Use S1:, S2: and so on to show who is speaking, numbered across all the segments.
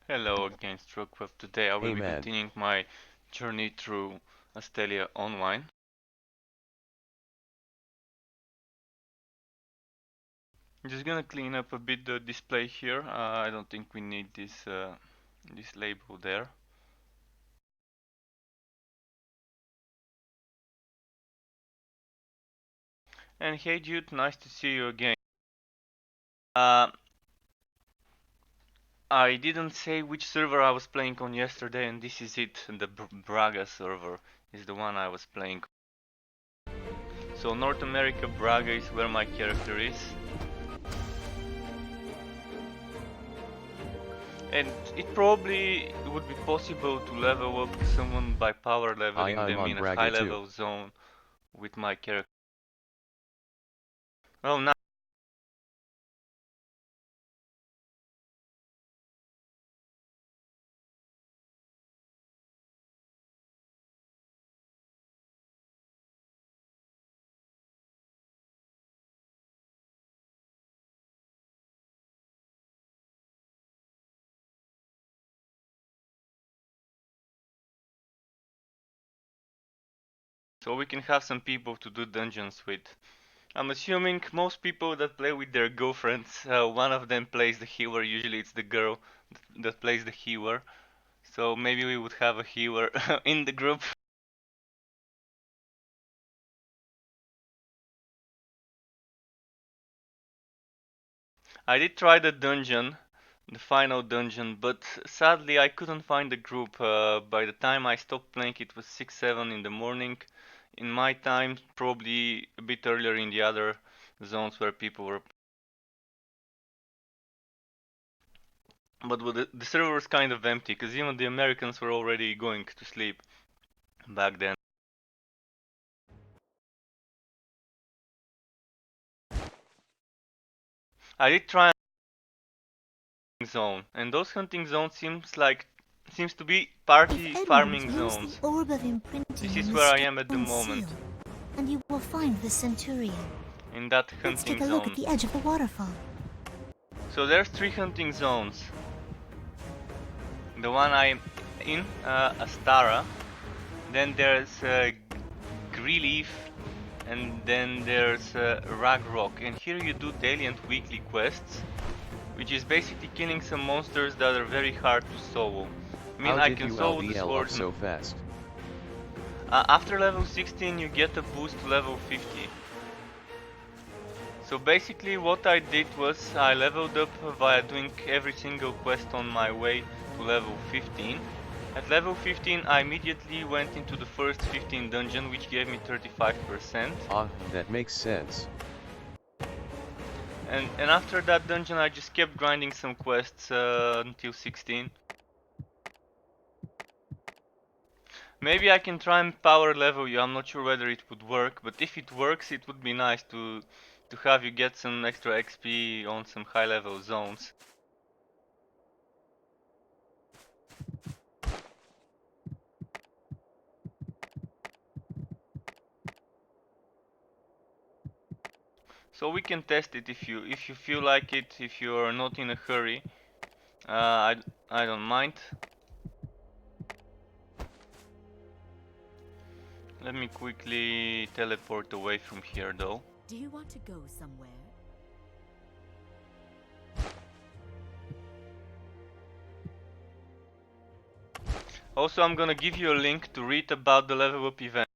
S1: Hello again, Strokeworth. Today I will
S2: Hey
S1: be
S2: man,
S1: continuing my journey through Astelia online. I'm just gonna clean up a bit the display here. I don't think we need this label there. And hey Jude, nice to see you again. Uh, I didn't say which server I was playing on yesterday, and this is it. The Braga server is the one I was playing. So North America Braga is where my character is. And it probably would be possible to level up someone by power leveling
S2: I'm
S1: them
S2: on
S1: in a high
S2: Braga too.
S1: level zone with my character. Oh, now. So we can have some people to do dungeons with. I'm assuming most people that play with their girlfriends, one of them plays the healer. Usually it's the girl that plays the healer. So maybe we would have a healer in the group. I did try the dungeon, the final dungeon, but sadly I couldn't find the group. By the time I stopped playing, it was 6, 7 in the morning. In my time, probably a bit earlier in the other zones where people were. But the server was kind of empty, because even the Americans were already going to sleep back then. I did try a zone, and those hunting zones seems to be
S3: If
S1: party
S3: Edmund
S1: farming
S3: use the
S1: zones.
S3: orb of imprinting
S1: This is
S3: on the
S1: where I am at the
S3: stone
S1: moment,
S3: seal, and you will find the Centurion.
S1: in that
S3: Let's take
S1: hunting
S3: a look at
S1: zone.
S3: the edge of the waterfall.
S1: So there's 3 hunting zones. The one I'm in, Astara. Then there's Greleaf, and then there's Rag Rock. And here you do daily and weekly quests, which is basically killing some monsters that are very hard to solo. I mean,
S2: How
S1: I
S2: did
S1: can
S2: you
S1: solo the
S2: LVL up
S1: swords.
S2: so fast?
S1: After level 16, you get a boost to level 50. So basically what I did was I leveled up via doing every single quest on my way to level 15. At level 15 I immediately went into the first 15 dungeon, which gave me 35%.
S2: Ah, that makes sense.
S1: And after that dungeon I just kept grinding some quests until 16. Maybe I can try and power level you. I'm not sure whether it would work, but if it works it would be nice to have you get some extra XP on some high level zones. So we can test it if you feel like it, if you are not in a hurry. I don't mind. Let me quickly teleport away from here though.
S4: Do you want to go somewhere?
S1: Also, I'm gonna give you a link to read about the level up event.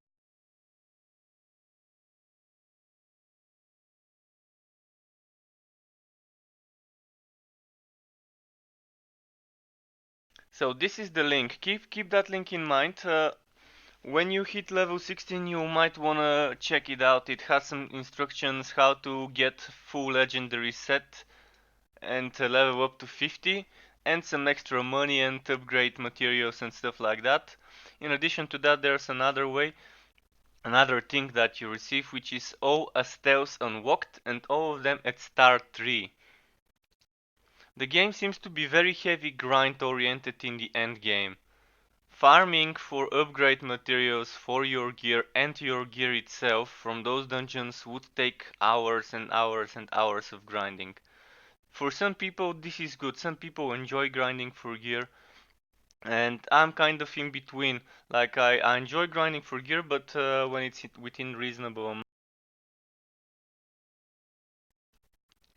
S1: So this is the link. Keep that link in mind. When you hit level 16, you might wanna check it out. It has some instructions how to get full legendary set and level up to 50, and some extra money and upgrade materials and stuff like that. In addition to that, there's another thing that you receive, which is all Astels unlocked, and all of them at star 3. The game seems to be very heavy grind oriented in the end game. Farming for upgrade materials for your gear and your gear itself from those dungeons would take hours and hours and hours of grinding. For some people this is good, some people enjoy grinding for gear, and I'm kind of in between. Like I enjoy grinding for gear, but when it's within reasonable amount.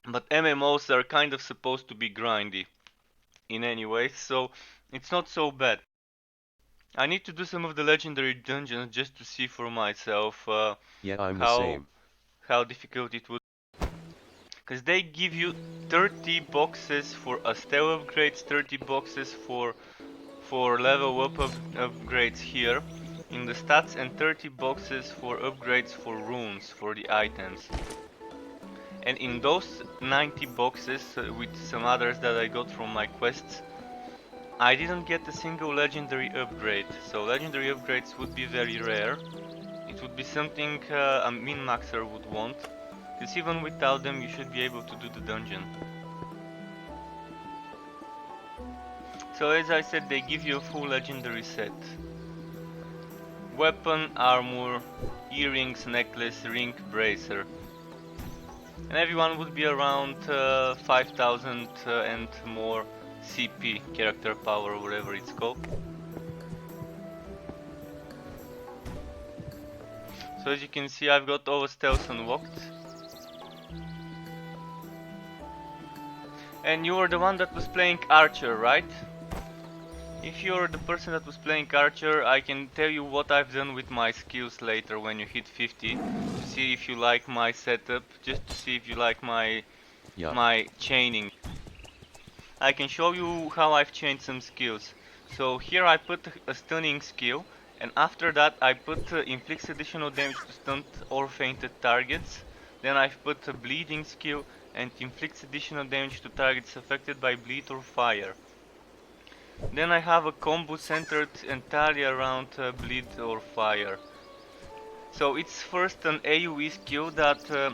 S1: But MMOs are kind of supposed to be grindy in any way, so it's not so bad. I need to do some of the legendary dungeons just to see for myself
S2: Yeah, I'm the
S1: how
S2: same.
S1: difficult it would. Because they give you 30 boxes for Astellia upgrades, 30 boxes for level up upgrades here in the stats, and 30 boxes for upgrades for runes for the items. And in those 90 boxes, with some others that I got from my quests, I didn't get a single legendary upgrade. So legendary upgrades would be very rare. It would be something a min-maxer would want, because even without them you should be able to do the dungeon. So as I said, they give you a full legendary set. Weapon, armor, earrings, necklace, ring, bracer. And everyone would be around 5000 and more CP, character power, or whatever it's called. So as you can see, I've got all stealth unlocked. And you were the one that was playing Archer, right? If you're the person that was playing Archer, I can tell you what I've done with my skills later when you hit 50, to see if you like my setup, just to see if you like my
S2: Yup.
S1: chaining. I can show you how I've changed some skills. So here I put a stunning skill, and after that I put inflicts additional damage to stunned or fainted targets. Then I've put a bleeding skill and inflicts additional damage to targets affected by bleed or fire. Then I have a combo centered entirely around bleed or fire. So it's first an AoE skill that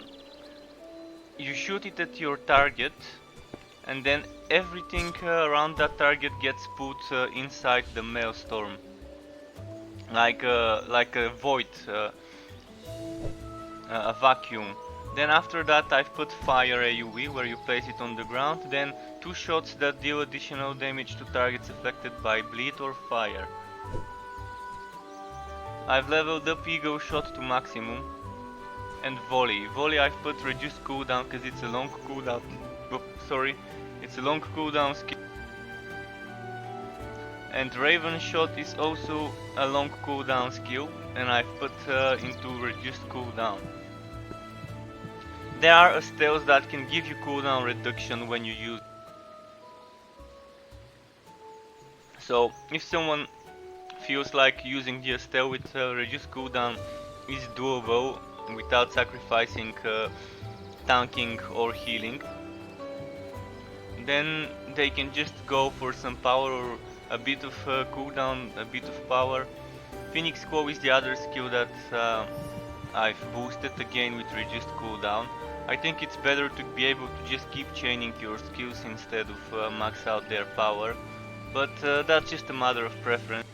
S1: you shoot it at your target, and then everything around that target gets put inside the maelstrom, like a void, a vacuum. Then after that I've put fire AoE, where you place it on the ground, then 2 shots that deal additional damage to targets affected by bleed or fire. I've leveled up Ego Shot to maximum, and Volley. Volley I've put reduced cooldown because it's a long cooldown. Oh, sorry, it's a long cooldown skill. And Raven Shot is also a long cooldown skill, and I've put into reduced cooldown. There are Astels that can give you cooldown reduction when you use. So if someone feels like using the Astel with reduced cooldown is doable without sacrificing tanking or healing, then they can just go for some power or a bit of cooldown, a bit of power. Phoenix Claw is the other skill that I've boosted again with reduced cooldown. I think it's better to be able to just keep chaining your skills instead of max out their power, but that's just a matter of preference.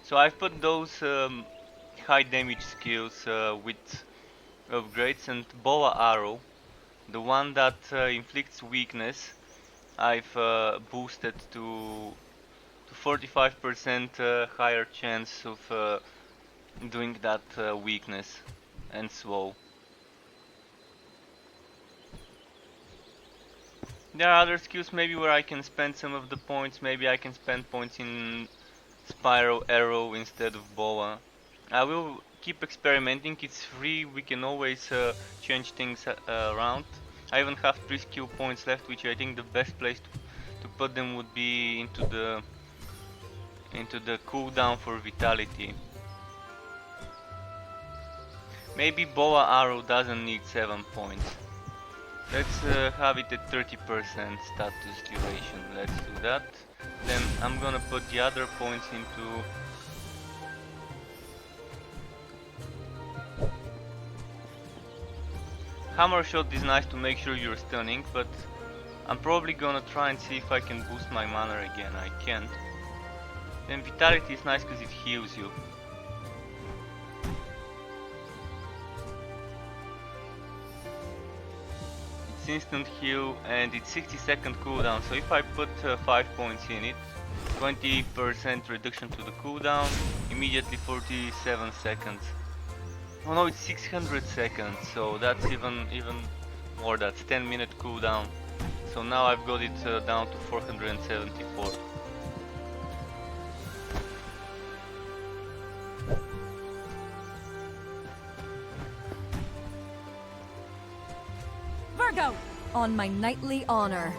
S1: So I've put those high damage skills with upgrades, and Boa Arrow, the one that inflicts weakness, I've boosted to 45% higher chance of doing that weakness and slow. There are other skills maybe where I can spend some of the points. Maybe I can spend points in Spiral Arrow instead of Boa. I will keep experimenting, it's free, we can always change things around. I even have 3 skill points left, which I think the best place to put them would be into the cooldown for Vitality. Maybe Boa Arrow doesn't need 7 points. Let's have it at 30% status duration, let's do that. Then I'm gonna put the other points into Hammer Shot. Is nice to make sure you're stunning, but I'm probably gonna try and see if I can boost my mana again. I can't. Then Vitality is nice because it heals you. It's It's instant heal and it's 60-second cooldown. So if I put 5 points in it, 20% reduction to the cooldown, immediately 47 seconds. Oh no, it's 600 seconds, so that's even more. That's 10-minute cooldown. So now I've got it down to 474.
S4: Virgo! On my knightly honor.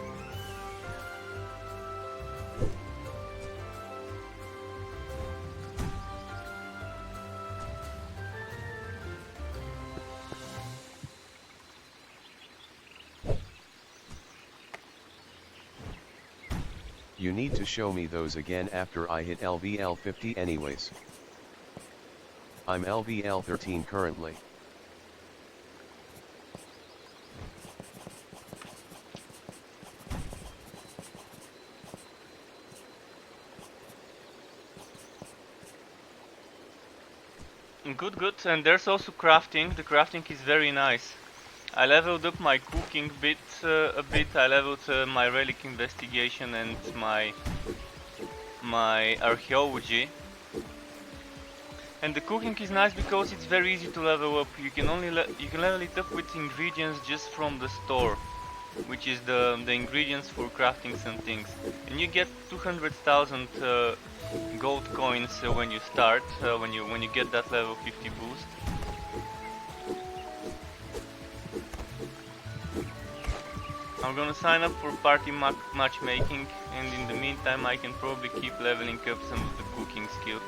S2: You need to show me those again after I hit LVL 50 anyways. I'm LVL 13 currently.
S1: Good, and there's also crafting. The crafting is very nice. I leveled up my cooking bit a bit. I leveled my relic investigation and my archaeology. And the cooking is nice because it's very easy to level up. You can level it up with ingredients just from the store, which is the ingredients for crafting some things. And you get 200,000 gold coins when you start, when you get that level 50 boost. I'm gonna sign up for party matchmaking, and in the meantime I can probably keep leveling up some of the cooking skill.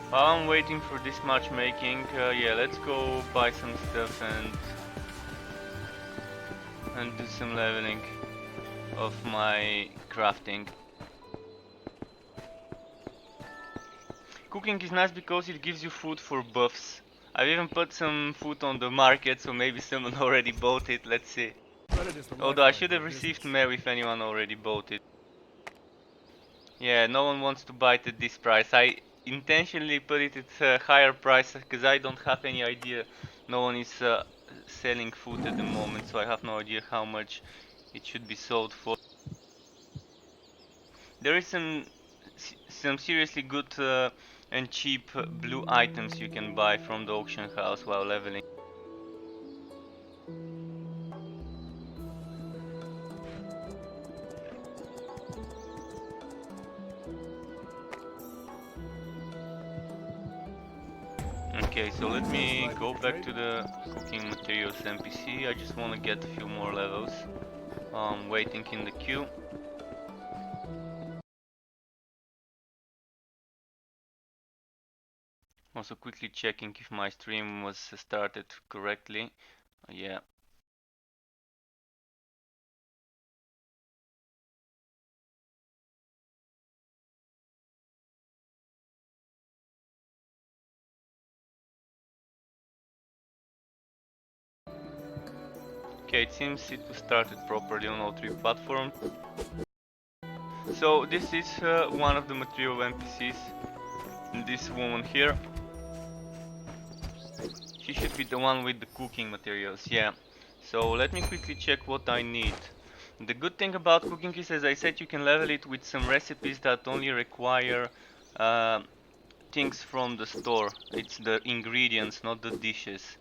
S1: While I'm waiting for this matchmaking, yeah, let's go buy some stuff and do some leveling of my crafting. Cooking is nice because it gives you food for buffs. I've even put some food on the market, so maybe someone already bought it, let's see. Although I should have received mail if anyone already bought it. Yeah, no one wants to buy it at this price. I intentionally put it at a higher price because I don't have any idea. No one is selling food at the moment, so I have no idea how much it should be sold for. There is some seriously good and cheap blue items you can buy from the auction house while leveling. Okay, so let me go back to the cooking materials NPC. I just want to get a few more levels. I'm waiting in the queue. Also quickly checking if my stream was started correctly. Yeah. Okay, it seems it was started properly on all three platforms. So this is one of the material NPCs. This woman here. She should be the one with the cooking materials, yeah. So let me quickly check what I need. The good thing about cooking is, as I said, you can level it with some recipes that only require things from the store. It's the ingredients, not the dishes.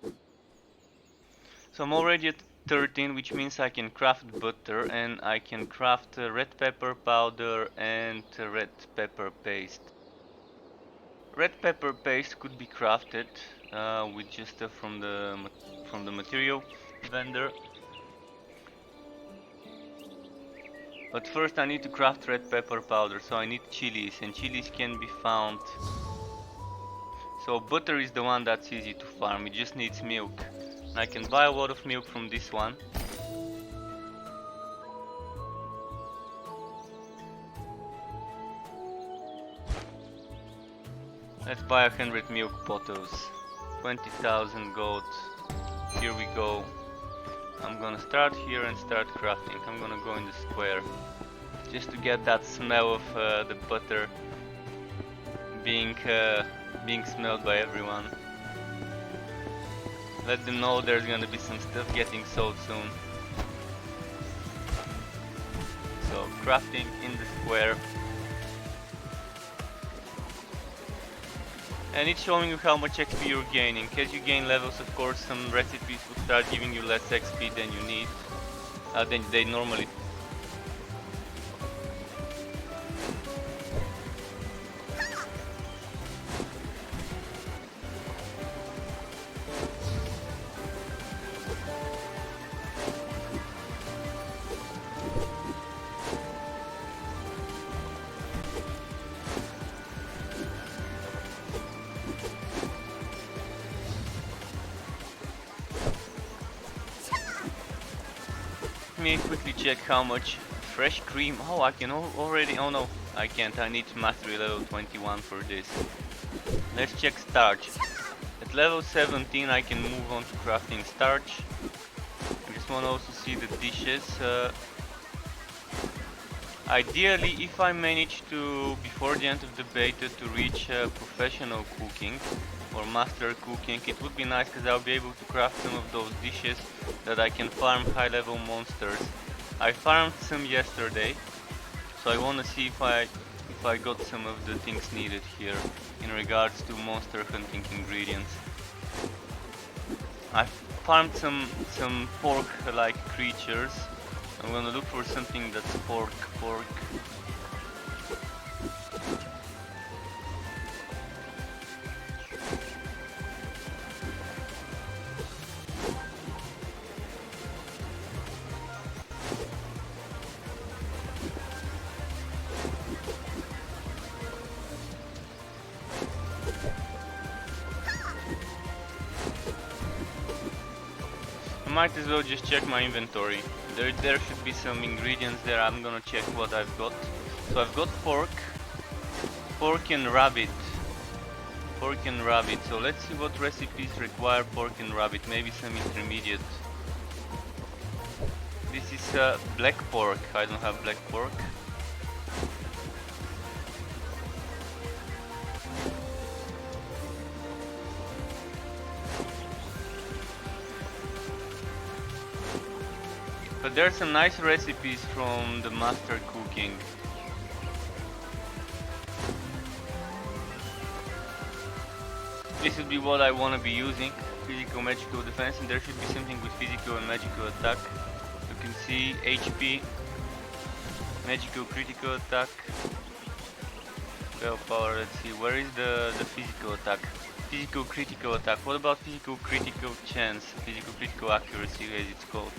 S1: So I'm already at 13, which means I can craft butter and I can craft red pepper powder and red pepper paste. Red pepper paste could be crafted with just from the material vendor. But first I need to craft red pepper powder, so I need chilies, and chilies can be found. So butter is the one that's easy to farm, it just needs milk. And I can buy a lot of milk from this one. Let's buy 100 milk bottles. 20,000 gold. Here we go. I'm gonna start here and start crafting. I'm gonna go in the square. Just to get that smell of the butter being smelled by everyone. Let them know there's gonna be some stuff getting sold soon. So crafting in the square. And it's showing you how much XP you're gaining. As you gain levels, of course, some recipes will start giving you less XP than you need, than they normally. Let me quickly check how much fresh cream. Oh, I can already. Oh no, I can't. I need mastery level 21 for this. Let's check starch. At level 17, I can move on to crafting starch. I just want to also see the dishes. Ideally, if I manage to, before the end of the beta, to reach professional cooking or master cooking, it would be nice because I'll be able to craft some of those dishes that I can farm high level monsters. I farmed some yesterday, so I want to see if I got some of the things needed here in regards to monster hunting ingredients. I farmed some pork like creatures. I'm gonna look for something that's pork. I might as well just check my inventory. There should be some ingredients there. I'm gonna check what I've got. So I've got pork and rabbit. So let's see what recipes require pork and rabbit. Maybe some intermediate. This is black pork. I don't have black pork. But there are some nice recipes from the master cooking. This would be what I want to be using. Physical, magical defense, and there should be something with physical and magical attack. You can see HP, magical critical attack, spell power. Let's see, where is the physical attack? Physical critical attack. What about physical critical chance? Physical critical accuracy, as it's called.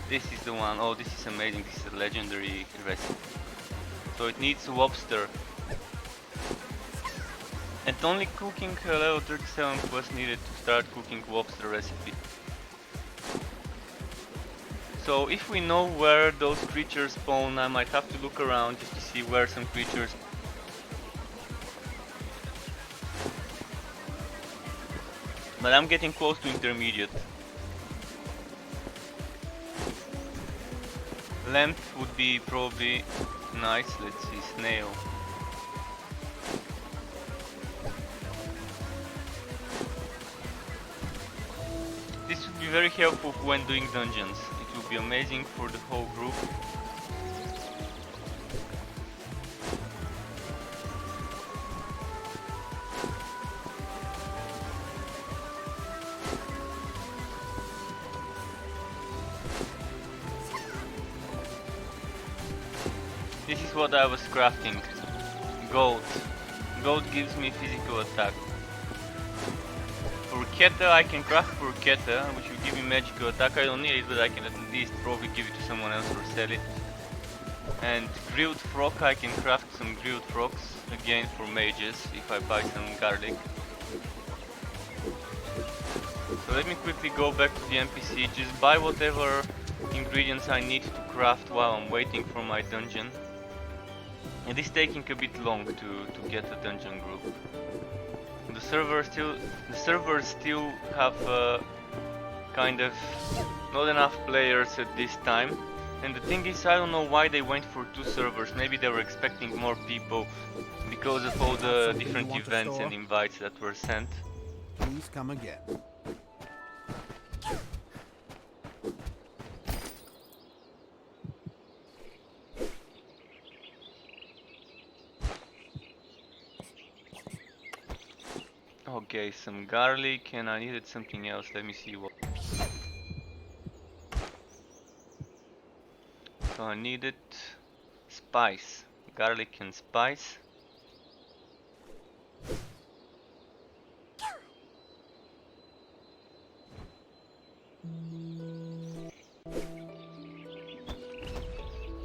S1: This is the one. Oh, this is amazing. This is a legendary recipe. So it needs lobster. And only cooking level 37 was needed to start cooking lobster recipe. So if we know where those creatures spawn, I might have to look around just to see where some creatures. But I'm getting close to intermediate. Lamp would be probably nice. Let's see, snail. This would be very helpful when doing dungeons. It would be amazing for the whole group. This is what I was crafting. Gold. Gold gives me physical attack. Porchetta, I can craft porchetta, which will give me magical attack. I don't need it, but I can at least probably give it to someone else or sell it. And grilled frog, I can craft some grilled frogs again for mages if I buy some garlic. So let me quickly go back to the NPC, just buy whatever ingredients I need to craft while I'm waiting for my dungeon. It is taking a bit long to get a dungeon group. The servers still have kind of not enough players at this time. And the thing is, I don't know why they went for 2 servers. Maybe they were expecting more people because of all the different events and invites that were sent.
S5: Please come again.
S1: Okay, some garlic, and I needed something else. Let me see what. So I needed spice, garlic and spice.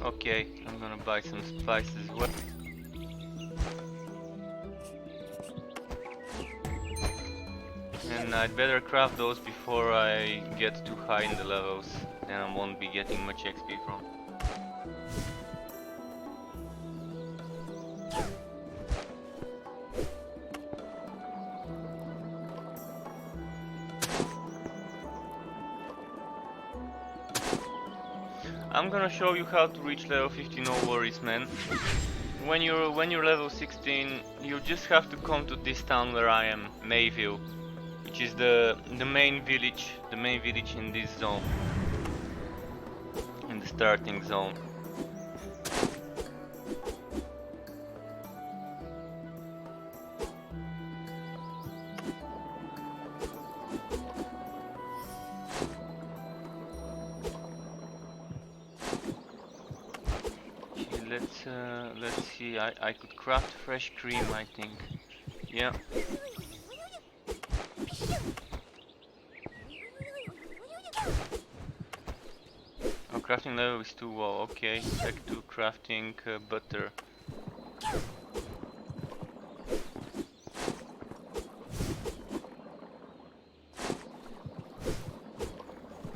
S1: Okay, I'm gonna buy some spice as well. And I'd better craft those before I get too high in the levels, then I won't be getting much XP from. I'm gonna show you how to reach level 50, no worries, man. When you're level 16, you just have to come to this town where I am, Mayville, which is the main village in this zone, in the starting zone. Let's see. I could craft fresh cream, I think. Yeah. Oh, crafting level is too low. Okay, back to crafting butter.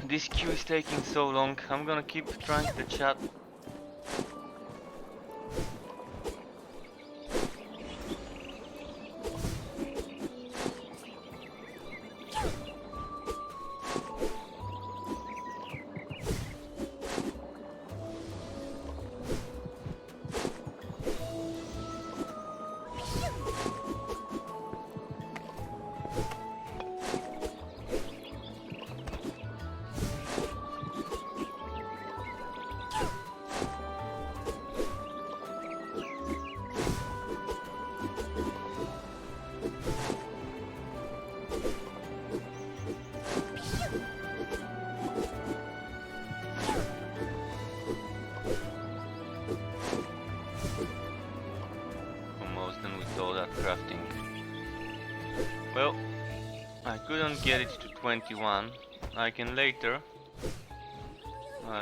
S1: This queue is taking so long. I'm gonna keep trying to chat. Crafting. Well, I couldn't get it to 21. I can later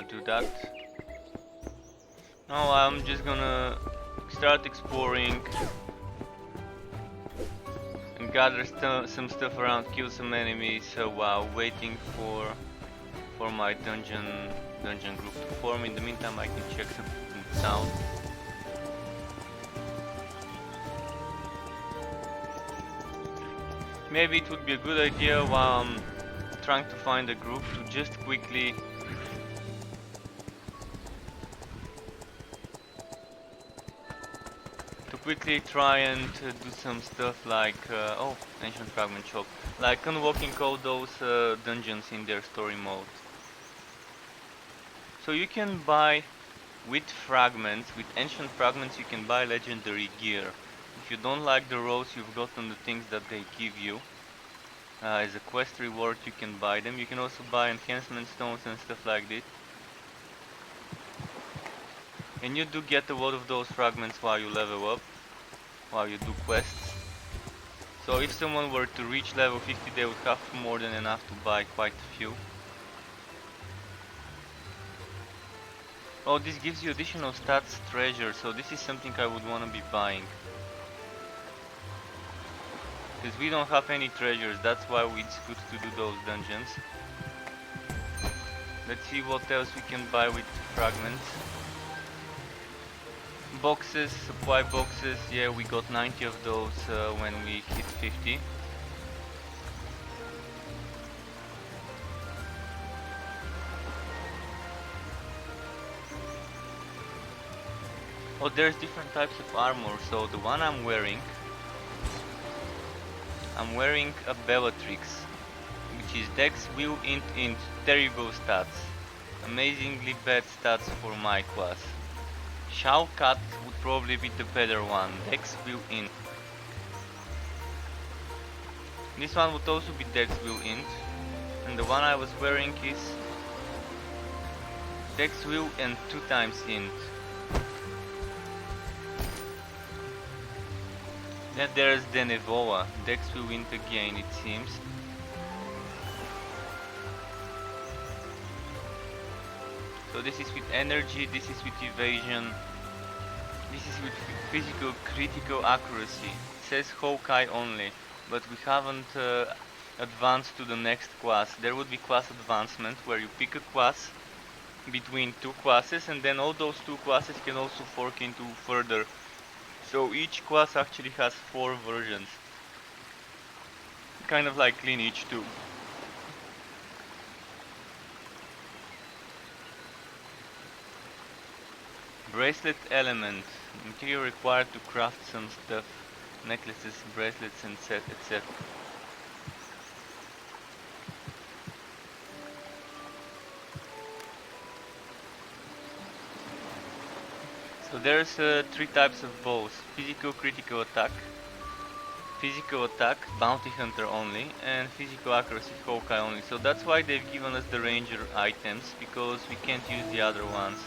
S1: do that. Now I'm just gonna start exploring and gather some stuff around, kill some enemies while waiting for my dungeon group to form. In the meantime, I can check some sound. Maybe it would be a good idea while I'm trying to find a group to just quickly try and do some stuff like oh, ancient fragment shop, like unlocking all those dungeons in their story mode. So you can buy with ancient fragments, you can buy legendary gear. If you don't like the rolls you've gotten, the things that they give you as a quest reward, you can buy them. You can also buy enhancement stones and stuff like this. And you do get a lot of those fragments while you level up, while you do quests. So if someone were to reach level 50, they would have more than enough to buy quite a few. Oh, this gives you additional stats treasure, so this is something I would want to be buying. Because we don't have any treasures, that's why it's good to do those dungeons. Let's see what else we can buy with fragments. Boxes, supply boxes, yeah, we got 90 of those when we hit 50. Oh, there's different types of armor, so the one I'm wearing a Bellatrix, which is Dex, Will, Int, terrible stats. Amazingly bad stats for my class. Shao Cut would probably be the better one, Dex, Will, Int. This one would also be Dex, Will, Int. And the one I was wearing is Dex, Will, and 2 times Int. Then there's the Nevoa, Dex will win again it seems. So this is with energy, this is with evasion, this is with physical critical accuracy. It says Hawkeye only, but we haven't advanced to the next class. There would be class advancement where you pick a class between 2 classes and then all those 2 classes can also fork into further. So each class actually has 4 versions. Kind of like Lineage 2. Bracelet element. Material required to craft some stuff. Necklaces, bracelets and set, etc. So there's 3 types of bows. Physical critical attack, bounty hunter only, and physical accuracy Hawkeye only. So that's why they've given us the ranger items, because we can't use the other ones,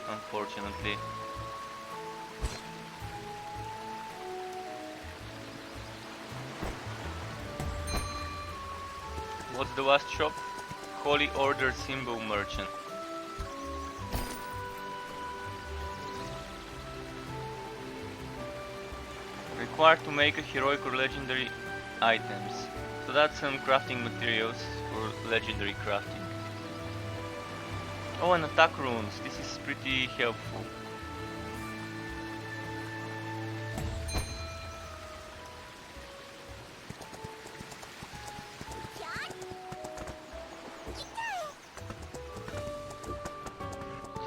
S1: unfortunately. What's the last shop? Holy Order Symbol Merchant. Required to make a heroic or legendary items. So that's some crafting materials for legendary crafting. Oh, and attack runes. This is pretty helpful.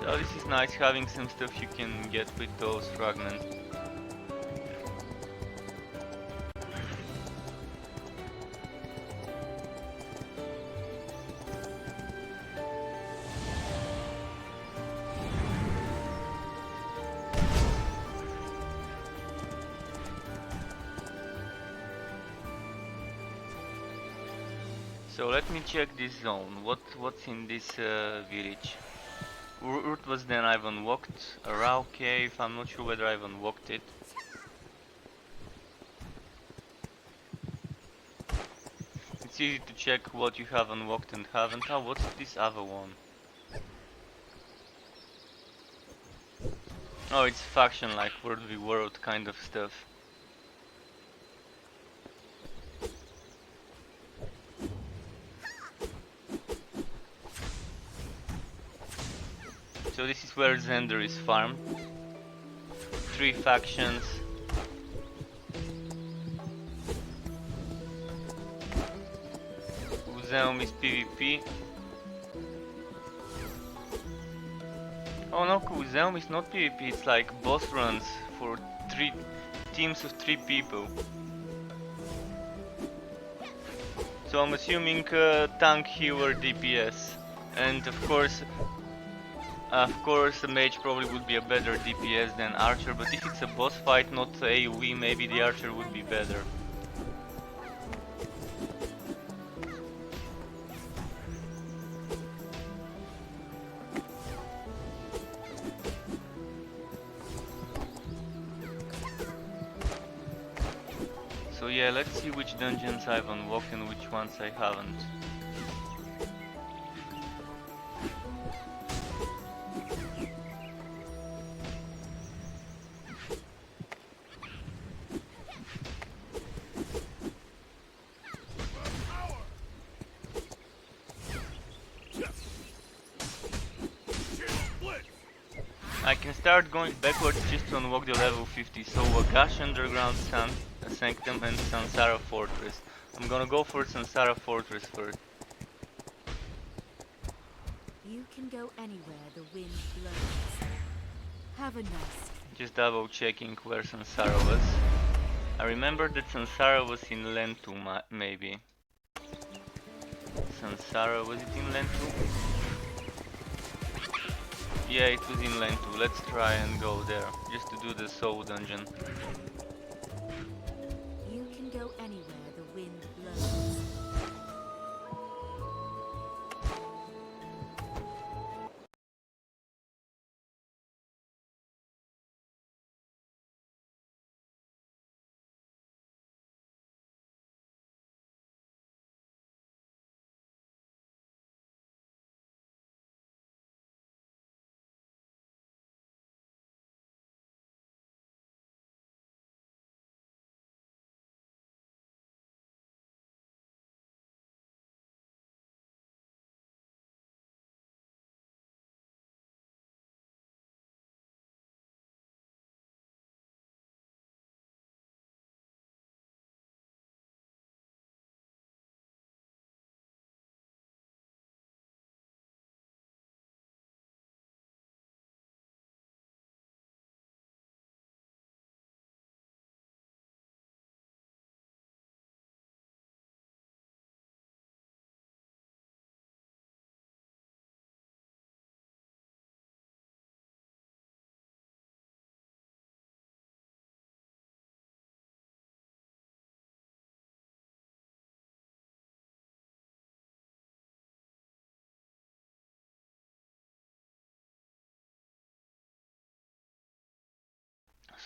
S1: So this is nice having some stuff you can get with those fragments. So let me check this zone. What's in this village? Urt was then I've unlocked. A Rao cave. I'm not sure whether I've unlocked it. It's easy to check what you have unlocked and haven't. Oh, what's this other one? Oh, it's faction like World v World kind of stuff. So this is where Zender is farmed. 3 factions. Museum is PvP. Oh no, Museum is not PvP, it's like boss runs for 3 teams of 3 people. So I'm assuming tank, healer, DPS. And of course the mage probably would be a better DPS than archer, but if it's a boss fight, not AoE, maybe the archer would be better. So yeah, let's see which dungeons I've unlocked and which ones I haven't. I can start going backwards just to unlock the level 50. So Wagash Underground Sanctum and Sansara Fortress. I'm gonna go for Sansara Fortress first.
S4: You can go anywhere the wind blows. Have a nice
S1: Just double checking where Sansara was. I remember that Sansara was in Lentu, maybe. Sansara, was it in Lentu? Yeah, it was in Lentu. Let's try and go there, just to do the soul dungeon.
S4: You can go anywhere the wind blows.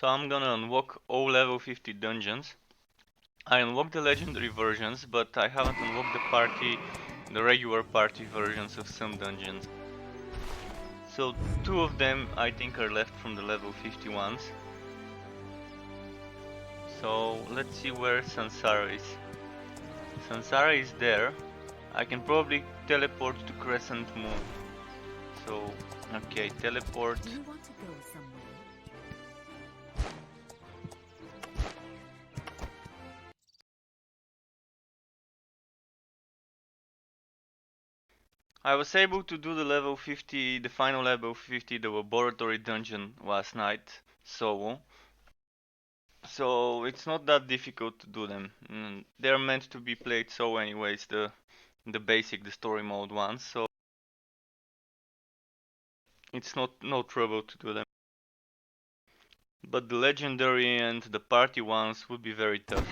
S1: So I'm gonna unlock all level 50 dungeons. I unlocked the legendary versions, but I haven't unlocked the regular party versions of some dungeons. So 2 of them I think are left from the level 50 ones. So let's see where Sansara is. Sansara is there. I can probably teleport to Crescent Moon. So, okay, teleport.
S4: Do you want to go somewhere?
S1: I was able to do the level 50, the final level 50, the laboratory dungeon last night, so it's not that difficult to do them. They're meant to be played so anyways, the basic, the story mode ones, so it's no trouble to do them. But the legendary and the party ones would be very tough.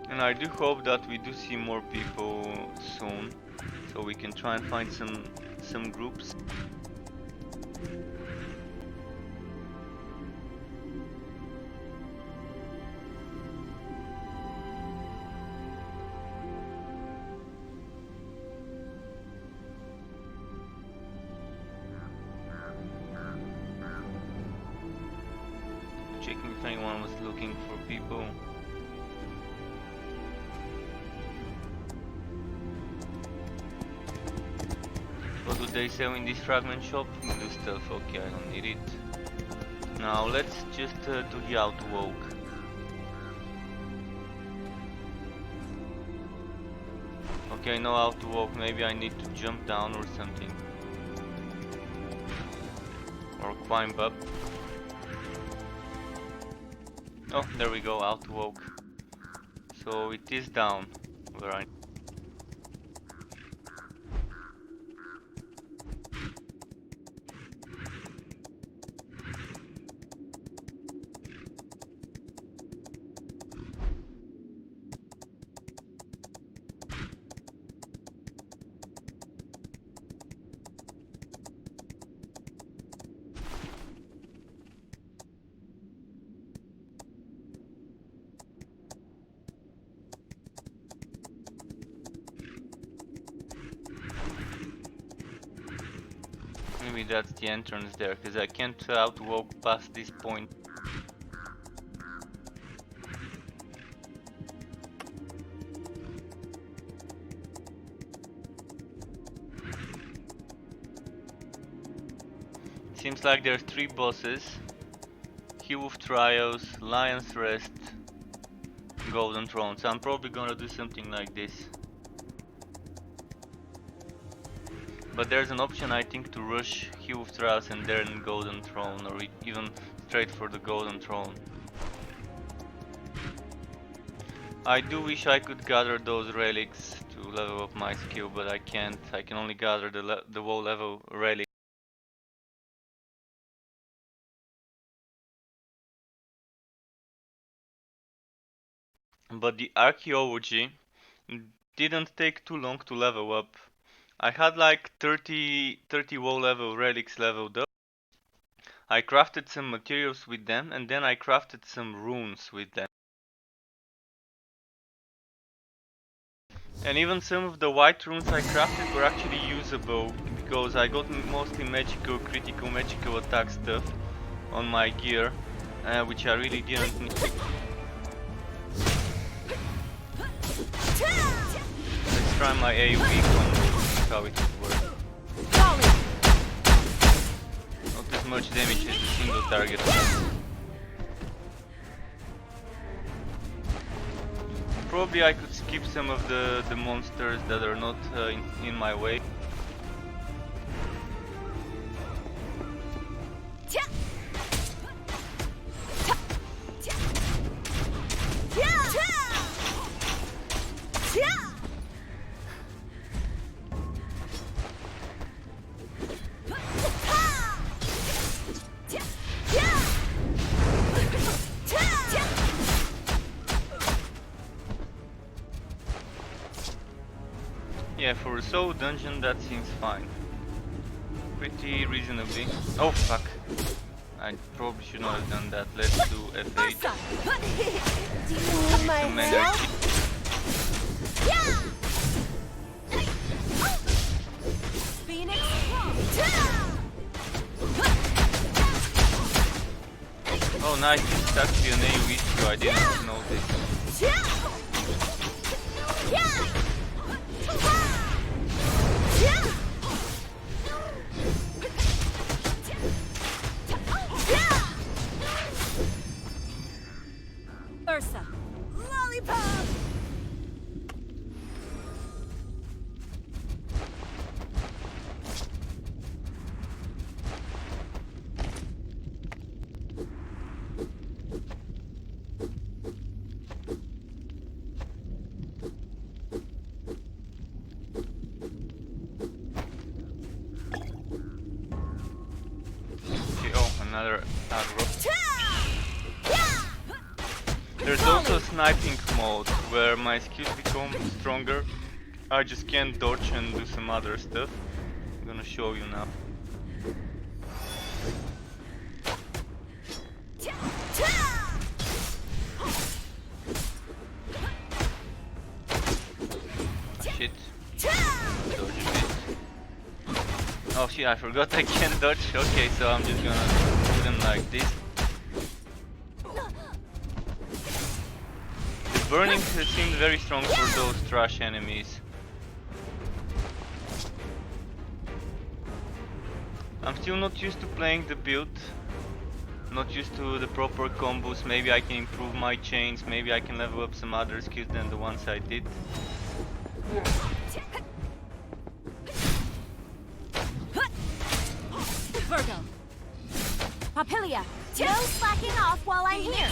S1: And I do hope that we do see more people soon, so we can try and find some groups. Checking if anyone was looking for people. What do they sell in this fragment shop? Blue stuff, okay, I don't need it. Now let's just do the outwalk. Okay, no outwalk, maybe I need to jump down or something. Or climb up. Oh, there we go, outwalk. So it is down where I... Maybe that's the entrance there, because I can't outwalk past this point. Seems like there's 3 bosses. Hue of Trials, Lion's Rest, Golden Throne. So I'm probably gonna do something like this. But there's an option, I think, to rush Hue of Trials and then Golden Throne, or even straight for the Golden Throne. I do wish I could gather those relics to level up my skill, but I can't. I can only gather the low level relic. But the archaeology didn't take too long to level up. I had like 30 low level relics leveled up. I crafted some materials with them, and then I crafted some runes with them. And even some of the white runes I crafted were actually usable, because I got mostly magical, critical, magical attack stuff on my gear, which I really didn't need. Let's try my AoE combo, see how it would work. Not as much damage as a single target. Probably I could skip some of the monsters that are not in my way. Yeah, for a soul dungeon that seems fine. Pretty reasonably. Oh fuck! I probably should not have done that. Let's do F8.
S4: Do you need my
S1: Some
S4: help?
S1: energy.
S4: Phoenix.
S1: Oh nice, it's actually an AoE skill, I didn't notice.
S4: Ursa. Lollipop.
S1: Okay, oh, another aggro. There's also sniping mode, where my skills become stronger. I just can't dodge and do some other stuff. I'm gonna show you now. Shit. Dodge a bit. Oh shit, I forgot I can't dodge. Okay, so I'm just gonna do them like this. The burning seemed very strong for those trash enemies. I'm still not used to playing the build. Not used to the proper combos. Maybe I can improve my chains. Maybe I can level up some other skills than the ones I did.
S4: Virgo. Papilia. No slacking off while I'm here.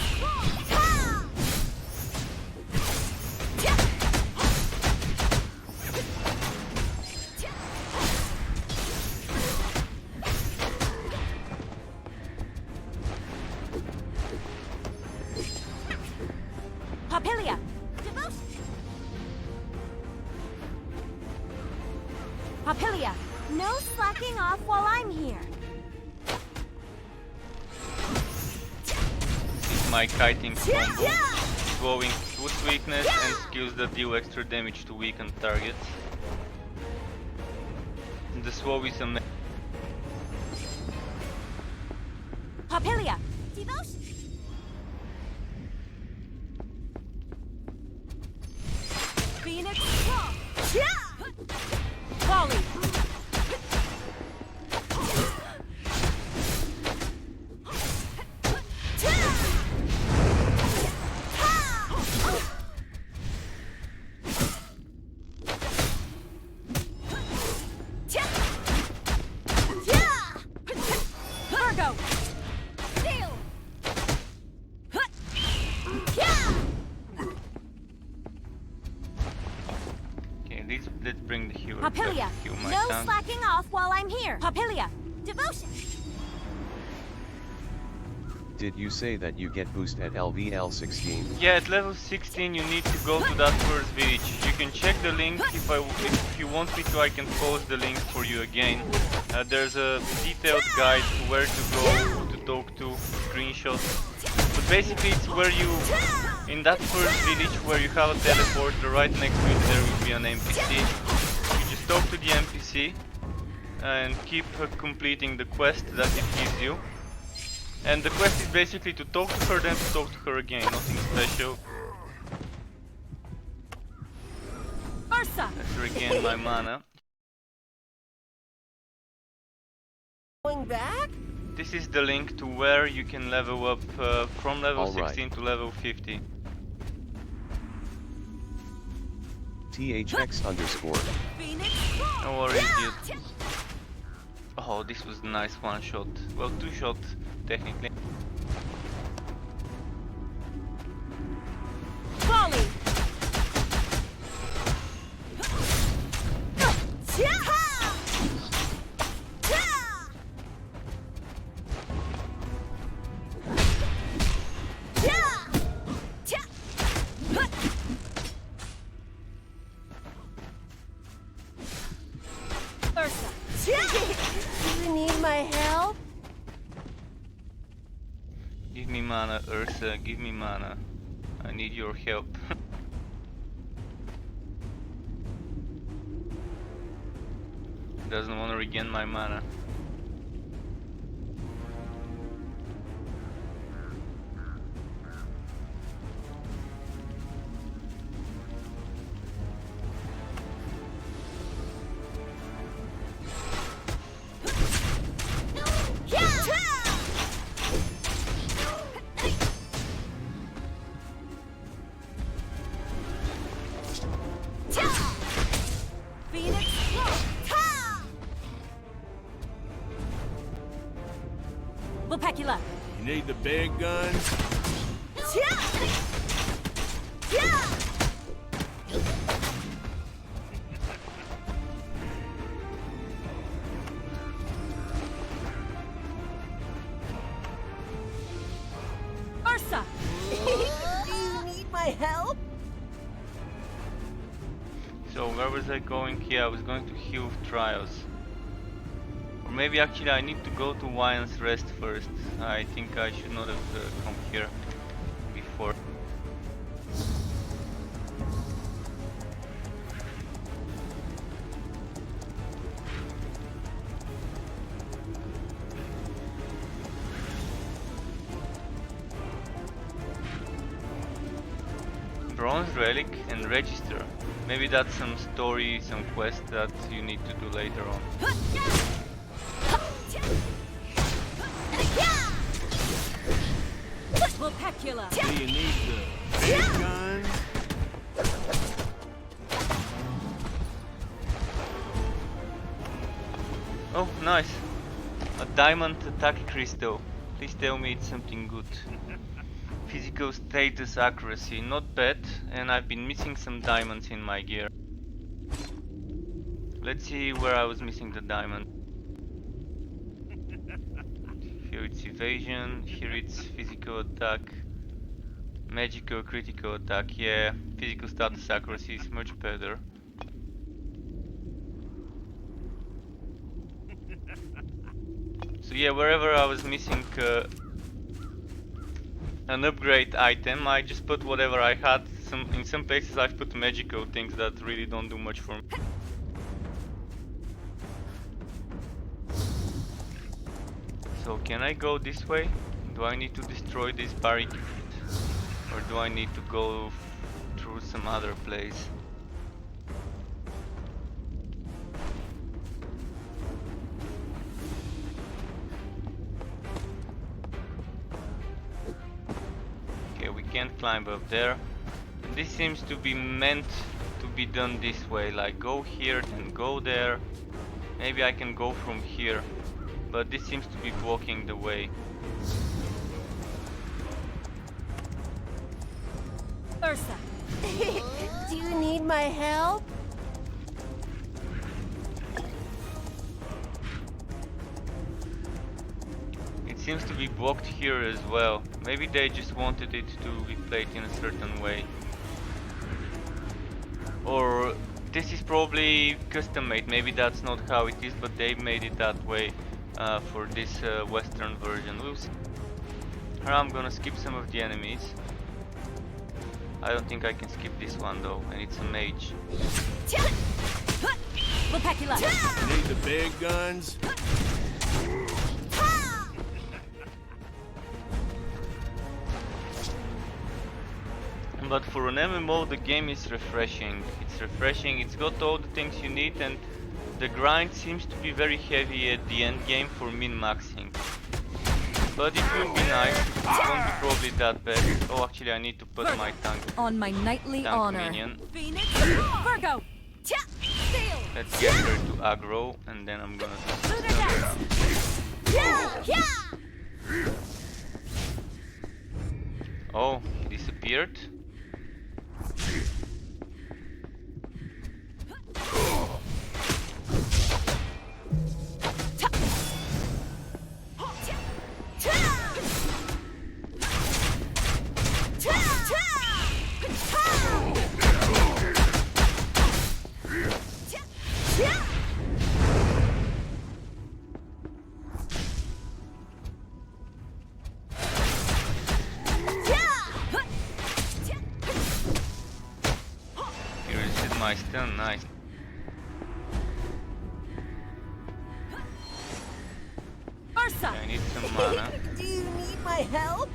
S4: Papilia. Papilia. No slacking off while I'm here.
S1: This is my kiting combo. Slowing foot weakness and skills that deal extra damage to weakened targets. The slow is amazing.
S4: Papilia. Devotion. Phoenix. Volley.
S1: bring the healer.
S4: Papilia,
S1: Heal my
S4: no
S1: tank.
S4: slacking off while I'm here. Papilia, devotion.
S2: Did you say that you get boost at LVL 16?
S1: Yeah, at level 16 you need to go to that first village. You can check the link if you want me to. I can post the link for you again. There's a detailed guide to where to go to talk to, screenshots. But basically it's where you, in that first village where you have a teleporter, right next to it there will be an NPC. You just talk to the NPC and keep completing the quest that it gives you. And the quest is basically to talk to her, then to talk to her again, nothing special.
S4: Ursa!
S1: Let's regain my mana.
S6: Going back?
S1: This is the link to where you can level up from level
S2: All right.
S1: 16 to level 50.
S2: THX_.
S4: Phoenix!
S1: No worries, dude. Oh, this was a nice one shot. Well, two shot technically.
S4: Volley! Ursa!
S6: Do you need my help?
S1: Give me mana, Ursa, give me mana. I need your help. Doesn't want to regain my mana.
S4: Phoenix! Vulpecula!
S5: You need the big guns?
S4: Ursa!
S6: Do you need my help?
S1: So where was I going? Yeah, I was going to heal Trials. Or maybe actually I need to go to Wyan's Rest first. I think I should not have come here before. Bronze Relic and Register. Maybe that's some story, some quest that you need to do later on.
S4: Vulpecula!
S5: Do you need the big guns?
S1: Oh, nice. A diamond attack crystal. Please tell me it's something good. Physical status accuracy, not bad, and I've been missing some diamonds in my gear. Let's see where I was missing the diamond. Here it's evasion, here it's physical attack, magical critical attack. Yeah, physical status accuracy is much better. So yeah, wherever I was missing an upgrade item, I just put whatever I had. In some places I've put magical things that really don't do much for me. So can I go this way? Do I need to destroy this barricade? Or do I need to go through some other place? Okay, we can't climb up there. This seems to be meant to be done this way, like go here, then go there. Maybe I can go from here, but this seems to be blocking the way.
S4: Ursa!
S6: Do you need my help?
S1: seems to be blocked here as well. Maybe they just wanted it to be played in a certain way. Or this is probably custom made. Maybe that's not how it is, but they made it that way for this Western version. We'll see. I'm gonna skip some of the enemies. I don't think I can skip this one though, and it's a mage.
S4: We'll pack you up.
S5: Need the big guns?
S1: But for an MMO, the game is refreshing. It's refreshing, it's got all the things you need, and the grind seems to be very heavy at the end game for min-maxing. But it will be nice, it won't be probably that bad. Oh, actually I need to put my tank
S4: On my knightly honor.
S1: minion.
S4: Phoenix, Virgo. Steel.
S1: Let's get her to aggro, and then I'm gonna
S4: Lunar dance.
S1: Oh, he disappeared. He resisted my stun, nice.
S4: Ursa.
S1: I need some mana.
S6: Do you need my help?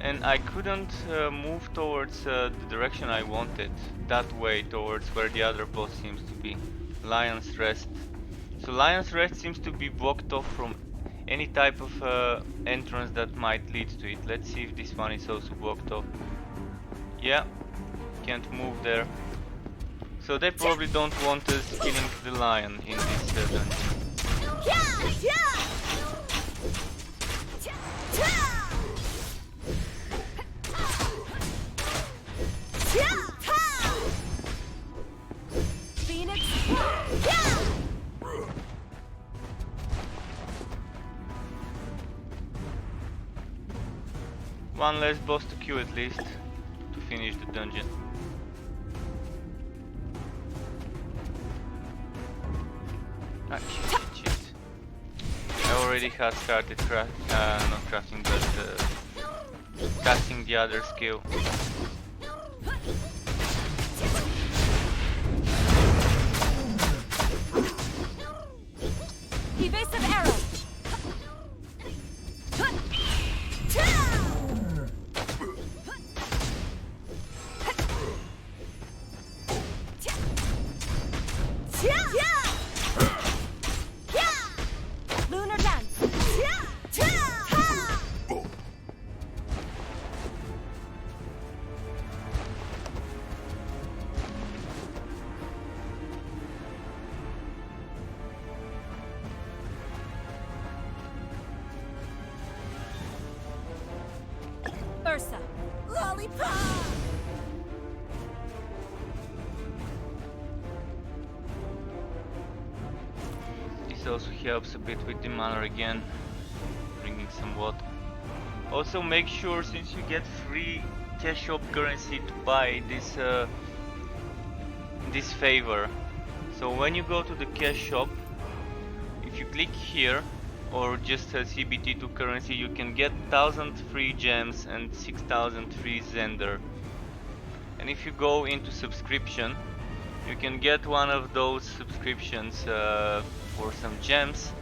S1: And I couldn't move towards the direction I wanted, that way towards where the other boss seems to be. Lion's Rest. So Lion's Rest seems to be blocked off from any type of entrance that might lead to it. Let's see if this one is also blocked off. Yeah, can't move there. So they probably don't want us killing the lion in this dungeon.
S4: Phoenix.
S1: One less boss to kill at least, to finish the dungeon. Ah, shit. I already had started not crafting, but casting the other skill.
S4: Evasive arrow. Lunar dance. Ursa.
S6: Lollipop!
S1: This also helps a bit with the mana again, bringing some water. Also make sure, since you get free cash shop currency, to buy this this favor. So when you go to the cash shop, if you click here or just CBT2 currency, you can get 1000 free gems and 6000 free Zender. And if you go into subscription, you can get one of those subscriptions for some gems.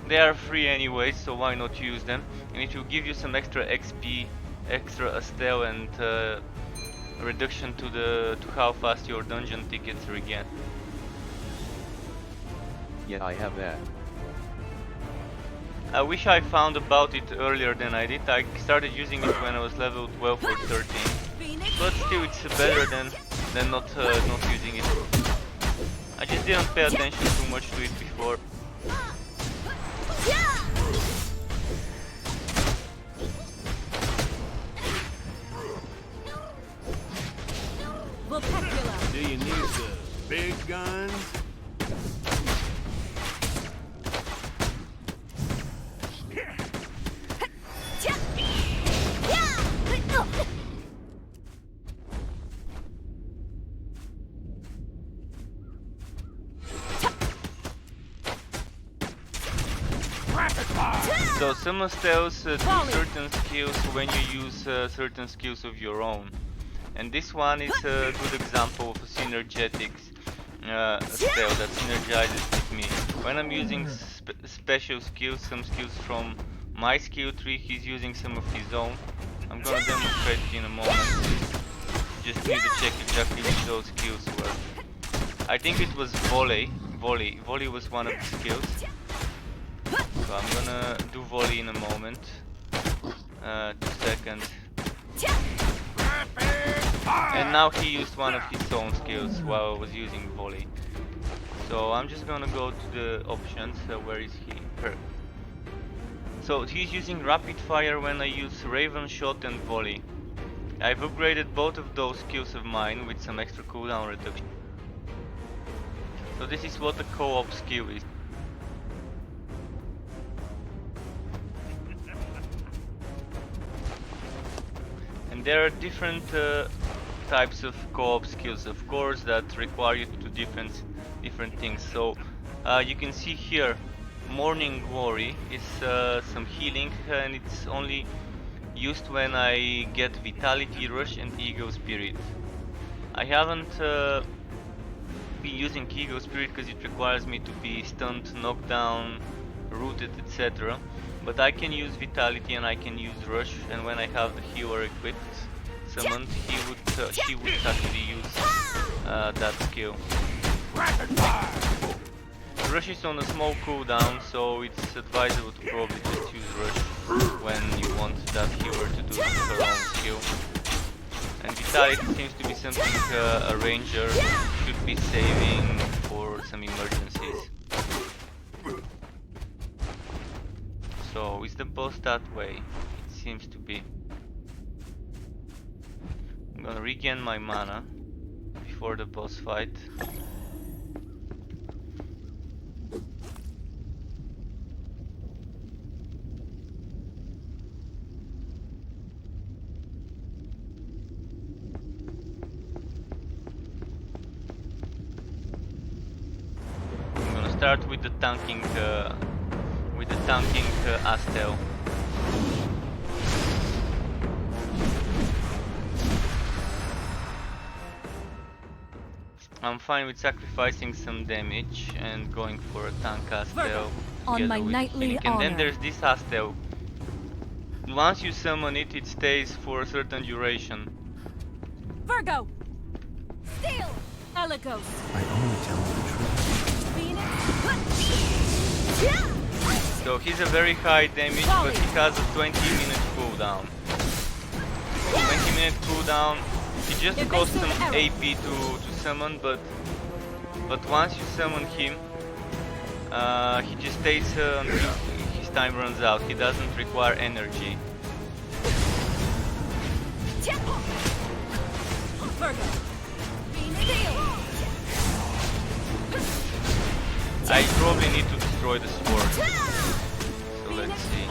S1: They are free anyway, so why not use them? And it will give you some extra XP, extra Astellia, and reduction to how fast your dungeon tickets regain.
S2: Yeah, I have that.
S1: I wish I found about it earlier than I did. I started using it when I was level 12 or 13,
S4: Phoenix.
S1: but still it's better than not using it. I just didn't pay attention too much to it before.
S4: We'll pack you up.
S5: Do you need the big guns?
S1: So some Astels do certain skills when you use certain skills of your own. And this one is a good example of a synergetic Astel that synergizes with me. When I'm using special skills, some skills from my skill tree, he's using some of his own. I'm gonna demonstrate it in a moment. Just need to check exactly which those skills were. I think it was volley. Volley was one of the skills. So I'm gonna do volley in a moment. 2 seconds. And now he used one of his own skills while I was using volley. So I'm just gonna go to the options. Where is he? So he's using rapid fire when I use raven shot and volley. I've upgraded both of those skills of mine with some extra cooldown reduction. So this is what the co-op skill is. And there are different types of co-op skills, of course, that require you to do different things. So you can see here, Morning Glory is some healing, and it's only used when I get Vitality, Rush and Ego Spirit. I haven't been using Ego Spirit because it requires me to be stunned, knocked down, rooted, etc. But I can use Vitality and I can use Rush, and when I have the healer equipped, summoned, she would actually use that skill. Rush is on a small cooldown, so it's advisable to probably just use Rush when you want that healer to do her own skill. And Vitality seems to be something a ranger should be saving for some emergencies. So is the boss that way? It seems to be. I'm gonna regain my mana before the boss fight. I'm gonna start with the tanking Astel. I'm fine with sacrificing some damage and going for a tank Astel
S4: on my
S1: with
S4: knightly
S1: healing. And then
S4: honor.
S1: there's this Astel. Once you summon it, it stays for a certain duration.
S4: Virgo! Steel! Eligos!
S7: I only tell the truth.
S4: Phoenix!
S1: So he's a very high damage, but he has a 20-minute cooldown. 20-minute cooldown. It just costs some AP to summon, but once you summon him, he just stays until his time runs out. He doesn't require energy.
S4: Virgo!
S1: I probably need to destroy the sword. So let's see.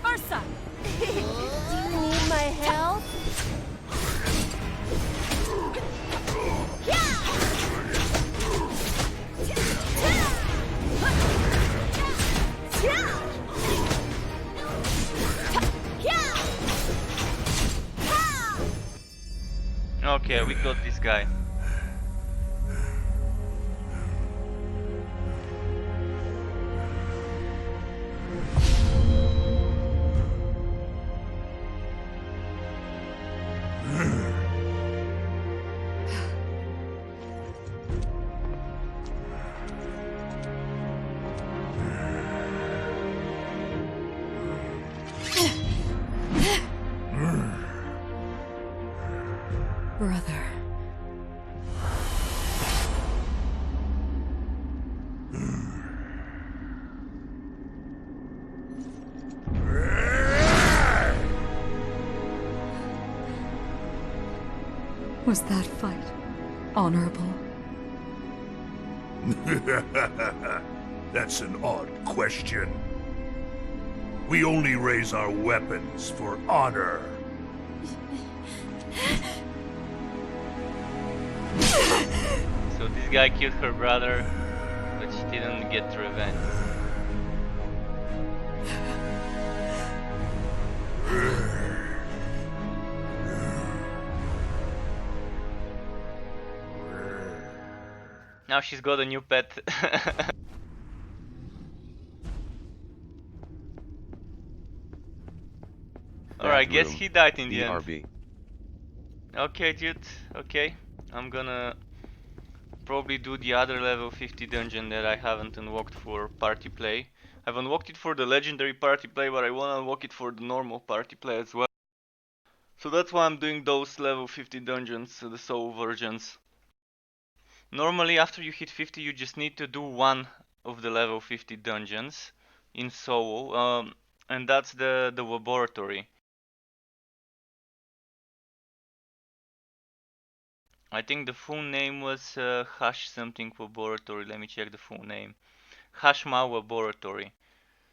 S4: Ursa!
S6: Do you need my help?
S1: Okay, we got this guy.
S4: Brother. Was that fight honorable?
S5: That's an odd question. We only raise our weapons for honor.
S1: So this guy killed her brother, but she didn't get revenge. Now she's got a new pet. Alright, guess
S2: Bathroom,
S1: he died in the end.
S2: BRB.
S1: Okay, dude, okay. I'm gonna probably do the other level 50 dungeon that I haven't unlocked for party play. I've unlocked it for the legendary party play, but I wanna unlock it for the normal party play as well. So that's why I'm doing those level 50 dungeons, the soul versions. Normally after you hit 50 you just need to do one of the level 50 dungeons in soul, and that's the laboratory. I think the full name was Hash something laboratory. Let me check the full name. Hashmal laboratory.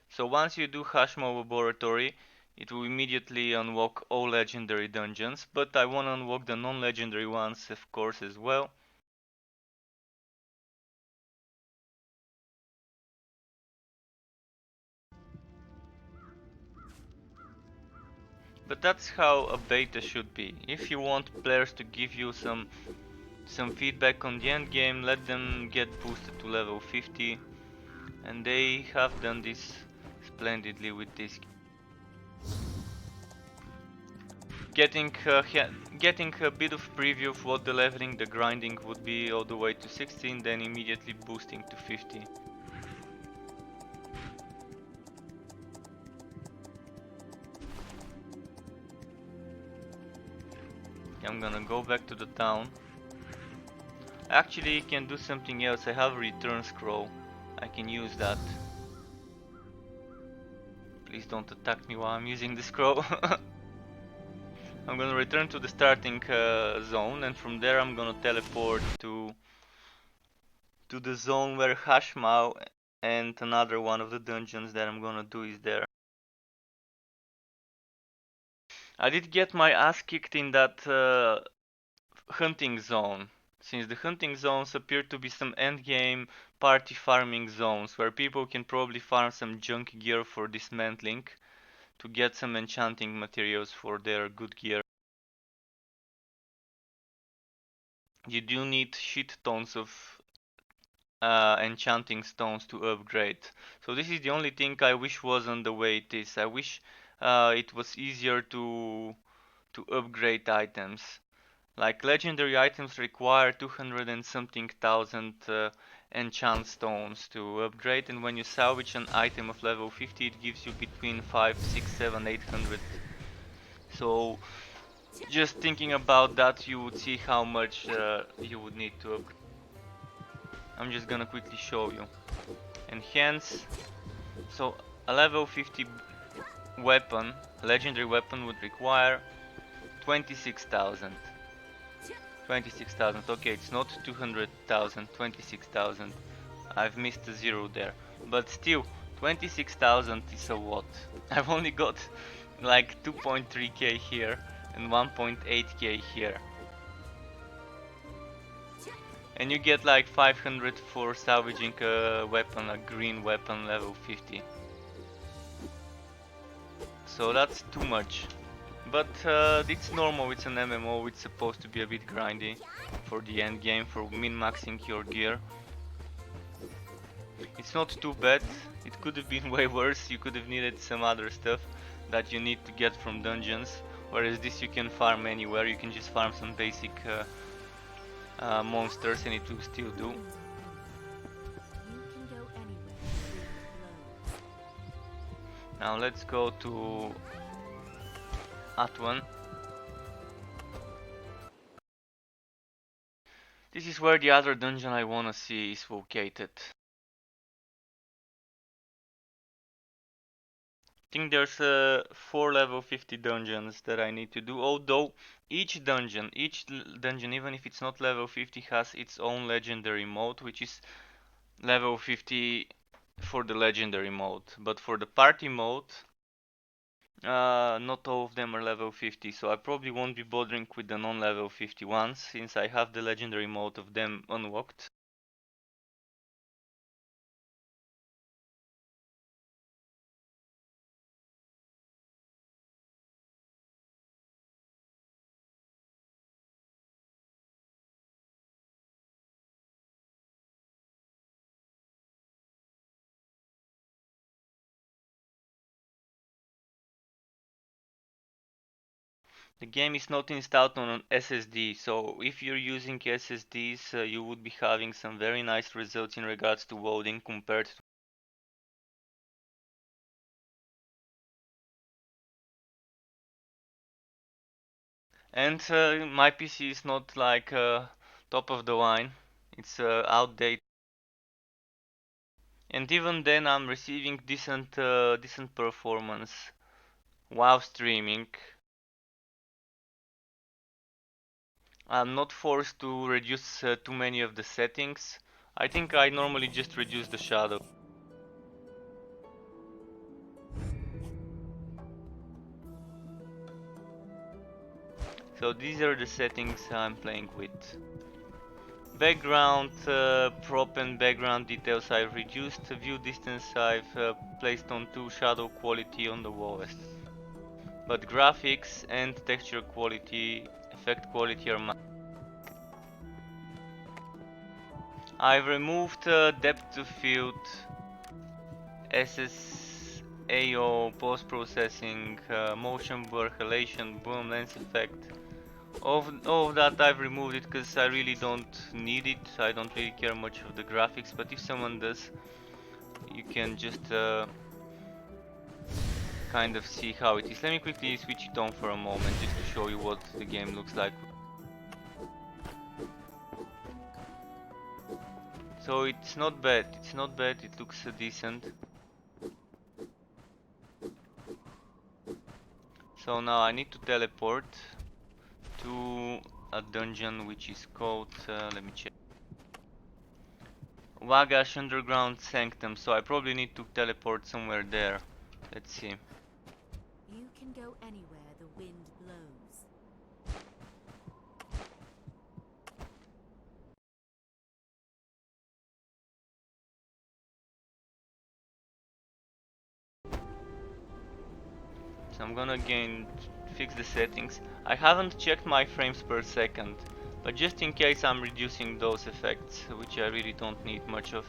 S1: So once you do Hashmal laboratory, it will immediately unlock all legendary dungeons, but I want to unlock the non-legendary ones of course as well. But that's how a beta should be. If you want players to give you some feedback on the end game, let them get boosted to level 50, and they have done this splendidly with this. Getting a bit of preview of what the leveling, the grinding would be all the way to 16, then immediately boosting to 50. I'm gonna go back to the town. Actually, I can do something else. I have a return scroll. I can use that. Please don't attack me while I'm using the scroll. I'm gonna return to the starting zone, and from there I'm gonna teleport to the zone where Hashmal and another one of the dungeons that I'm gonna do is there. I did get my ass kicked in that hunting zone, since the hunting zones appear to be some endgame party farming zones where people can probably farm some junk gear for dismantling to get some enchanting materials for their good gear. You do need shit tons of enchanting stones to upgrade. So this is the only thing I wish wasn't the way it is. I wish it was easier to upgrade items. Like legendary items require 200 and something thousand enchant stones to upgrade, and when you salvage an item of level 50 it gives you between 5, 6, 7, 800. So just thinking about that you would see how much you would need to upgrade. I'm just gonna quickly show you. Enhance. So a level 50 weapon, legendary weapon would require 26,000. 26,000, okay, it's not 200,000, 26,000. I've missed a zero there. But still, 26,000 is a lot. I've only got like 2.3k here and 1.8k here. And you get like 500 for salvaging a weapon, a green weapon level 50. So that's too much. But it's normal, it's an MMO, it's supposed to be a bit grindy for the end game, for min-maxing your gear. It's not too bad, it could have been way worse, you could have needed some other stuff that you need to get from dungeons, whereas this you can farm anywhere, you can just farm some basic monsters and it will still do. Now let's go to Atwan. This is where the other dungeon I wanna see is located. I think there's 4 level 50 dungeons that I need to do, although each dungeon, even if it's not level 50, has its own legendary mode, which is level 50 for the legendary mode. But for the party mode, Not all of them are level 50, so I probably won't be bothering with the non-level 50 ones, since I have the legendary mode of them unlocked. The game is not installed on an SSD, so if you're using SSDs, you would be having some very nice results in regards to loading compared to. And my PC is not like top of the line, it's outdated. And even then I'm receiving decent performance while streaming. I'm not forced to reduce too many of the settings. I think I normally just reduce the shadow. So these are the settings I'm playing with. Background, prop and background details I've reduced. View distance I've placed on 2, shadow quality on the lowest. But graphics and texture quality, effect quality are I've removed depth of field, SSAO, post-processing, motion blur, halation, boom, lens effect. All of that I've removed it because I really don't need it. I don't really care much of the graphics, but if someone does, you can just kind of see how it is. Let me quickly switch it on for a moment just to show you what the game looks like. So it's not bad, it looks decent. So now I need to teleport to a dungeon which is called, let me check. Wagash Underground Sanctum, so I probably need to teleport somewhere there. Let's see.
S4: You can go anywhere the wind blows.
S1: So I'm gonna again fix the settings. I haven't checked my frames per second, but just in case I'm reducing those effects, which I really don't need much of.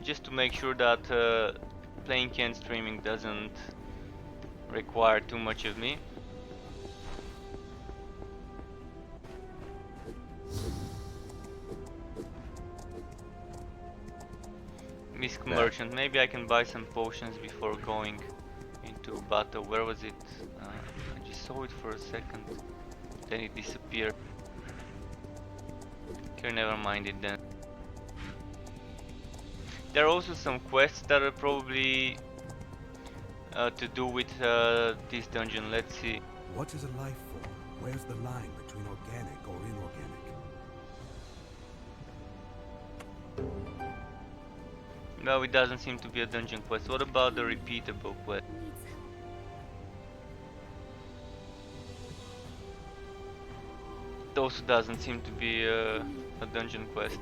S1: Just to make sure that playing and streaming doesn't require too much of me. Misk Merchant, maybe I can buy some potions before going into battle. Where was it? I just saw it for a second, then it disappeared. Okay, never mind it then. There are also some quests that are probably to do with this dungeon. Let's see.
S7: What is a life form? Where's the line between organic or inorganic?
S1: No, it doesn't seem to be a dungeon quest. What about the repeatable quest? It also doesn't seem to be a dungeon quest.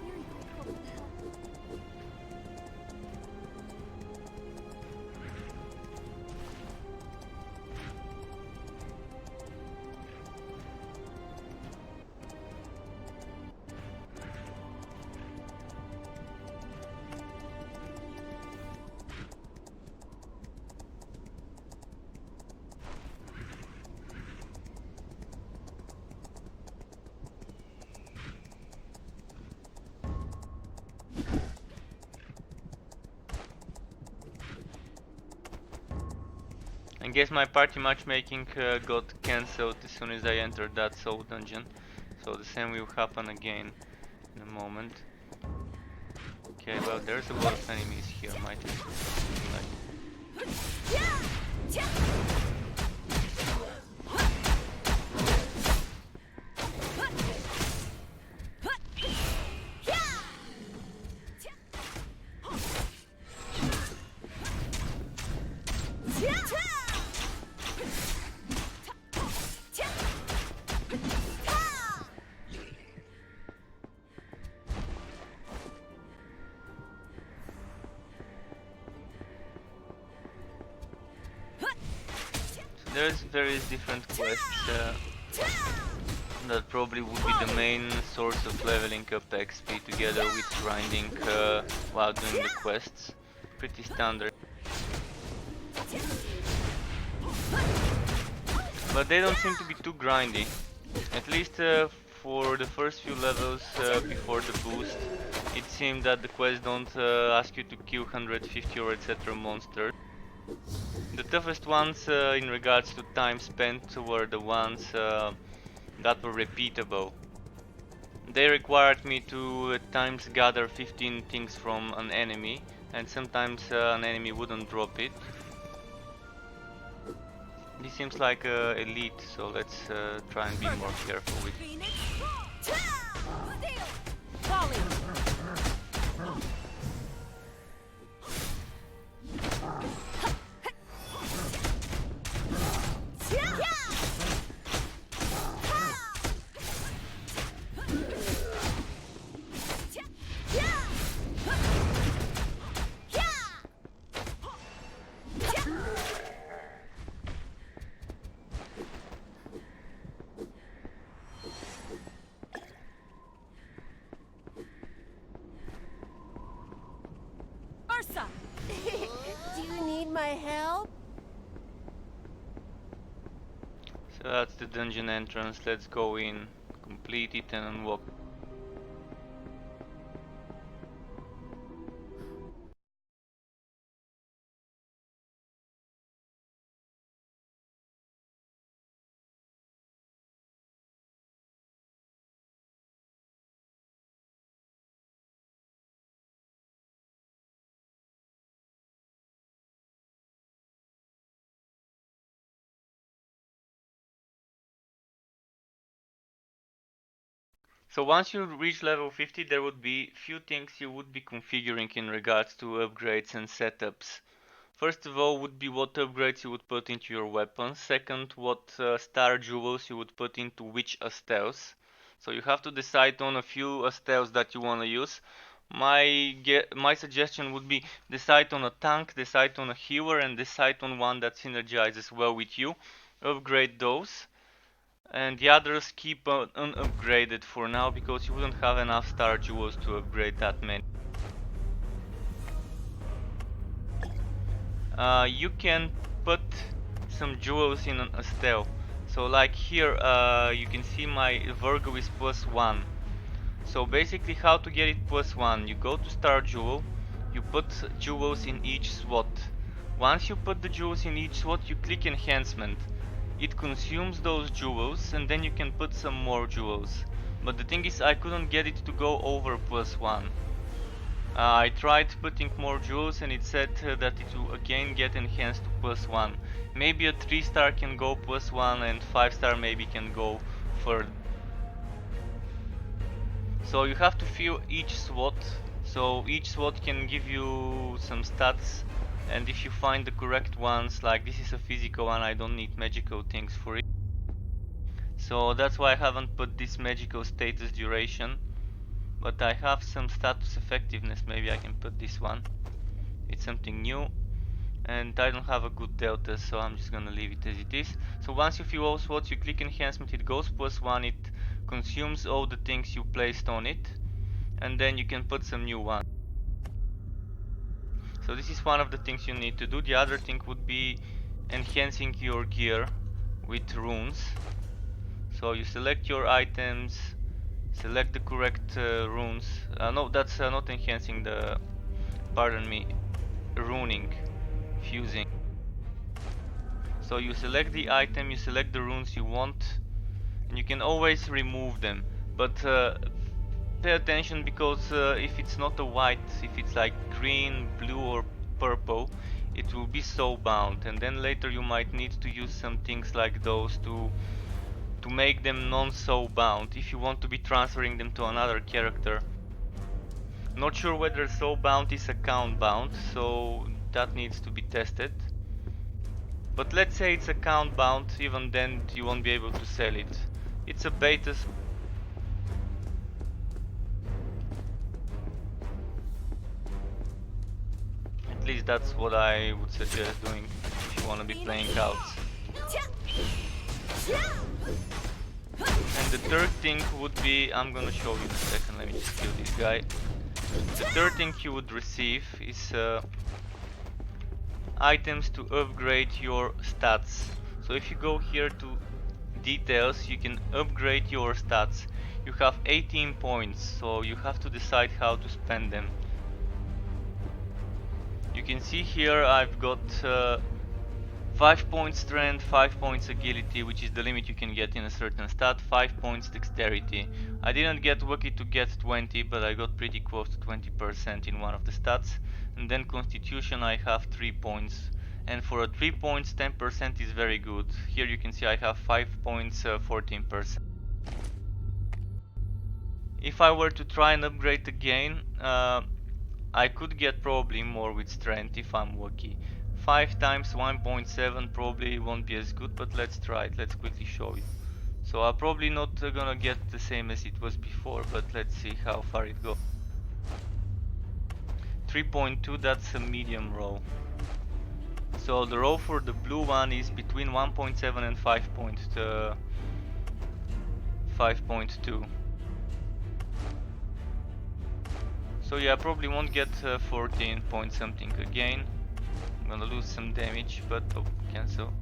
S1: I guess my party matchmaking got cancelled as soon as I entered that soul dungeon, so the same will happen again in a moment. Okay, well, there's a lot of enemies here, might as well something like. there's various different quests that probably would be the main source of leveling up XP together with grinding while doing the quests. Pretty standard. But they don't seem to be too grindy. At least for the first few levels before the boost, it seemed that the quests don't ask you to kill 150 or etc. monsters. The toughest ones in regards to time spent were the ones that were repeatable. They required me to at times gather 15 things from an enemy, and sometimes an enemy wouldn't drop it. This seems like elite, so let's try and be more careful with it.
S6: Do you need my help?
S1: So that's the dungeon entrance, let's go in, complete it and unlock. So once you reach level 50, there would be few things you would be configuring in regards to upgrades and setups. First of all would be what upgrades you would put into your weapons. Second, what star jewels you would put into which Astels. So you have to decide on a few Astels that you want to use. My suggestion would be decide on a tank, decide on a healer, and decide on one that synergizes well with you. Upgrade those. And the others keep unupgraded for now because you wouldn't have enough star jewels to upgrade that many. You can put some jewels in an Astel. So like here you can see my Virgo is +1. So basically how to get it +1, you go to star jewel, you put jewels in each slot. Once you put the jewels in each slot, you click enhancement. It consumes those jewels and then you can put some more jewels. But the thing is I couldn't get it to go over +1. I tried putting more jewels and it said that it will again get enhanced to +1. Maybe a 3-star can go +1 and 5-star maybe can go further. So you have to fill each slot. So each slot can give you some stats, and if you find the correct ones, like this is a physical one, I don't need magical things for it. So that's why I haven't put this magical status duration. But I have some status effectiveness, maybe I can put this one. It's something new. And I don't have a good delta, so I'm just gonna leave it as it is. So once you fill all slots, you click enhancement, it goes +1, it consumes all the things you placed on it. And then you can put some new ones. So this is one of the things you need to do. The other thing would be enhancing your gear with runes. So you select your items, select the correct runes. No, that's not enhancing the, pardon me, runing, fusing. So you select the item, you select the runes you want, and you can always remove them. But pay attention because if it's not a white, if it's like green, blue or purple, it will be soul bound, and then later you might need to use some things like those to make them non-soul bound if you want to be transferring them to another character. Not sure whether soul bound is account bound, so that needs to be tested. But let's say it's account bound, even then you won't be able to sell it. It's a beta. At least that's what I would suggest doing if you want to be playing outs. And the third thing would be, I'm gonna show you in a second, let me just kill this guy. The third thing you would receive is items to upgrade your stats. So if you go here to details, you can upgrade your stats. You have 18 points, so you have to decide how to spend them. You can see here I've got 5 points strength, 5 points agility, which is the limit you can get in a certain stat, 5 points dexterity. I didn't get lucky to get 20, but I got pretty close to 20% in one of the stats. And then constitution I have 3 points. And for a 3 points, 10% is very good. Here you can see I have 5 points, 14%. If I were to try and upgrade again, I could get probably more with strength if I'm lucky. 5 times 1.7 probably won't be as good, but let's try it. Let's quickly show you. So I'm probably not gonna get the same as it was before, but let's see how far it goes. 3.2, that's a medium roll. So the roll for the blue one is between 1.7 and 5.2. So yeah, I probably won't get 14 point something again. I'm gonna lose some damage, but oh, cancel.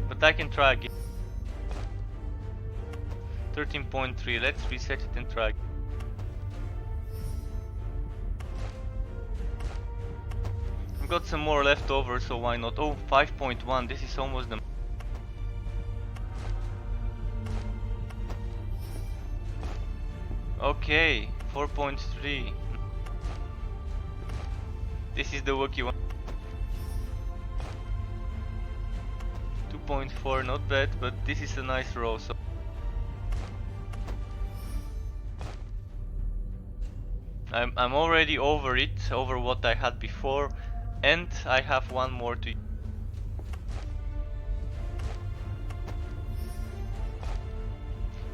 S1: But I can try again. 13.3, let's reset it and try. I've got some more left over, so why not? Oh, 5.1, this is almost the... Okay, 4.3. This is the lucky one. 2.4, not bad, but this is a nice roll. So I'm already over it, over what I had before, and I have one more to.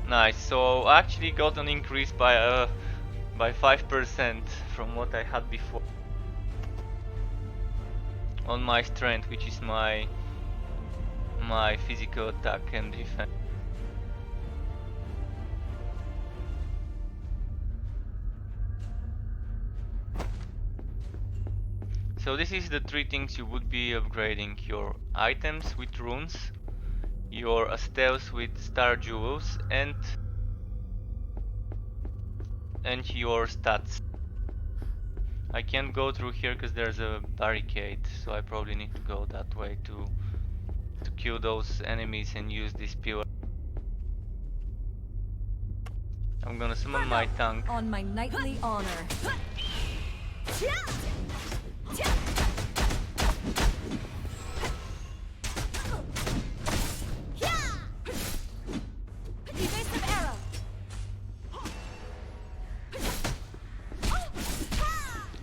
S1: Nice. So I actually got an increase by 5% from what I had before on my strength, which is my physical attack and defense. So this is the 3 things you would be upgrading: your items with runes, your Astels with star jewels, and your stats. I can't go through here because there's a barricade, so I probably need to go that way to kill those enemies and use this pillar. I'm gonna summon my tank.
S4: On my knightly honor. Evasive arrow.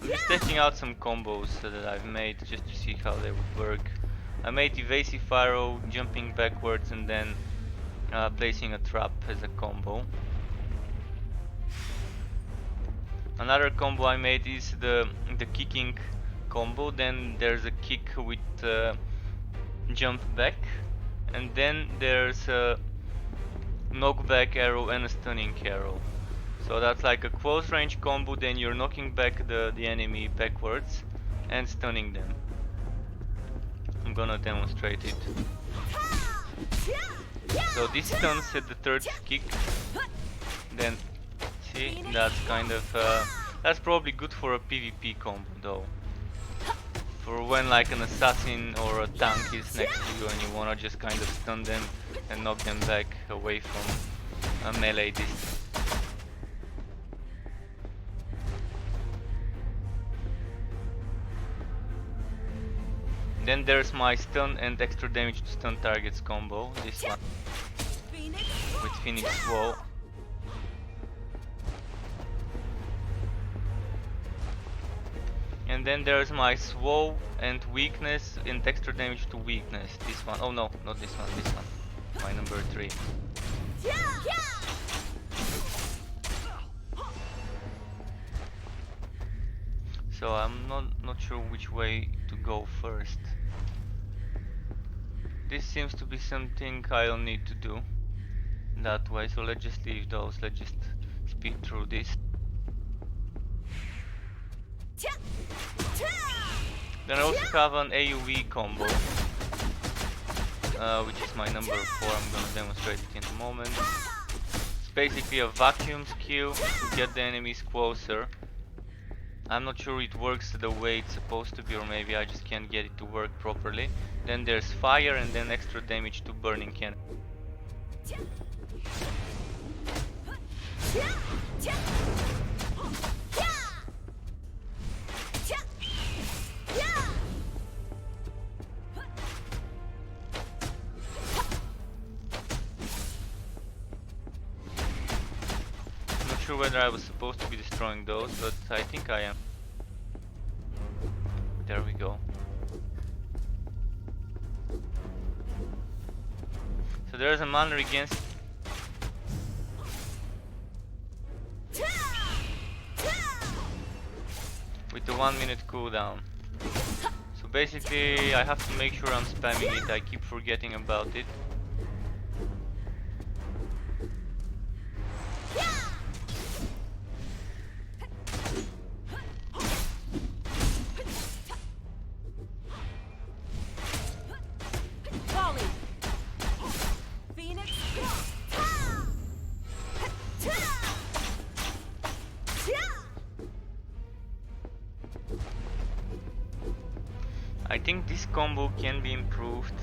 S1: I'm just testing out some combos that I've made just to see how they would work. I made evasive arrow, jumping backwards, and then placing a trap as a combo. Another combo I made is the kicking combo. Then there's a kick with jump back, and then there's a knockback arrow and a stunning arrow. So that's like a close range combo, then you're knocking back the enemy backwards and stunning them. I'm gonna demonstrate it. So this stuns at the third kick. Then see, that's kind of that's probably good for a PvP combo though. For when like an assassin or a tank is next to you and you wanna just kind of stun them and knock them back away from a melee distance. Then there's my stun and extra damage to stun targets combo, this one with Phoenix Wall. And then there's my Swow and weakness and extra damage to weakness, this one. Oh no, not this one, this one. My number 3. So I'm not sure which way to go first. This seems to be something I'll need to do that way, so let's just leave those, let's just speed through this. Then I also have an AoE combo, which is my number 4, I'm gonna demonstrate it in a moment. It's basically a vacuum skill to get the enemies closer. I'm not sure it works the way it's supposed to be, or maybe I just can't get it to work properly. Then there's fire and then extra damage to burning cannon. Not sure whether I was supposed to be destroying those, but I think I am. There we go. So there's a manner against with the 1 minute cooldown. So basically I have to make sure I'm spamming it, I keep forgetting about it. I think this combo can be improved.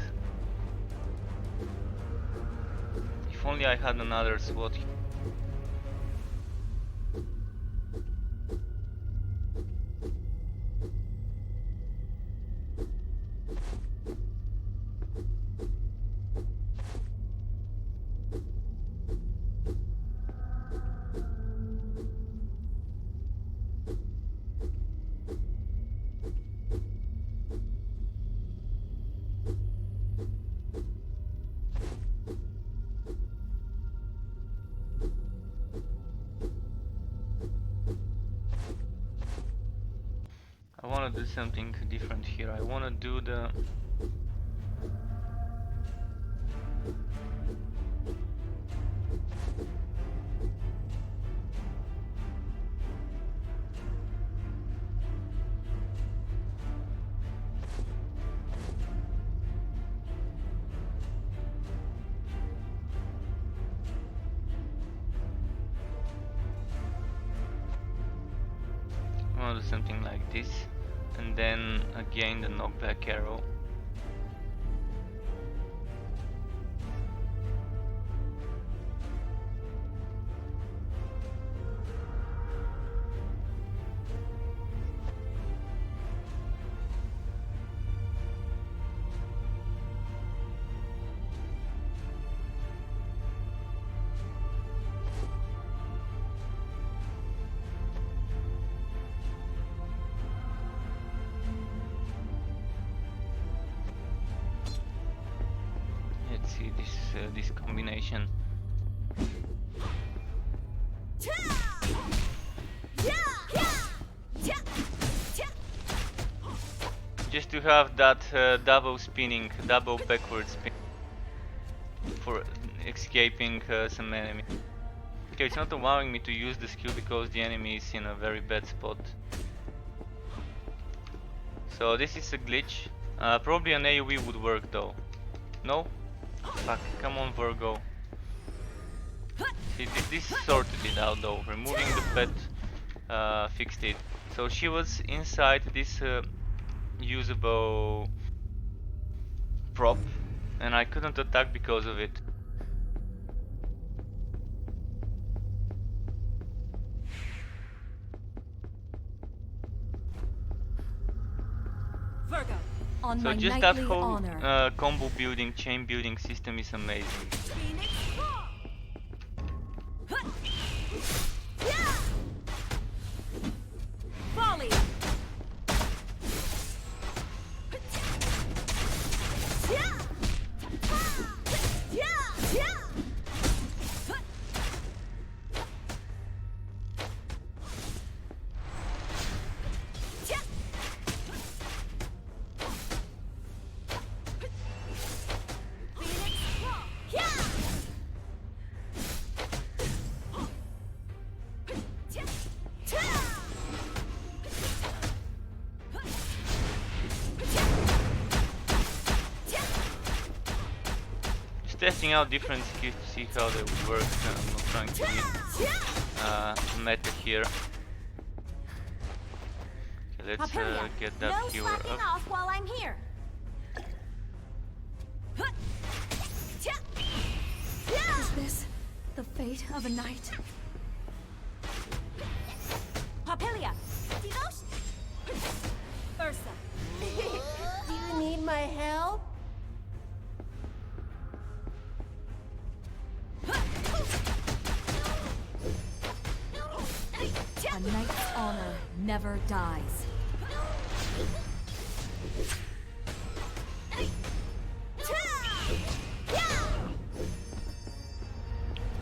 S1: If only I had another sword. I want to do something different here. I want to do the something like this, and then again the knockback arrow. See this combination. Just to have that double spinning, double backward spin for escaping some enemy. Okay, it's not allowing me to use the skill because the enemy is in a very bad spot. So this is a glitch. Probably an AoE would work though. No? Fuck, come on Virgo. See, this sorted it out though. Removing the pet fixed it. So she was inside this usable prop and I couldn't attack because of it.
S4: Virgo. On
S1: So
S4: my
S1: just that
S4: knightly
S1: whole
S4: honor.
S1: combo building, chain building system is amazing.
S4: Volley.
S1: testing out different skills to see how they would work. I'm not trying to be meta here. Okay, let's get that
S6: no
S1: healer
S6: slacking
S1: up.
S6: off while I'm here.
S4: Is this the fate of a knight?
S6: Papilia, devotion. Ursa, do you need my help?
S4: A knight's honor never dies.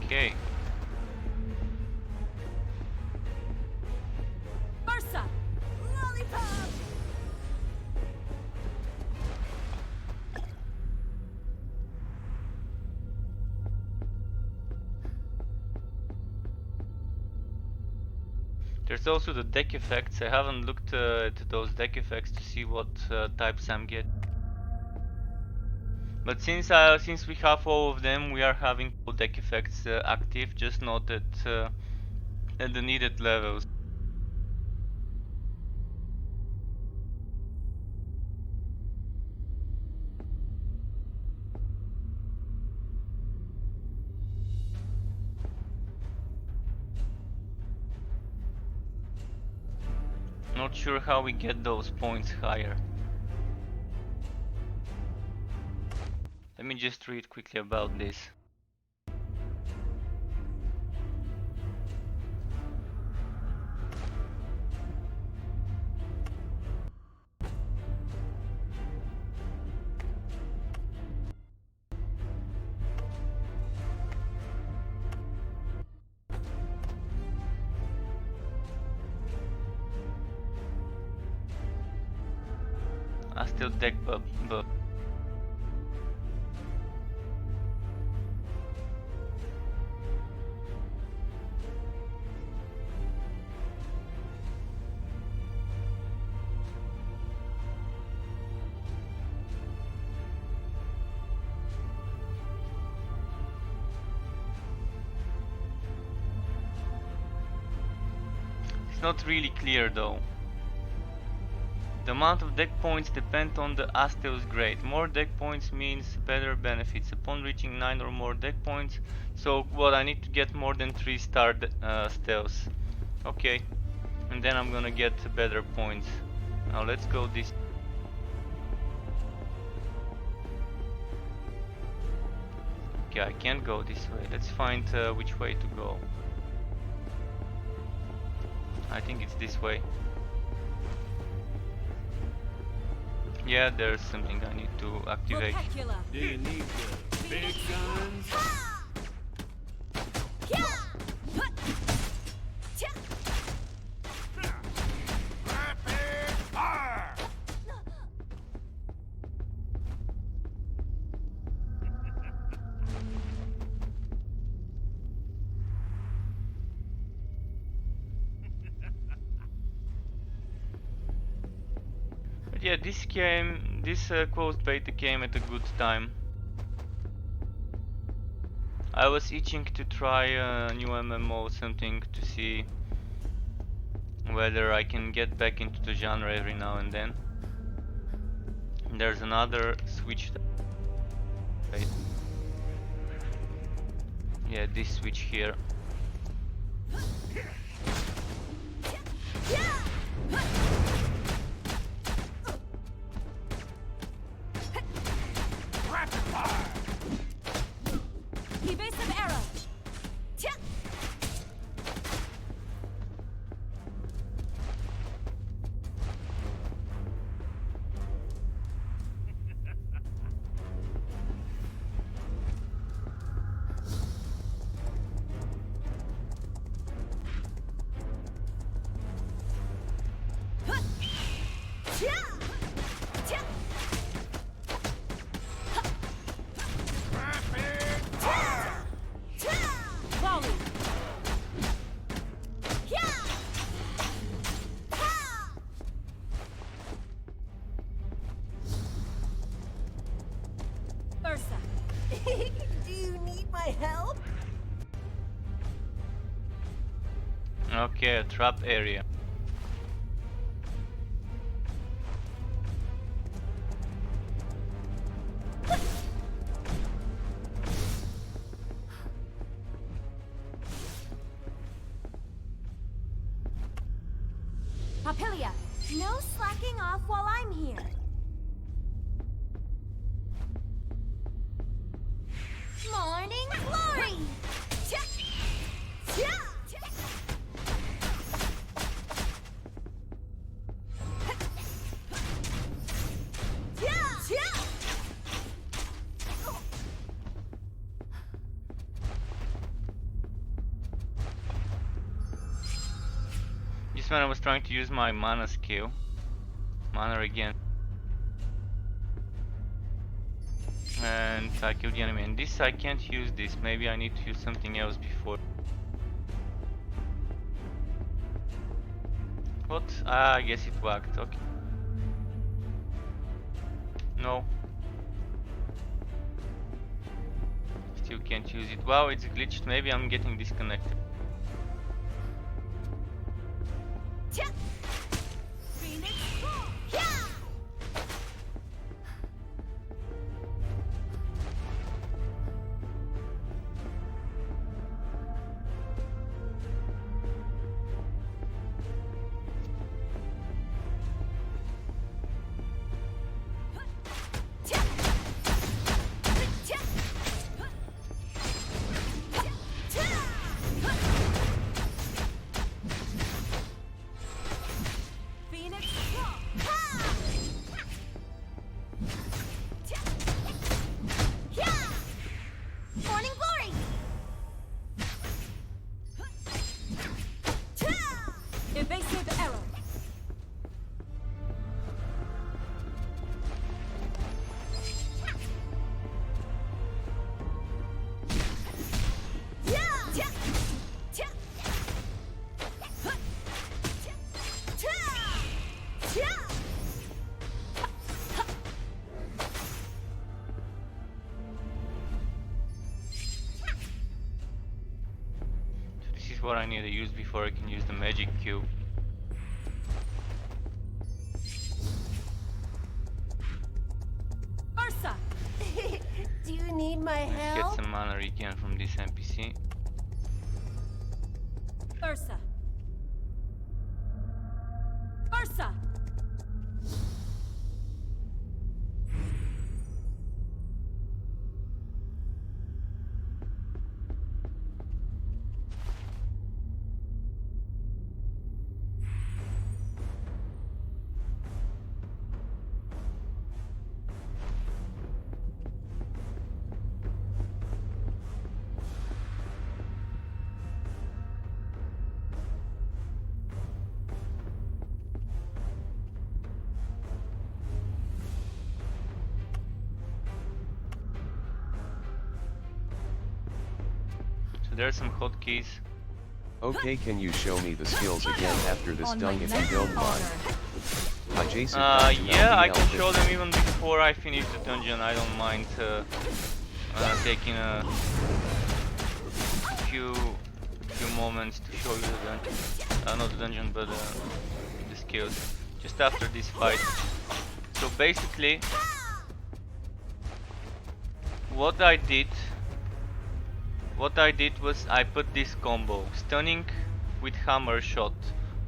S1: Okay.
S6: Ursa, lollipop.
S1: There's also the deck effects. I haven't looked at those deck effects to see what types I'm getting. But since we have all of them, we are having all deck effects active, just not at the needed levels. Not sure how we get those points higher. Let me just read quickly about this. Still deck buff. It's not really clear though. The amount of deck points depend on the Astel's grade. More deck points means better benefits. Upon reaching 9 or more deck points, so what, I need to get more than 3-star Stels. Okay, and then I'm gonna get better points. Now let's go this. Okay, I can't go this way. Let's find which way to go. I think it's this way. Yeah, there's something I need to activate.
S8: Do you need the big guns?
S1: But yeah, this closed beta came at a good time. I was itching to try a new MMO, something to see whether I can get back into the genre every now and then. There's another switch. Wait. Yeah, this switch here.
S6: Evasive arrow. Ursa.
S1: Okay, a trap area.
S6: Astelia, no slacking off while I'm here. Morning glory!
S1: This one I was trying to use my mana skill. Mana again. And I killed the enemy. And this I can't use this. Maybe I need to use something else before. What? Ah, I guess it worked. Okay. No. Still can't use it. Wow, it's glitched. Maybe I'm getting disconnected.
S6: Morning glory!
S4: Evasive arrow.
S1: This is what I need to use before I can use the magic cube.
S4: Ursa.
S6: Do you need my
S1: Let's get
S6: help?
S1: some mana again from this NPC.
S4: Ursa. Ursa.
S1: So there are some hotkeys.
S2: Okay, can you show me the skills again after this done if you don't mind? Adjacent
S1: Yeah, I can show them even before I finish the dungeon. I don't mind taking a few moments to show you the dungeon. Not the dungeon, but the skills. Just after this fight. So basically, what I did was I put this combo: stunning with hammer shot,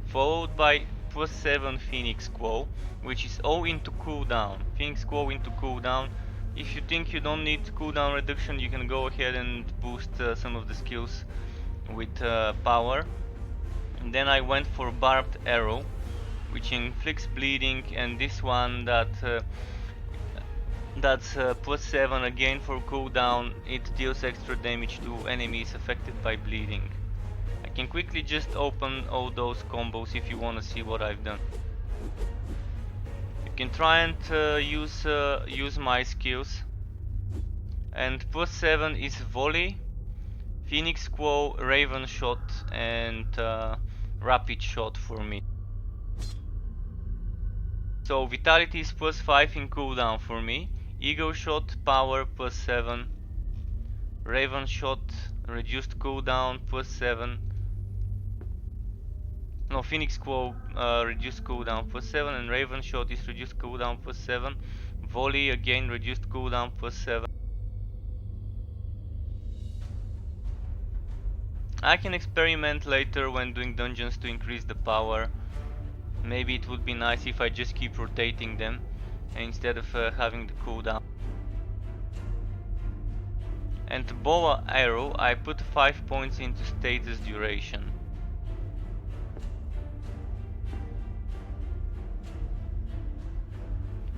S1: followed by +7 Phoenix Quo, which is all into cooldown. Phoenix Quo into cooldown. If you think you don't need cooldown reduction, you can go ahead and boost some of the skills with power. And then I went for barbed arrow, which inflicts bleeding, and this one that's +7 again for cooldown. It deals extra damage to enemies affected by bleeding. I can quickly just open all those combos if you want to see what I've done. You can try and use my skills. And +7 is volley, Phoenix Quo, Raven shot, and rapid shot for me. So vitality is +5 in cooldown for me. Eagle shot, power +7. Raven shot, reduced cooldown +7. Phoenix Quo reduced cooldown for 7, and Raven Shot is reduced cooldown for 7. Volley again reduced cooldown for 7. I can experiment later when doing dungeons to increase the power. Maybe it would be nice if I just keep rotating them instead of having the cooldown. And bow arrow, I put 5 points into status duration.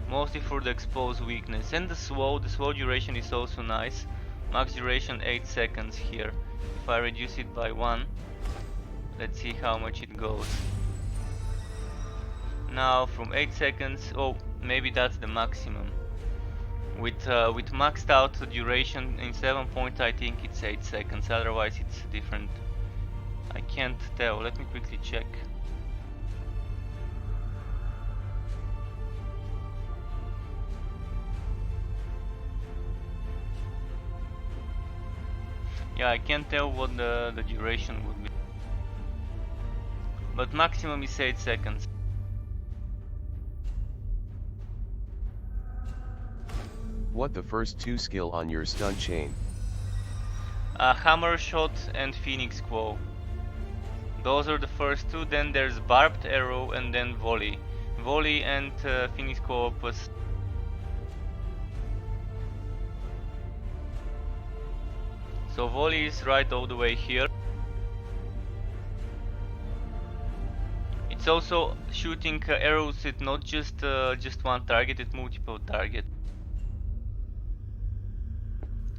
S1: Mostly for the exposed weakness. And the slow duration is also nice. Max duration 8 seconds here. If I reduce it by 1, let's see how much it goes. Now from 8 seconds, oh, maybe that's the maximum. With maxed out duration in 7 points, I think it's 8 seconds, otherwise it's different. I can't tell, let me quickly check. Yeah, I can't tell what the duration would be. But maximum is 8 seconds.
S2: What the first 2 skill on your stun chain?
S1: Hammer Shot and Phoenix Quo. Those are the first 2, then there's Barbed Arrow and then Volley. Volley and Phoenix Quo plus. So Volley is right all the way here. It's also shooting arrows at not just one target, at multiple targets.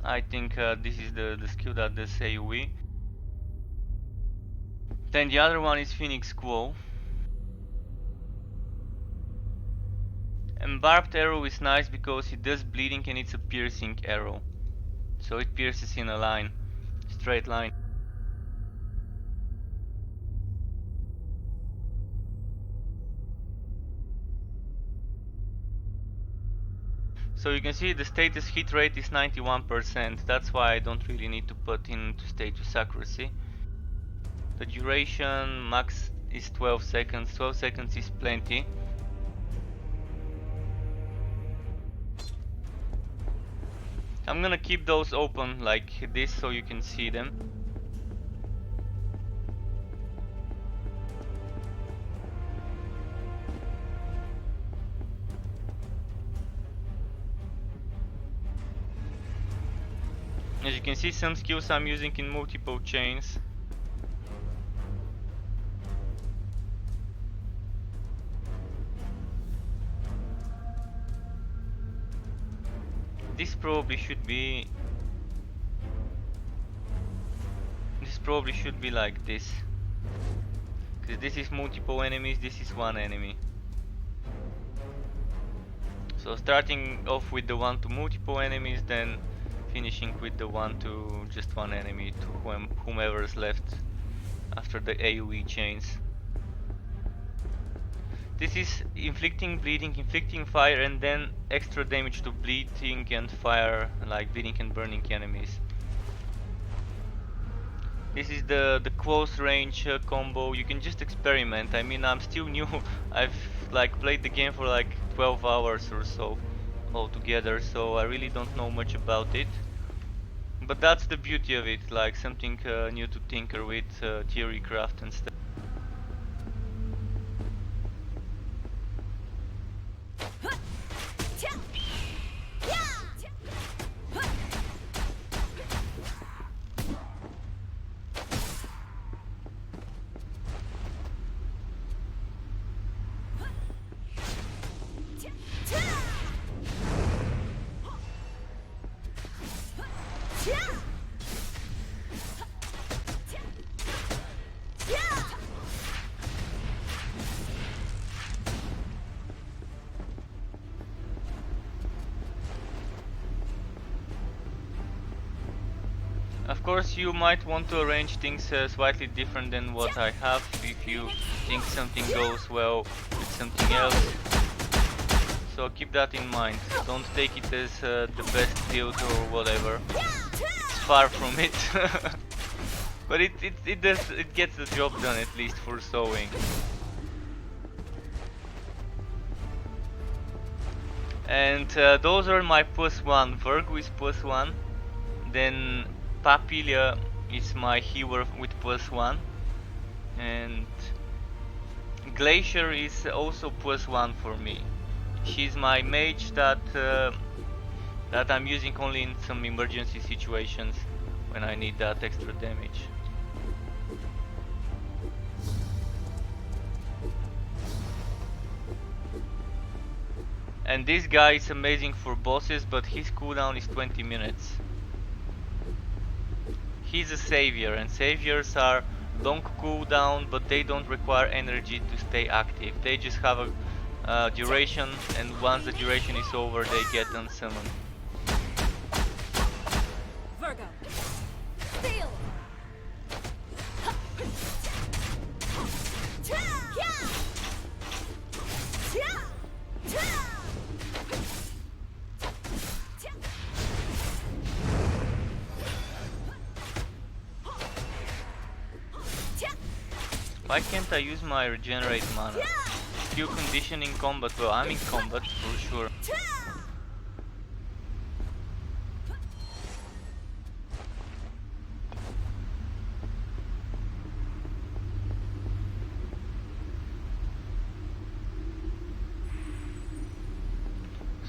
S1: I think this is the skill that does AoE. Then the other one is Phoenix Quo. And Barbed Arrow is nice because it does bleeding and it's a piercing arrow. So it pierces in a line, straight line. So you can see the status hit rate is 91%, that's why I don't really need to put into status accuracy. The duration max is 12 seconds, 12 seconds is plenty. I'm gonna keep those open like this so you can see them. As you can see, some skills I'm using in multiple chains. This probably should be like this, because this is multiple enemies, this is one enemy. So starting off with the one to multiple enemies, then finishing with the one to just one enemy, to whomever is left after the AoE chains. This is inflicting bleeding, inflicting fire, and then extra damage to bleeding and fire, like bleeding and burning enemies. This is the close range combo. You can just experiment. I mean, I'm still new. I've like played the game for like 12 hours or so altogether, so I really don't know much about it. But that's the beauty of it, like something new to tinker with, theory craft and stuff. Of course, you might want to arrange things slightly different than what I have if you think something goes well with something else. So keep that in mind. Don't take it as the best build or whatever. It's far from it. But it gets the job done, at least for sewing. And those are my +1. Virgo is +1. Then Papilia is my healer with +1. And Glacier is also +1 for me. She's my mage that I'm using only in some emergency situations when I need that extra damage. And this guy is amazing for bosses, but his cooldown is 20 minutes. He's a savior, and saviors are long cooldown, but they don't require energy to stay active. They just have a duration, and once the duration is over, they get unsummoned.
S4: Virgo. Steel.
S1: Why can't I use my regenerate mana? Skill condition in combat. Well, I'm in combat for sure.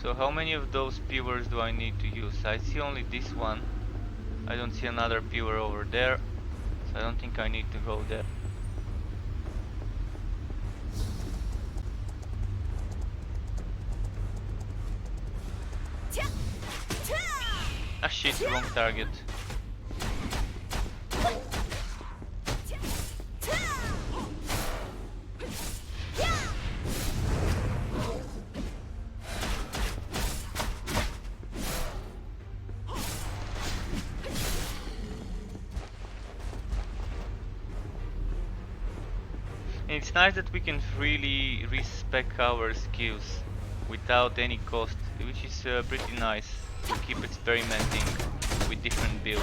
S1: So how many of those pillars do I need to use? I see only this one. I don't see another pillar over there, so I don't think I need to go there. Ah shit, wrong target. And it's nice that we can freely respec our skills without any cost, which is pretty nice to keep experimenting with different builds.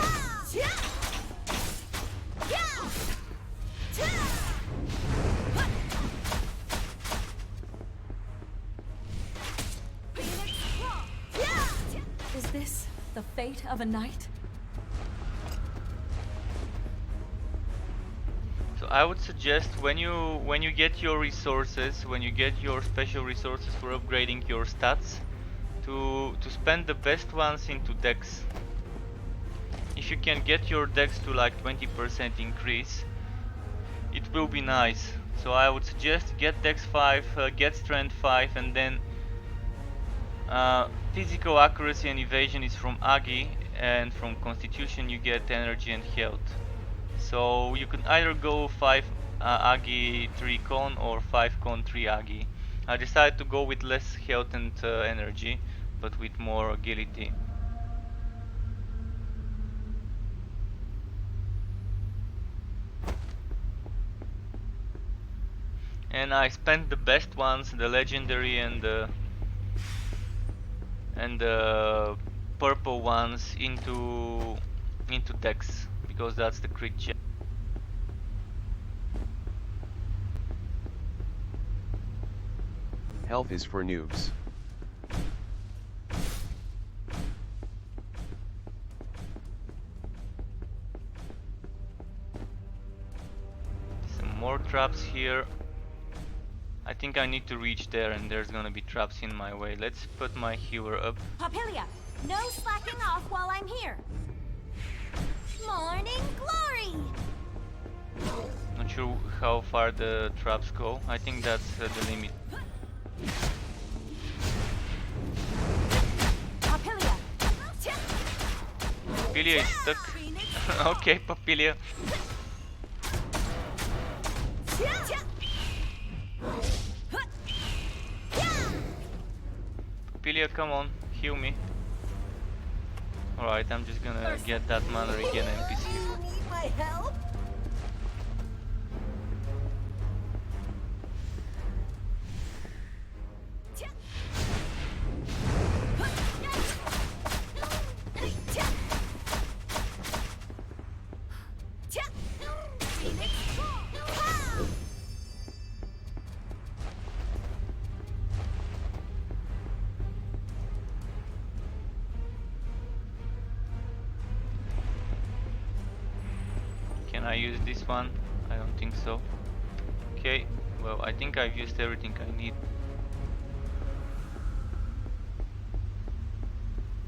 S4: Is this the fate of a knight?
S1: So I would suggest when you get your resources, when you get your special resources for upgrading your stats, to spend the best ones into dex. If you can get your dex to like 20% increase, it will be nice. So I would suggest get dex 5, get strength 5, and then physical accuracy and evasion is from Agi, and from constitution you get energy and health. So you can either go 5 Agi 3 con or 5 con 3 Agi. I decided to go with less health and energy, but with more agility. And I spent the best ones, the legendary and the purple ones into dex, because that's the crit check.
S2: Health is for noobs.
S1: Some more traps here. I think I need to reach there, and there's gonna be traps in my way. Let's put my healer up.
S6: Papilia, no slacking off while I'm here. Morning glory!
S1: Not sure how far the traps go. I think that's the limit.
S6: Papilia!
S1: Papilia is stuck. Okay, Papilia. Papilia, come on, heal me. Alright, I'm just gonna get that mana regen NPC.
S6: You need my help?
S1: use this one? I don't think so. Okay, well, I think I've used everything I need.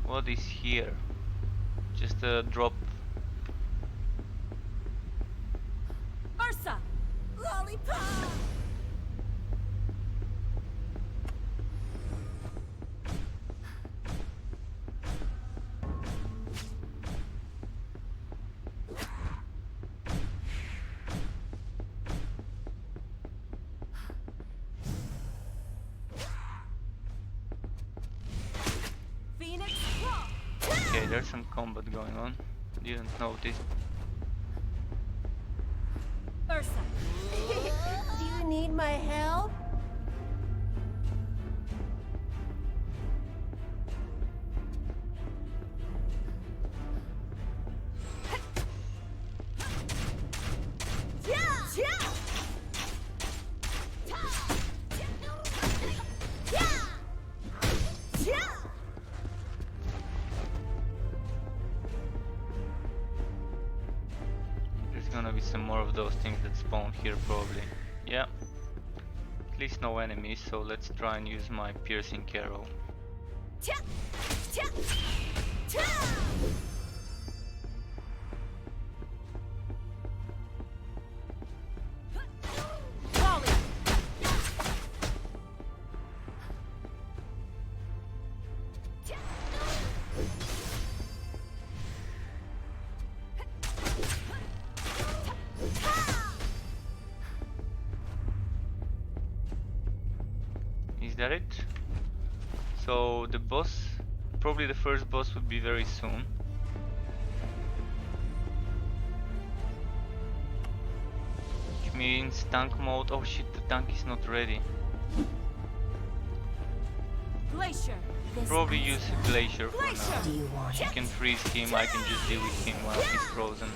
S1: What is here? Just a drop.
S4: Ursa!
S6: Lollipop!
S4: Phoenix Claw!
S1: Okay, there's some combat going on. Didn't notice.
S4: Ursa!
S6: Do you need my help?
S1: There's gonna be some more of those things that spawn here probably. Yeah. At least no enemies, so let's try and use my piercing arrow.
S4: Volley!
S1: Is that it? So the boss, probably the first boss would be very soon. Which means tank mode. Oh shit, the tank is not ready.
S4: Glacier!
S1: Probably use Glacier for now.
S6: Do you want
S1: She can freeze him, I can just deal with him while he's frozen.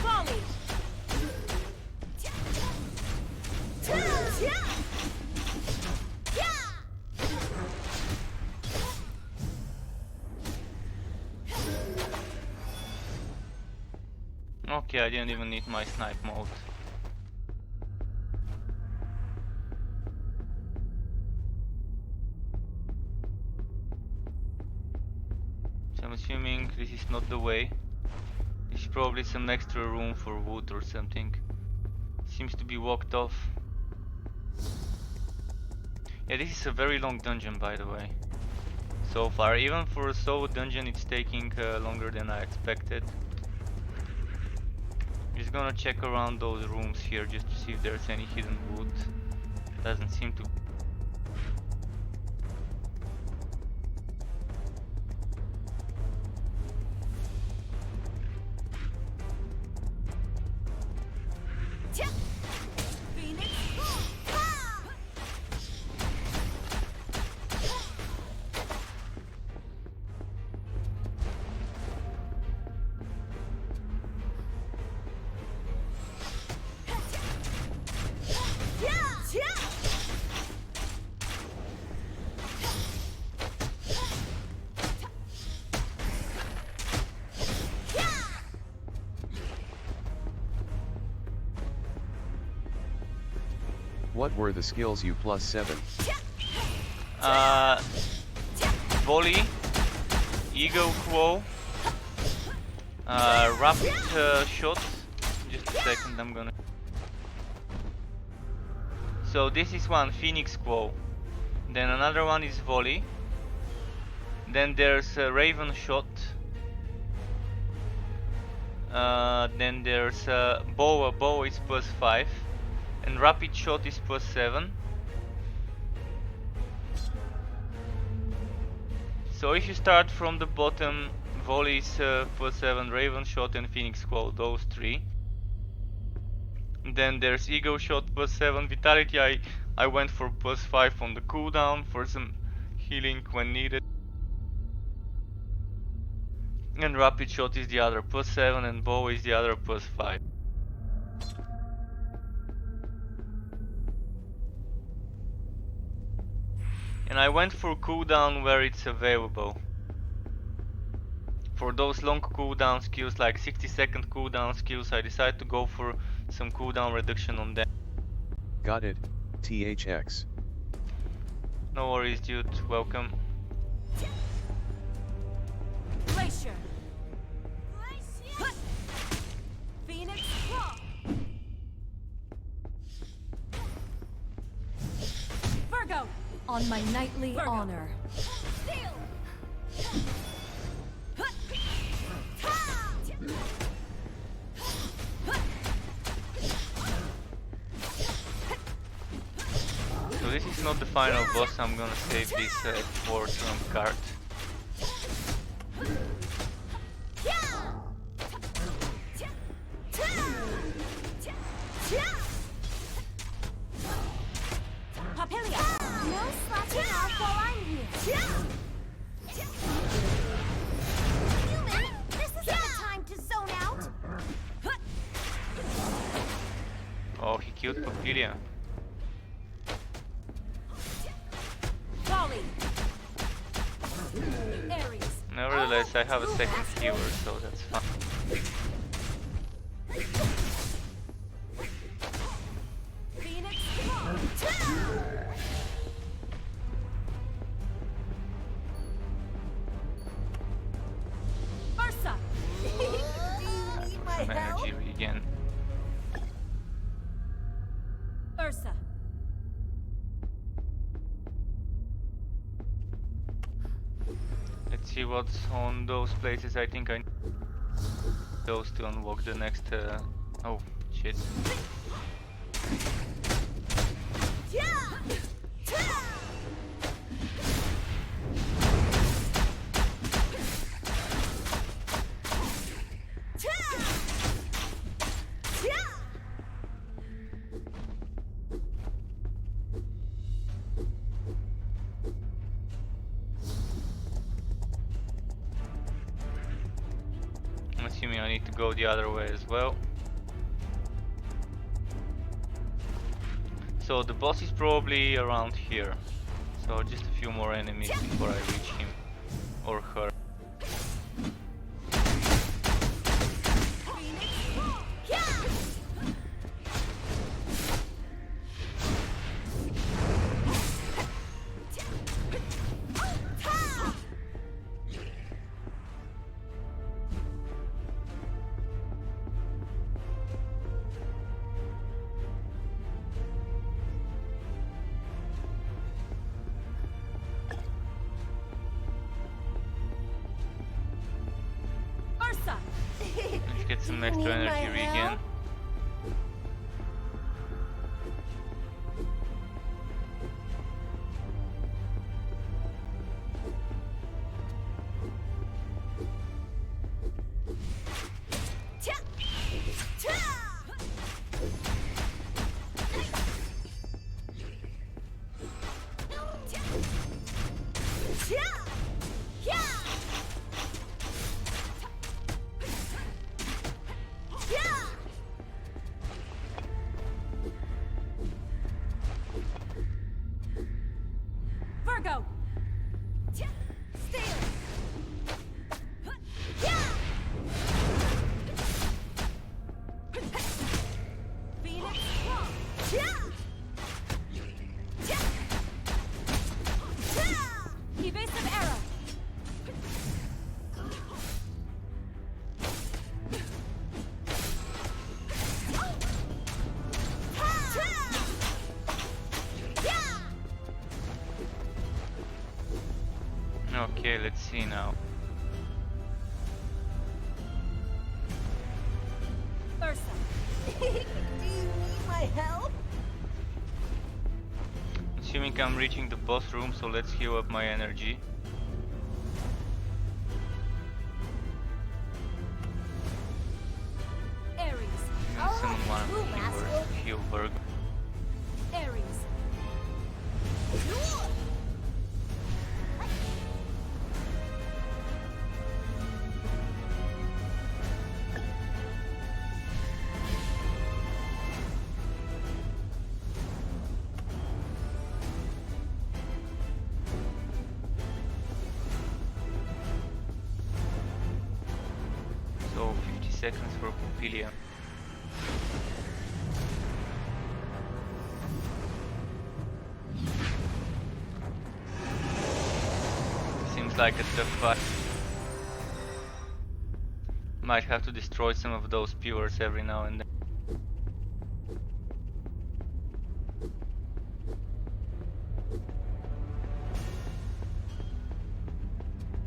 S4: Volley!
S1: Okay, I didn't even need my snipe mode. So I'm assuming this is not the way. There's probably some extra room for wood or something. Seems to be walked off. Yeah, this is a very long dungeon, by the way. So far, even for a solo dungeon, it's taking longer than I expected. Just gonna check around those rooms here just to see if there's any hidden wood. Doesn't seem to.
S4: Phoenix!
S2: What were the skills you +7?
S1: Volley, Ego Quo, Rapid Shot. Just a second, I'm gonna. So this is one, Phoenix Quo. Then another one is Volley. Then there's Raven Shot. Then there's Bow. Bow is +5. And Rapid Shot is +7. So if you start from the bottom, Volley is +7, Raven Shot and Phoenix Quo, those three. Then there's Ego Shot +7, Vitality I went for +5 on the cooldown for some healing when needed. And Rapid Shot is the other +7 and Bow is the other +5. And I went for cooldown where it's available. For those long cooldown skills, like 60-second cooldown skills, I decided to go for some cooldown reduction on them.
S2: Got it, THX.
S1: No worries, dude. Welcome.
S4: Glacier. Phoenix Claw. Virgo. On my knightly honor.
S1: So this is not the final boss. I'm gonna save this for some card.
S4: Astelia. No slacking off while I'm here. Human, this isn't the time to zone out.
S1: Oh, he killed Astelia.
S4: Volley. Aries.
S1: Nevertheless, I have a second skewer, so that's fine.
S4: Phoenix. Ursa.
S6: Do you need my
S1: Some
S6: help?
S1: energy regen.
S4: Ursa.
S1: Let's see what's on those places. I think I need those to unlock the next. Oh shit. I'm assuming I need to go the other way as well. So the boss is probably around here. So just a few more enemies before I reach him or her.
S4: Ursa.
S1: Let's get some
S6: Do you
S1: extra
S6: need my
S1: energy regen.
S6: help?
S4: Virgo. Phoenix. Evasive arrow.
S1: Okay, let's see now.
S6: Ursa. Do you need my help?
S1: Assuming I'm reaching the boss room, so let's heal up my energy.
S4: Aries.
S1: I'm gonna summon one of the healers to heal Virgo.
S4: Aries.
S1: seconds for Pupilia. Seems like a tough fight. Might have to destroy some of those pures every now and then.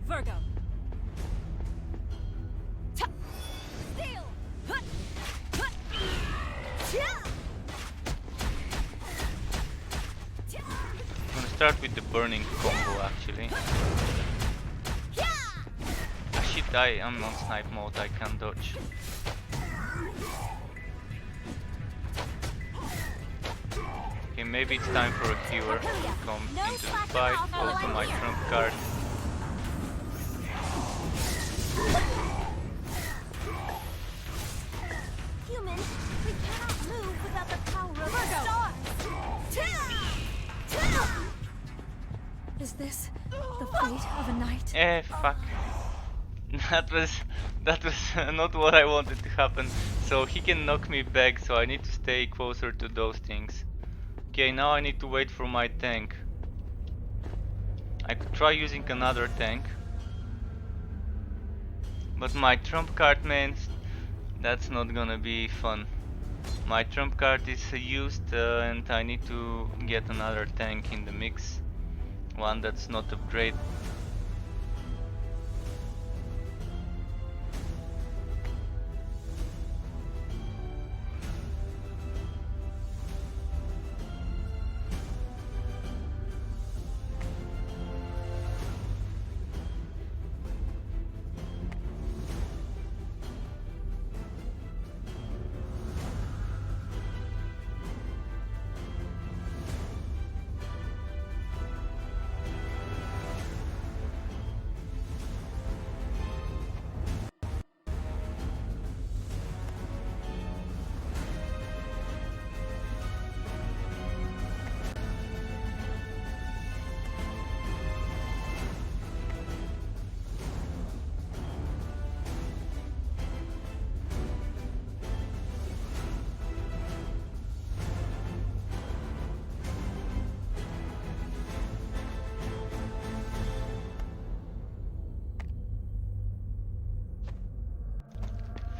S4: Virgo. Steel.
S1: I'm gonna start with the burning combo actually. Ah shit, I'm on snipe mode, I can't dodge. Okay, maybe it's time for a cure to come into the fight. Also my trump card.
S6: Human, we cannot move without the power of the stars.
S4: Is this the fate of a knight?
S1: Fuck. That was not what I wanted to happen. So he can knock me back, so I need to stay closer to those things. Okay, now I need to wait for my tank. I could try using another tank. But my trump card, man, that's not gonna be fun. My trump card is used and I need to get another tank in the mix. One that's not upgraded.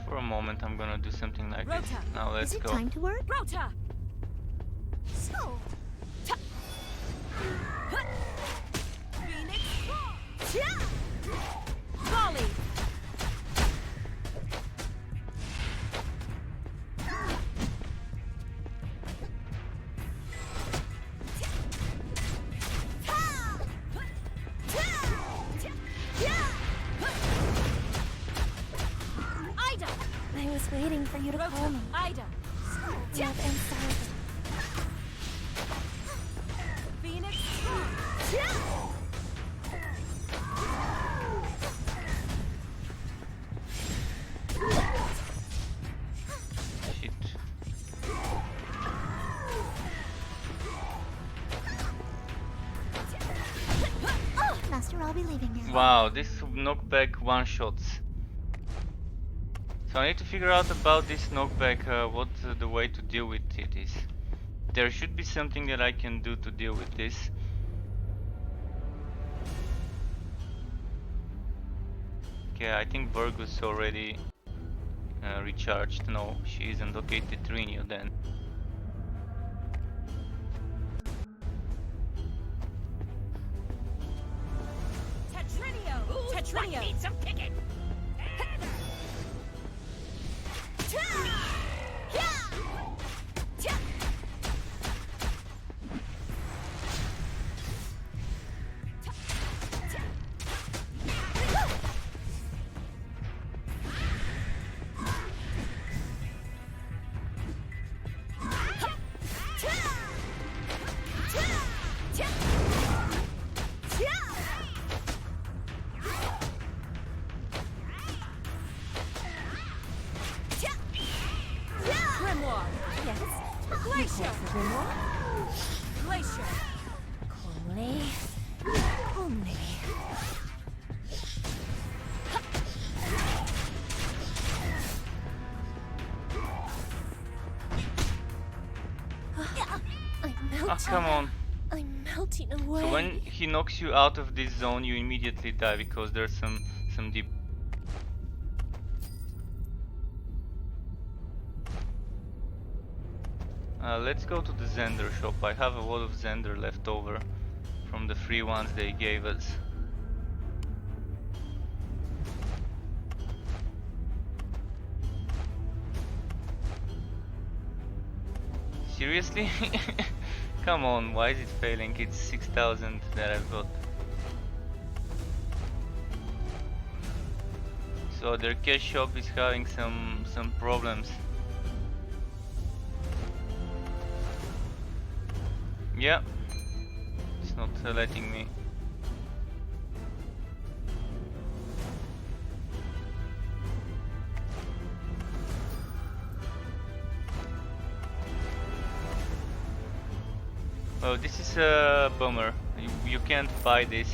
S1: For a moment, I'm gonna do something like this.
S4: Rota.
S1: Now let's
S3: Is it
S1: go.
S3: time to work?
S4: Rota.
S6: So,
S4: Phoenix. Volley. Ida.
S3: I was waiting for you to call me.
S4: Ida.
S3: Love and sorrow.
S4: Phoenix.
S1: Shit.
S3: Master, I'll be leaving now.
S1: Wow, this knockback one-shots. So I need to figure out about this knockback, what the way to deal with it is. There should be something that I can do to deal with this. Okay, I think Burgos already recharged. No, she isn't. Okay, Tetrinio then.
S4: Tetrinio. Tetrinio. Need some kicking. Glacier! Glacier!
S3: Only. Only.
S1: Ah, come on.
S3: I'm melting away.
S1: So when he knocks you out of this zone, you immediately die because there's some deep. Let's go to the Zender shop. I have a lot of Zender left over from the free ones they gave us. Seriously? Come on, why is it failing? It's 6,000 that I've got. So their cash shop is having some problems. Yeah, it's not letting me. Well, this is a bummer. You can't buy this.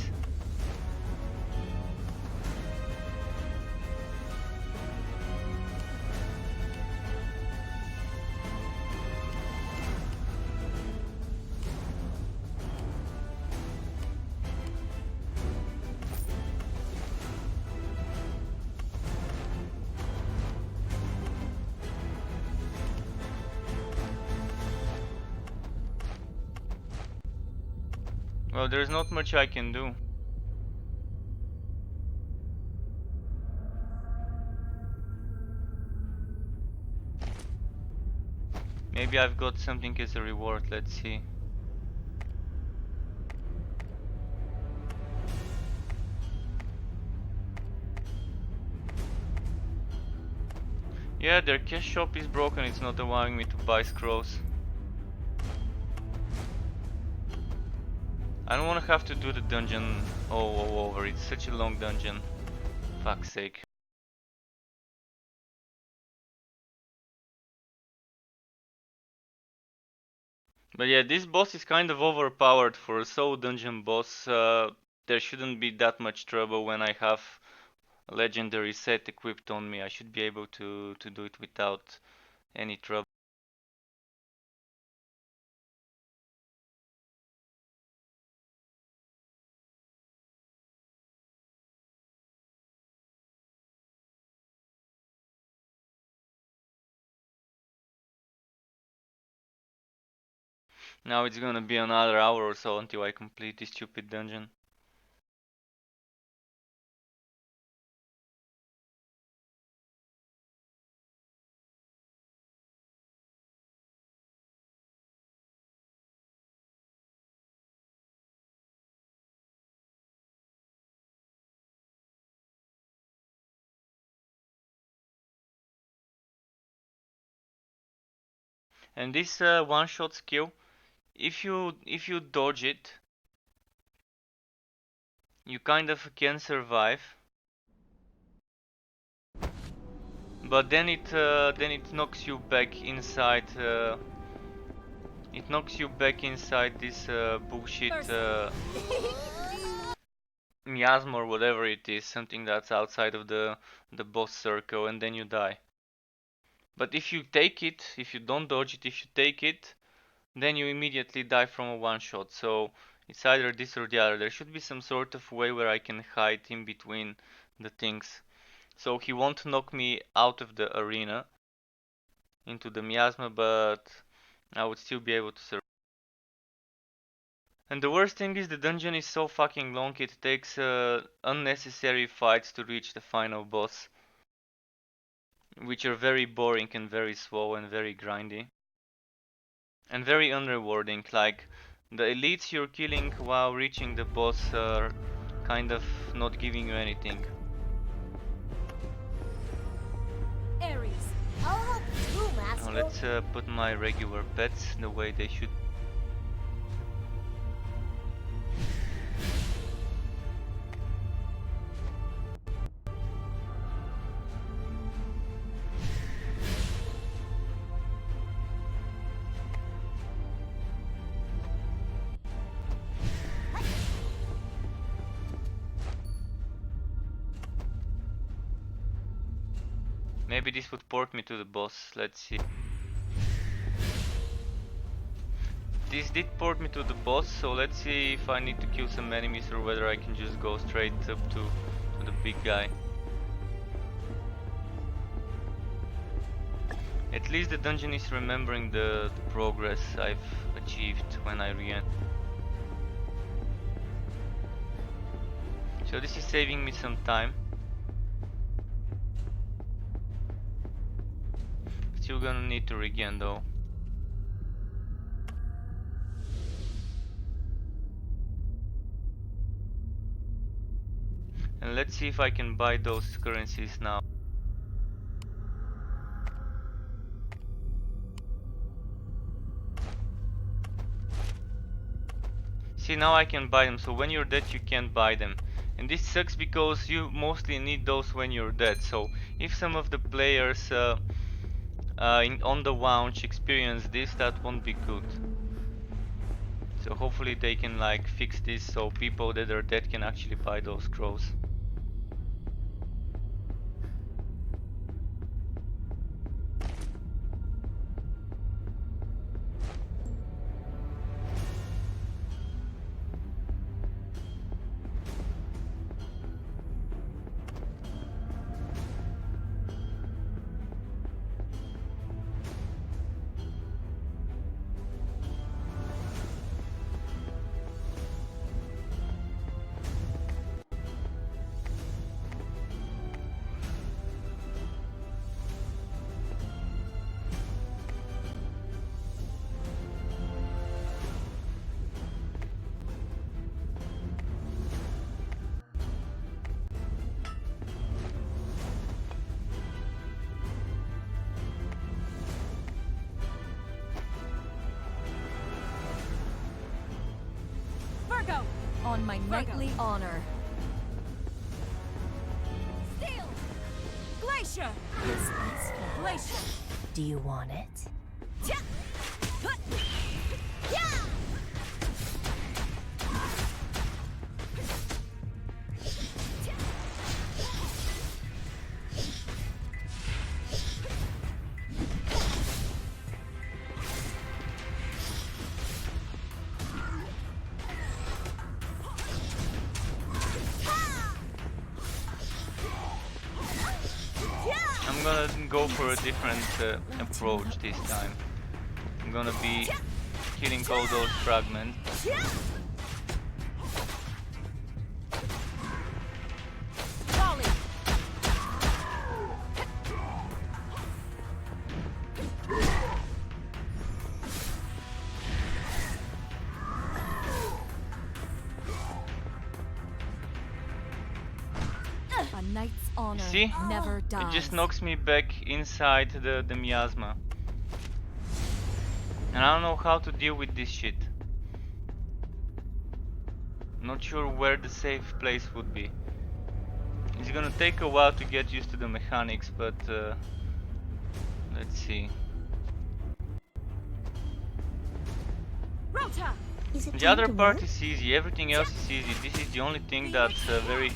S1: Well, there's not much I can do. Maybe I've got something as a reward, let's see. Yeah, their cash shop is broken, it's not allowing me to buy scrolls. I don't want to have to do the dungeon all over, it's such a long dungeon. Fuck's sake. But yeah, this boss is kind of overpowered for a soul dungeon boss. There shouldn't be that much trouble when I have a legendary set equipped on me. I should be able to do it without any trouble. Now it's gonna be another hour or so until I complete this stupid dungeon. And this one-shot skill, if you dodge it, you kind of can survive. But then it knocks you back inside. It knocks you back inside this bullshit miasma or whatever it is, something that's outside of the boss circle, and then you die. But if you take it, if you don't dodge it, if you take it, then you immediately die from a one shot. So it's either this or the other. There should be some sort of way where I can hide in between the things. So he won't knock me out of the arena into the miasma, but I would still be able to survive. And the worst thing is the dungeon is so fucking long, it takes unnecessary fights to reach the final boss, which are very boring and very slow and very grindy. And very unrewarding, like the elites you're killing while reaching the boss are kind of not giving you anything.
S6: Ares, I'll help you, Master.
S1: Now let's put my regular pets the way they should. Maybe this would port me to the boss, let's see. This did port me to the boss, so let's see if I need to kill some enemies or whether I can just go straight up to the big guy. At least the dungeon is remembering the progress I've achieved when I re-enter. So this is saving me some time. Still gonna need to regen though. And let's see if I can buy those currencies now. See, now I can buy them, so when you're dead you can't buy them. And this sucks because you mostly need those when you're dead, so if some of the players on the launch experience this, that won't be good. So hopefully they can like fix this so people that are dead can actually buy those scrolls.
S4: On my knightly honor.
S3: Steel!
S4: Glacier!
S3: This is for
S4: Glacier!
S3: Do you want it?
S1: I'm gonna go for a different approach this time. I'm gonna be killing all those fragments.
S4: Volley! A knight's honor
S1: See?
S4: never dies.
S1: It just knocks me back inside the miasma. And I don't know how to deal with this shit. Not sure where the safe place would be. It's gonna take a while to get used to the mechanics, but let's see.
S4: Rota!
S3: Is it
S1: The
S3: time
S1: other
S3: to
S1: part
S3: move?
S1: is easy, everything else is easy. This is the only thing that's very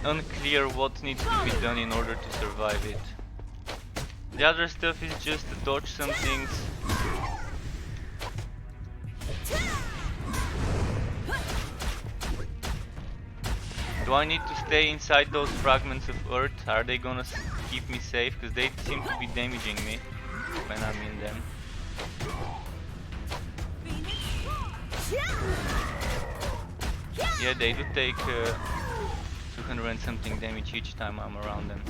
S1: unclear what needs to be done in order to survive it. The other stuff is just to dodge some things. Do I need to stay inside those fragments of earth? Are they gonna keep me safe? Because they seem to be damaging me when I'm in them. Yeah, they do take 200 and something damage each time I'm around them.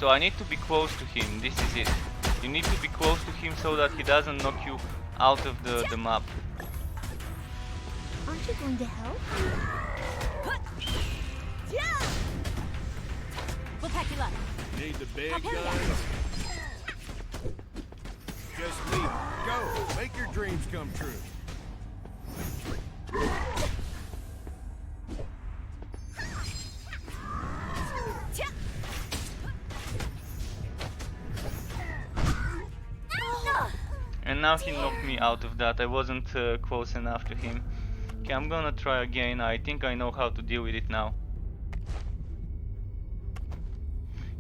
S1: So I need to be close to him, this is it. You need to be close to him so that he doesn't knock you out of the map.
S3: Aren't you going to help?
S4: We'll pack you up.
S8: Need the big
S4: Astelia.
S8: guns? Just leave. Go. Make your dreams come true.
S1: And now he knocked me out of that, I wasn't close enough to him. Okay, I'm gonna try again. I think I know how to deal with it now.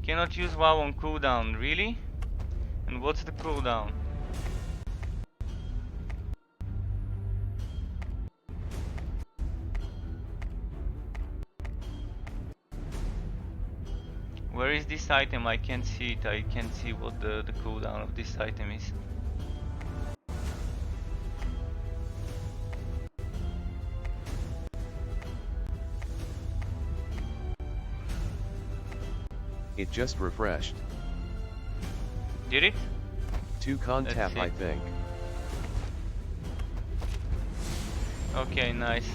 S1: Cannot use WoW on cooldown, really? And what's the cooldown? Where is this item? I can't see it. I can't see what the cooldown of this item is.
S2: It just refreshed.
S1: Did it?
S2: 2 con
S1: Let's
S2: tap,
S1: see.
S2: I think.
S1: Okay, nice.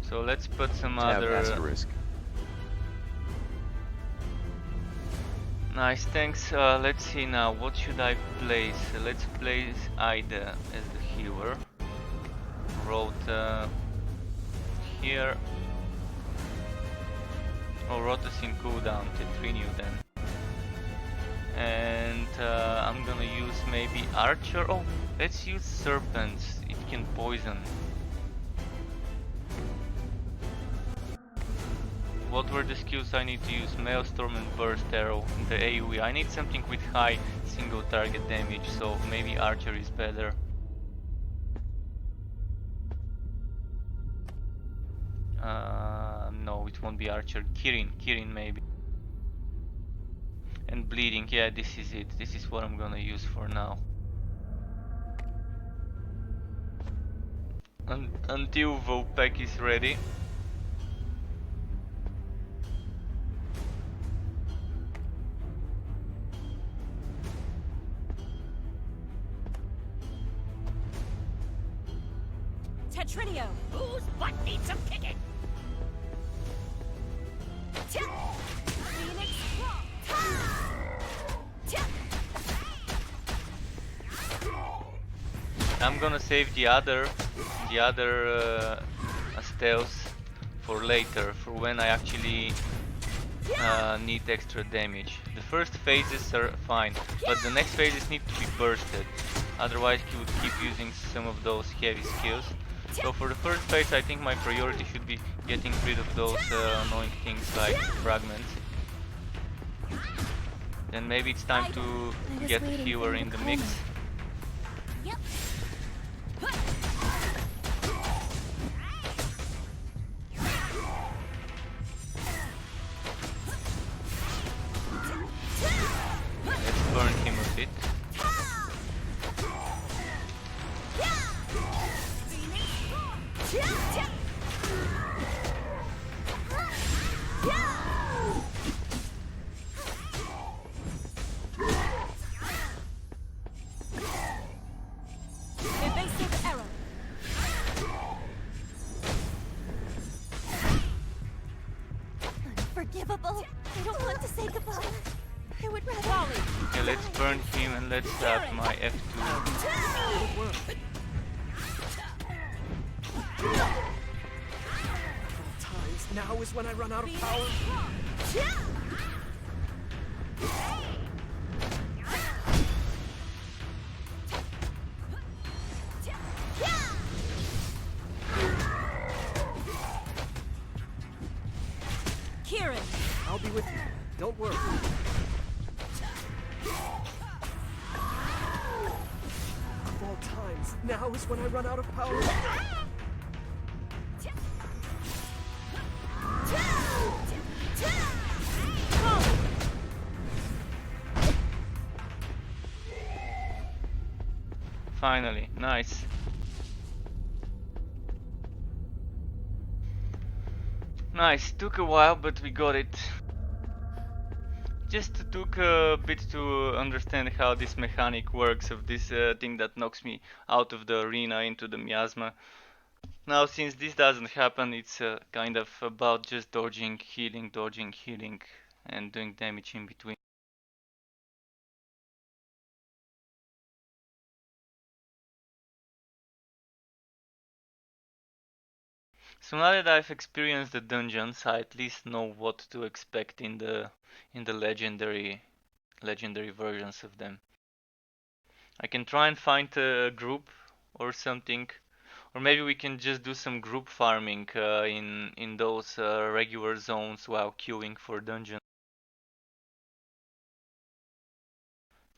S1: So let's put some
S2: Tab
S1: other...
S2: asterisk.
S1: Nice, thanks. Let's see now, what should I place? Let's place Ida as the healer. Rota here. Oh, Rota's in cooldown, Tetrinio then. And I'm gonna use maybe Archer. Oh, let's use Serpents, it can poison. What were the skills I need to use? Maelstrom and Burst Arrow, the AoE. I need something with high single target damage, so maybe Archer is better. No, it won't be Archer. Kirin maybe. And Bleeding, yeah, this is it. This is what I'm gonna use for now. Until Vopek is ready.
S4: Tetrinio! Whose butt needs some kicking? Phoenix
S1: I'm gonna save the other Astels for later, for when I actually need extra damage. The first phases are fine, but the next phases need to be bursted. Otherwise he would keep using some of those heavy skills. So for the first phase I think my priority should be getting rid of those annoying things like fragments. Then maybe it's time to get the healer in the mix.
S3: Yep.
S1: Let's burn him a bit.
S4: Evasive arrow.
S3: Unforgivable. I don't want to say goodbye. I would rather.
S4: Volley.
S1: Okay, let's burn him and let's start my F2.
S9: Times, now is when I run out of power.
S4: Kirin.
S9: I'll be with you. Don't worry. Of all times, now is when I run out of power.
S1: Finally, nice. Nice, took a while, but we got it. Just took a bit to understand how this mechanic works of this thing that knocks me out of the arena into the miasma. Now, since this doesn't happen, it's kind of about just dodging, healing, and doing damage in between. So now that I've experienced the dungeons, I at least know what to expect in the legendary versions of them. I can try and find a group or something, Or maybe we can just do some group farming in those regular zones while queuing for dungeons.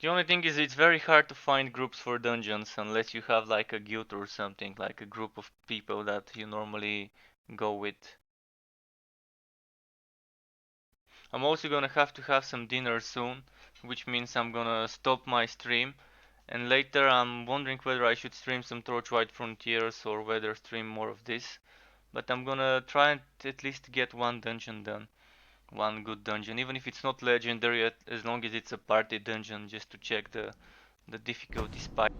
S1: The only thing is it's very hard to find groups for dungeons unless you have like a guild or something, like a group of people that you normally go with. I'm also gonna have to have some dinner soon, which means I'm gonna stop my stream. And later I'm wondering whether I should stream some Torchlight Frontiers or whether stream more of this. But I'm gonna try and at least get one dungeon done. One good dungeon, even if it's not legendary, as long as it's a party dungeon, just to check the difficulty spike.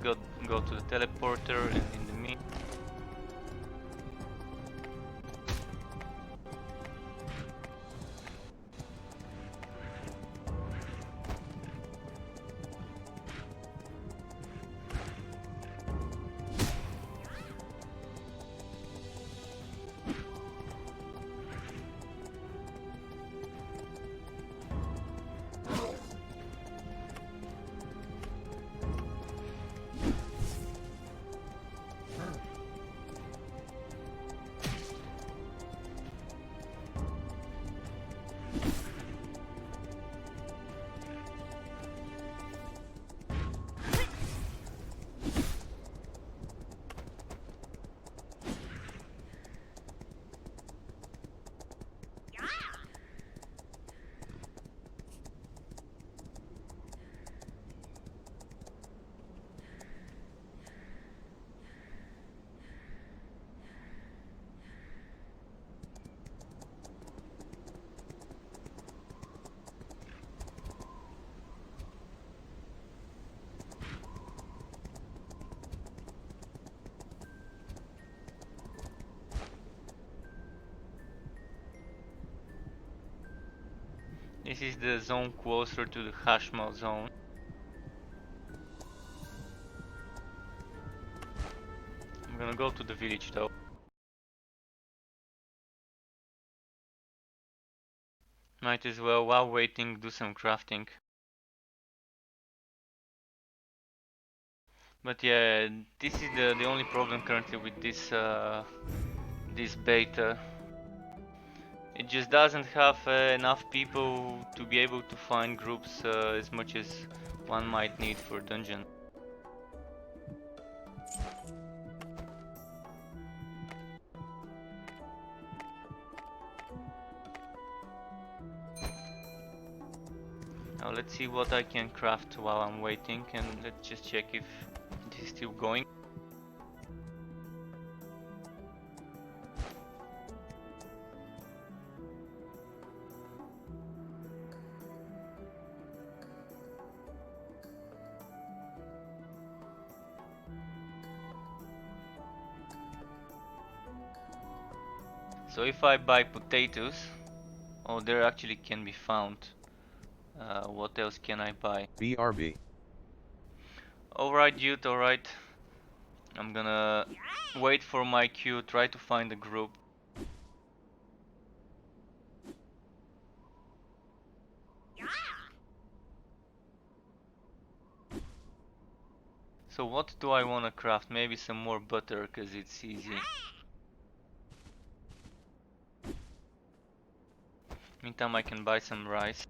S1: Let's go to the teleporter and in the mean. This is the zone closer to the Hashmal zone. I'm gonna go to the village though. Might as well, while waiting, do some crafting. But yeah, this is the only problem currently with this beta. It just doesn't have enough people to be able to find groups as much as one might need for dungeon. Now let's see what I can craft while I'm waiting, and let's just check if this is still going. So if I buy potatoes, oh, there actually can be found. What else can I buy?
S2: BRB.
S1: Alright, dude, alright. I'm gonna wait for my queue, try to find a group. So what do I wanna craft? Maybe some more butter, cause it's easy. Meantime, I can buy some rice.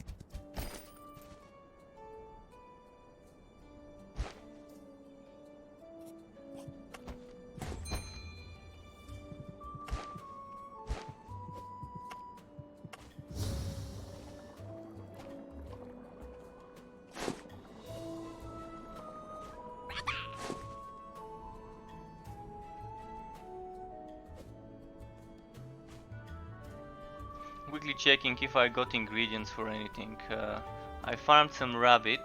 S1: quickly checking if I got ingredients for anything. I farmed some rabbit,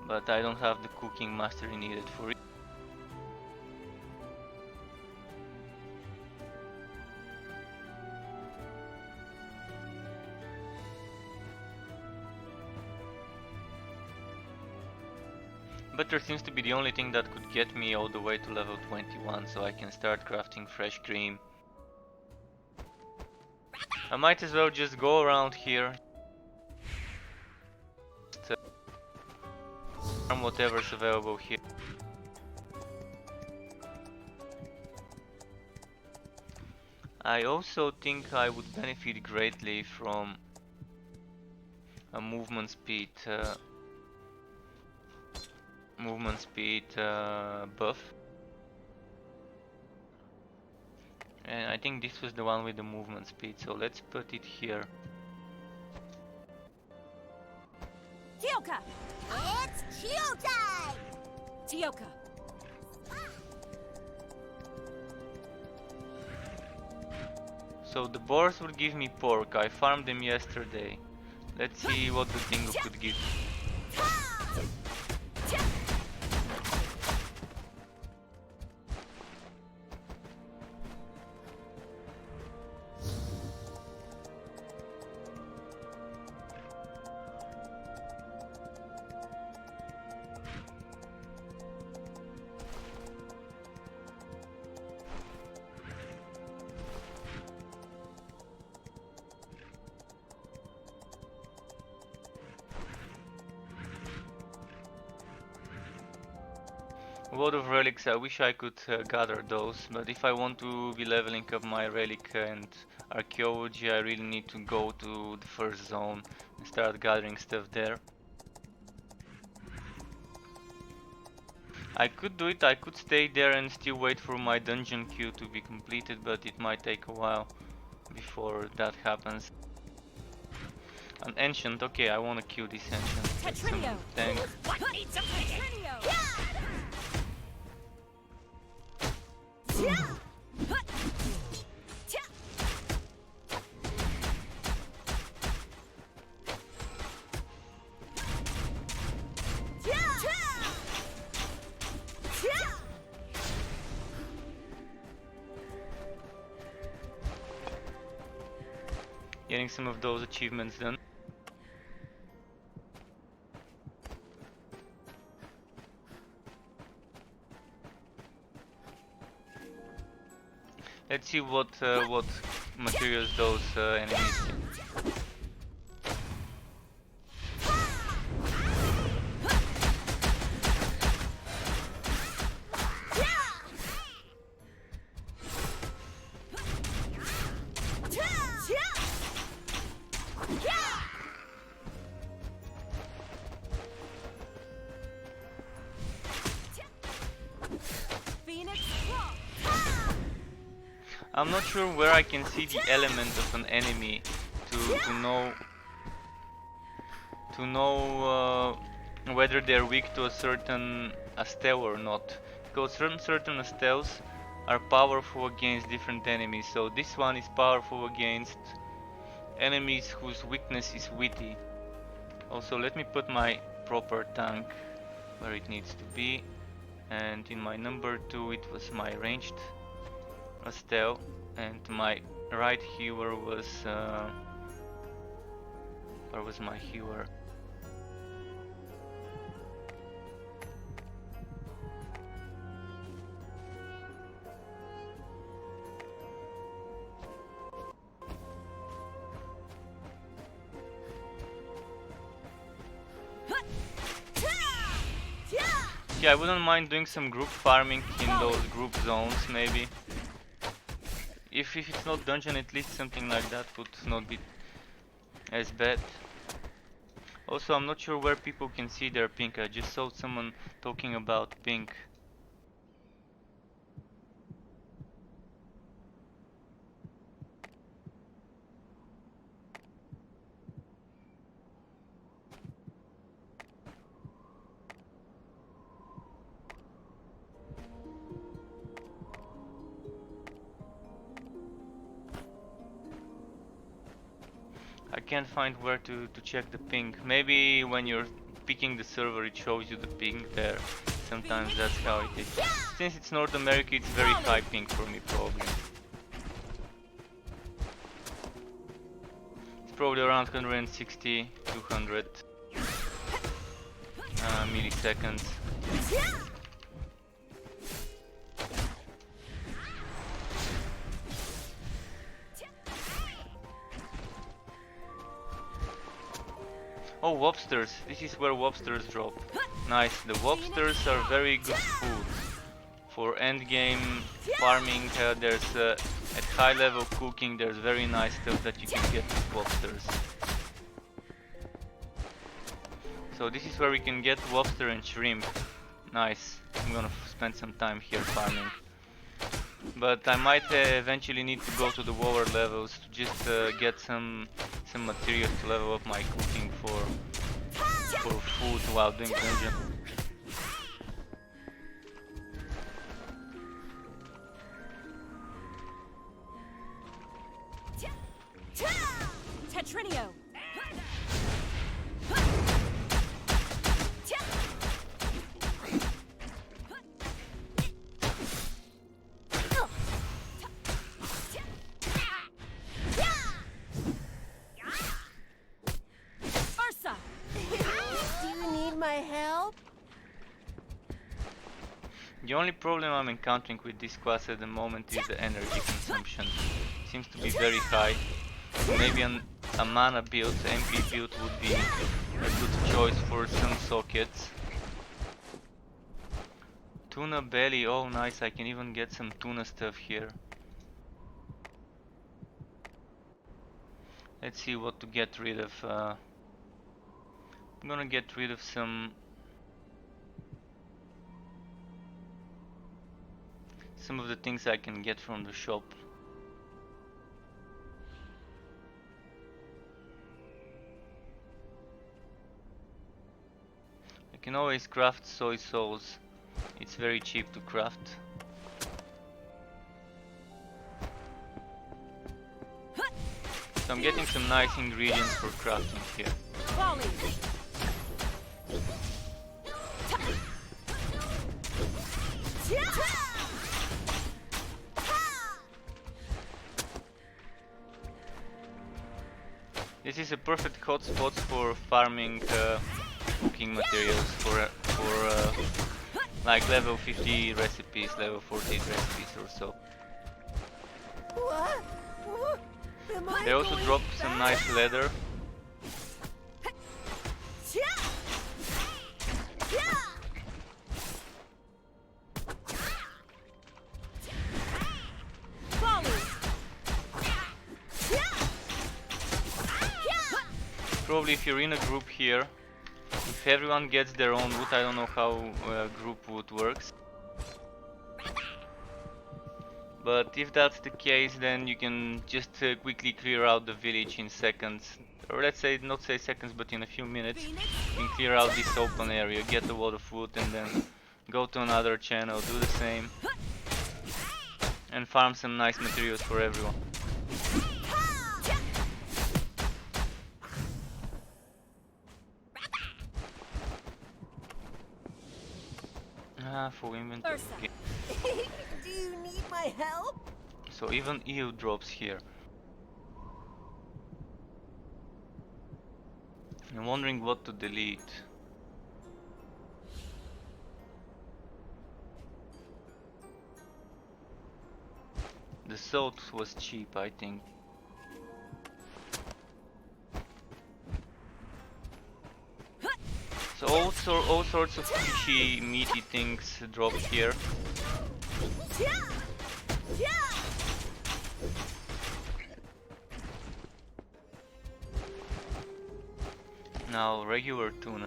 S1: but I don't have the cooking mastery needed for it. Butter seems to be the only thing that could get me all the way to level 21, so I can start crafting fresh cream. I might as well just go around here, farm whatever's available here. I also think I would benefit greatly from a movement speed buff. And I think this was the one with the movement speed, so let's put it here.
S3: Tioka! It's Chio time!
S4: Tioka.
S1: So the boars would give me pork. I farmed them yesterday. Let's see what the dingo could give. A lot of relics. I wish I could gather those, but if I want to be leveling up my relic and archaeology, I really need to go to the first zone and start gathering stuff there. I could do it, I could stay there and still wait for my dungeon queue to be completed, but it might take a while before that happens. An ancient, okay, I wanna kill this ancient.
S3: Tetrinio!
S1: Thanks.
S3: What needs a Tetrinio?
S1: Getting some of those achievements done. Let's see what materials those enemies get. I'm not sure where I can see the element of an enemy to know whether they're weak to a certain Astel or not. Because certain Astels are powerful against different enemies. So this one is powerful against enemies whose weakness is witty. Also, let me put my proper tank where it needs to be. And in my number 2 it was my ranged Astel, and my right healer was where was my healer? Yeah, I wouldn't mind doing some group farming in those group zones, maybe. If it's not dungeon, at least something like that would not be as bad. Also, I'm not sure where people can see their pink. I just saw someone talking about pink. can't find where to check the ping. Maybe when you're picking the server it shows you the ping there. Sometimes that's how it is. Since it's North America, it's very high ping for me probably. It's probably around 160, 200 milliseconds. Oh, lobsters. This is where lobsters drop. Nice. The lobsters are very good food. For endgame farming, at high level cooking, there's very nice stuff that you can get with lobsters. So this is where we can get lobster and shrimp. Nice. I'm gonna spend some time here farming. But I might eventually need to go to the lower levels to just get some materials to level up my cooking for food while doing dungeon.
S4: Tetrinio!
S1: The only problem I'm encountering with this class at the moment is the energy consumption. It seems to be very high. Maybe a mana build, MP build would be a good choice for some sockets. Tuna belly, oh nice, I can even get some tuna stuff here. Let's see what to get rid of. I'm gonna get rid of some of the things I can get from the shop. I can always craft soy sauce. It's very cheap to craft. So I'm getting some nice ingredients for crafting here. This is a perfect hotspot for farming cooking materials for like level 50 recipes, level 40 recipes or so.
S6: What?
S1: They also dropped some nice leather. Probably if you're in a group here, if everyone gets their own wood, I don't know how group wood works. But if that's the case, then you can just quickly clear out the village in seconds. Or let's say, not say seconds, but in a few minutes. You can clear out this open area, get a lot of wood and then go to another channel, do the same. And farm some nice materials for everyone. Full inventory. Okay.
S6: Do you need my help?
S1: So even EU drops here. I'm wondering what to delete. The salt was cheap, I think. So all sorts of fishy, meaty things drop here. Now regular tuna.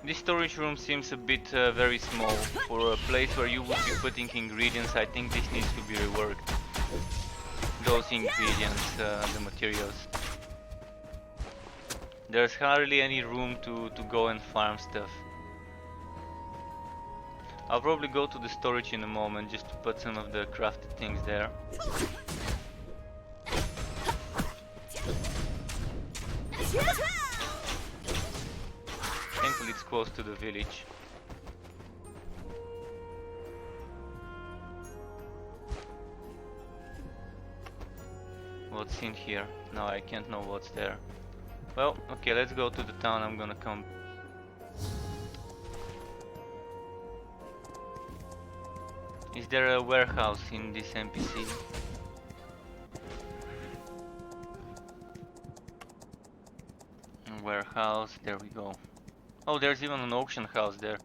S1: This storage room seems a bit very small. For a place where you would be putting ingredients, I think this needs to be reworked. Those ingredients, the materials. There's hardly any room to go and farm stuff. I'll probably go to the storage in a moment just to put some of the crafted things there. Thankfully it's close to the village. What's in here? No, I can't know what's there. Well, okay, let's go to the town. I'm gonna come. Is there a warehouse in this NPC? Warehouse, there we go. Oh, there's even an auction house there.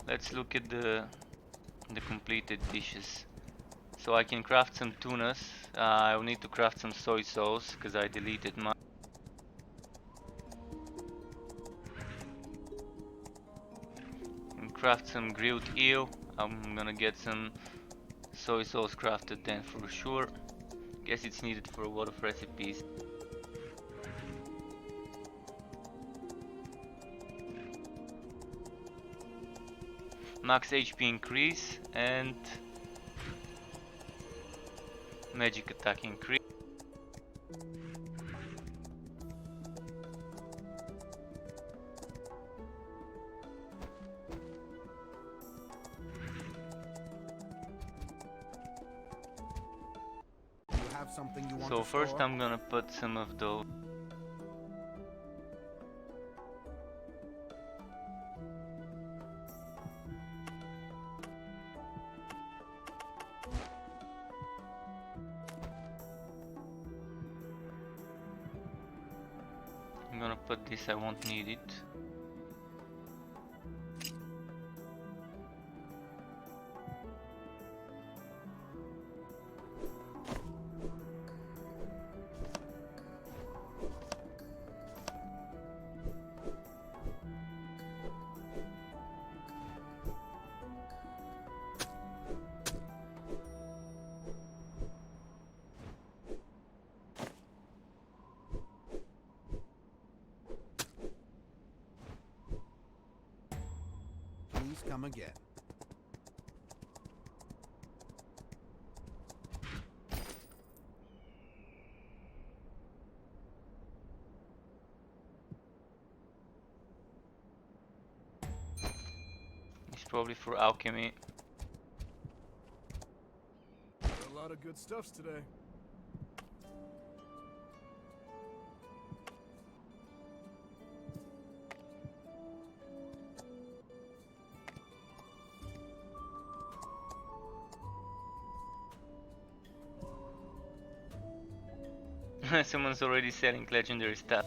S1: Let's look at the completed dishes. So I can craft some tunas. I will need to craft some soy sauce because I deleted mine. And craft some grilled eel. I'm gonna get some soy sauce crafted then for sure. Guess it's needed for a lot of recipes. Max HP increase and magic attack increase.
S8: You have something you want
S1: So
S8: to
S1: first
S8: store?
S1: I'm gonna put some of those. I'm gonna put this, I won't need it.
S8: Please come again.
S1: It's probably for alchemy.
S9: A lot of good stuffs today.
S1: Someone's already selling legendary stuff.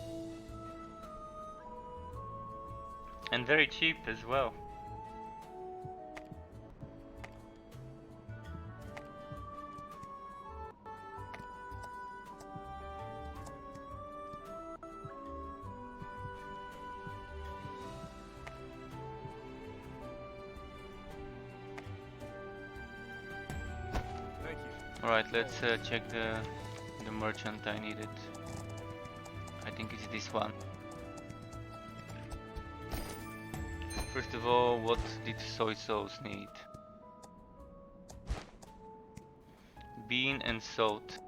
S1: And very cheap as well.
S9: Thank you.
S1: Alright, let's check the merchant I needed. I think it's this one. First of all, what did soy sauce need? Bean and salt.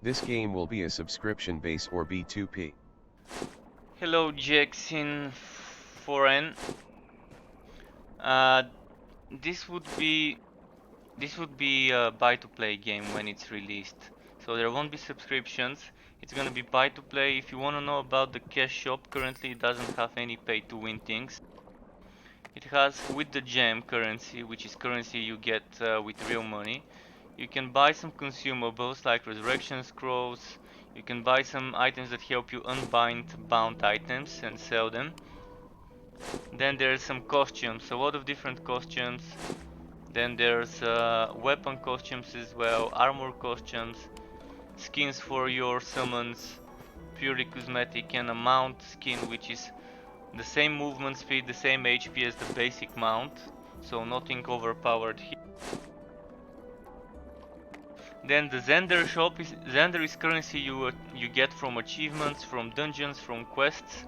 S2: This game will be a subscription base or B2P.
S1: Hello Jackson Foreign. This would be a buy to play game when it's released. So there won't be subscriptions. It's gonna be buy to play. If you wanna know about the cash shop, currently it doesn't have any pay to win things. It has with the gem currency, which is currency you get with real money. You can buy some consumables like resurrection scrolls. You can buy some items that help you unbind bound items and sell them. Then there's some costumes, a lot of different costumes. Then there's weapon costumes as well, armor costumes, skins for your summons, purely cosmetic, and a mount skin which is the same movement speed, the same HP as the basic mount, so nothing overpowered here. Then the Zender shop is currency you get from achievements, from dungeons, from quests.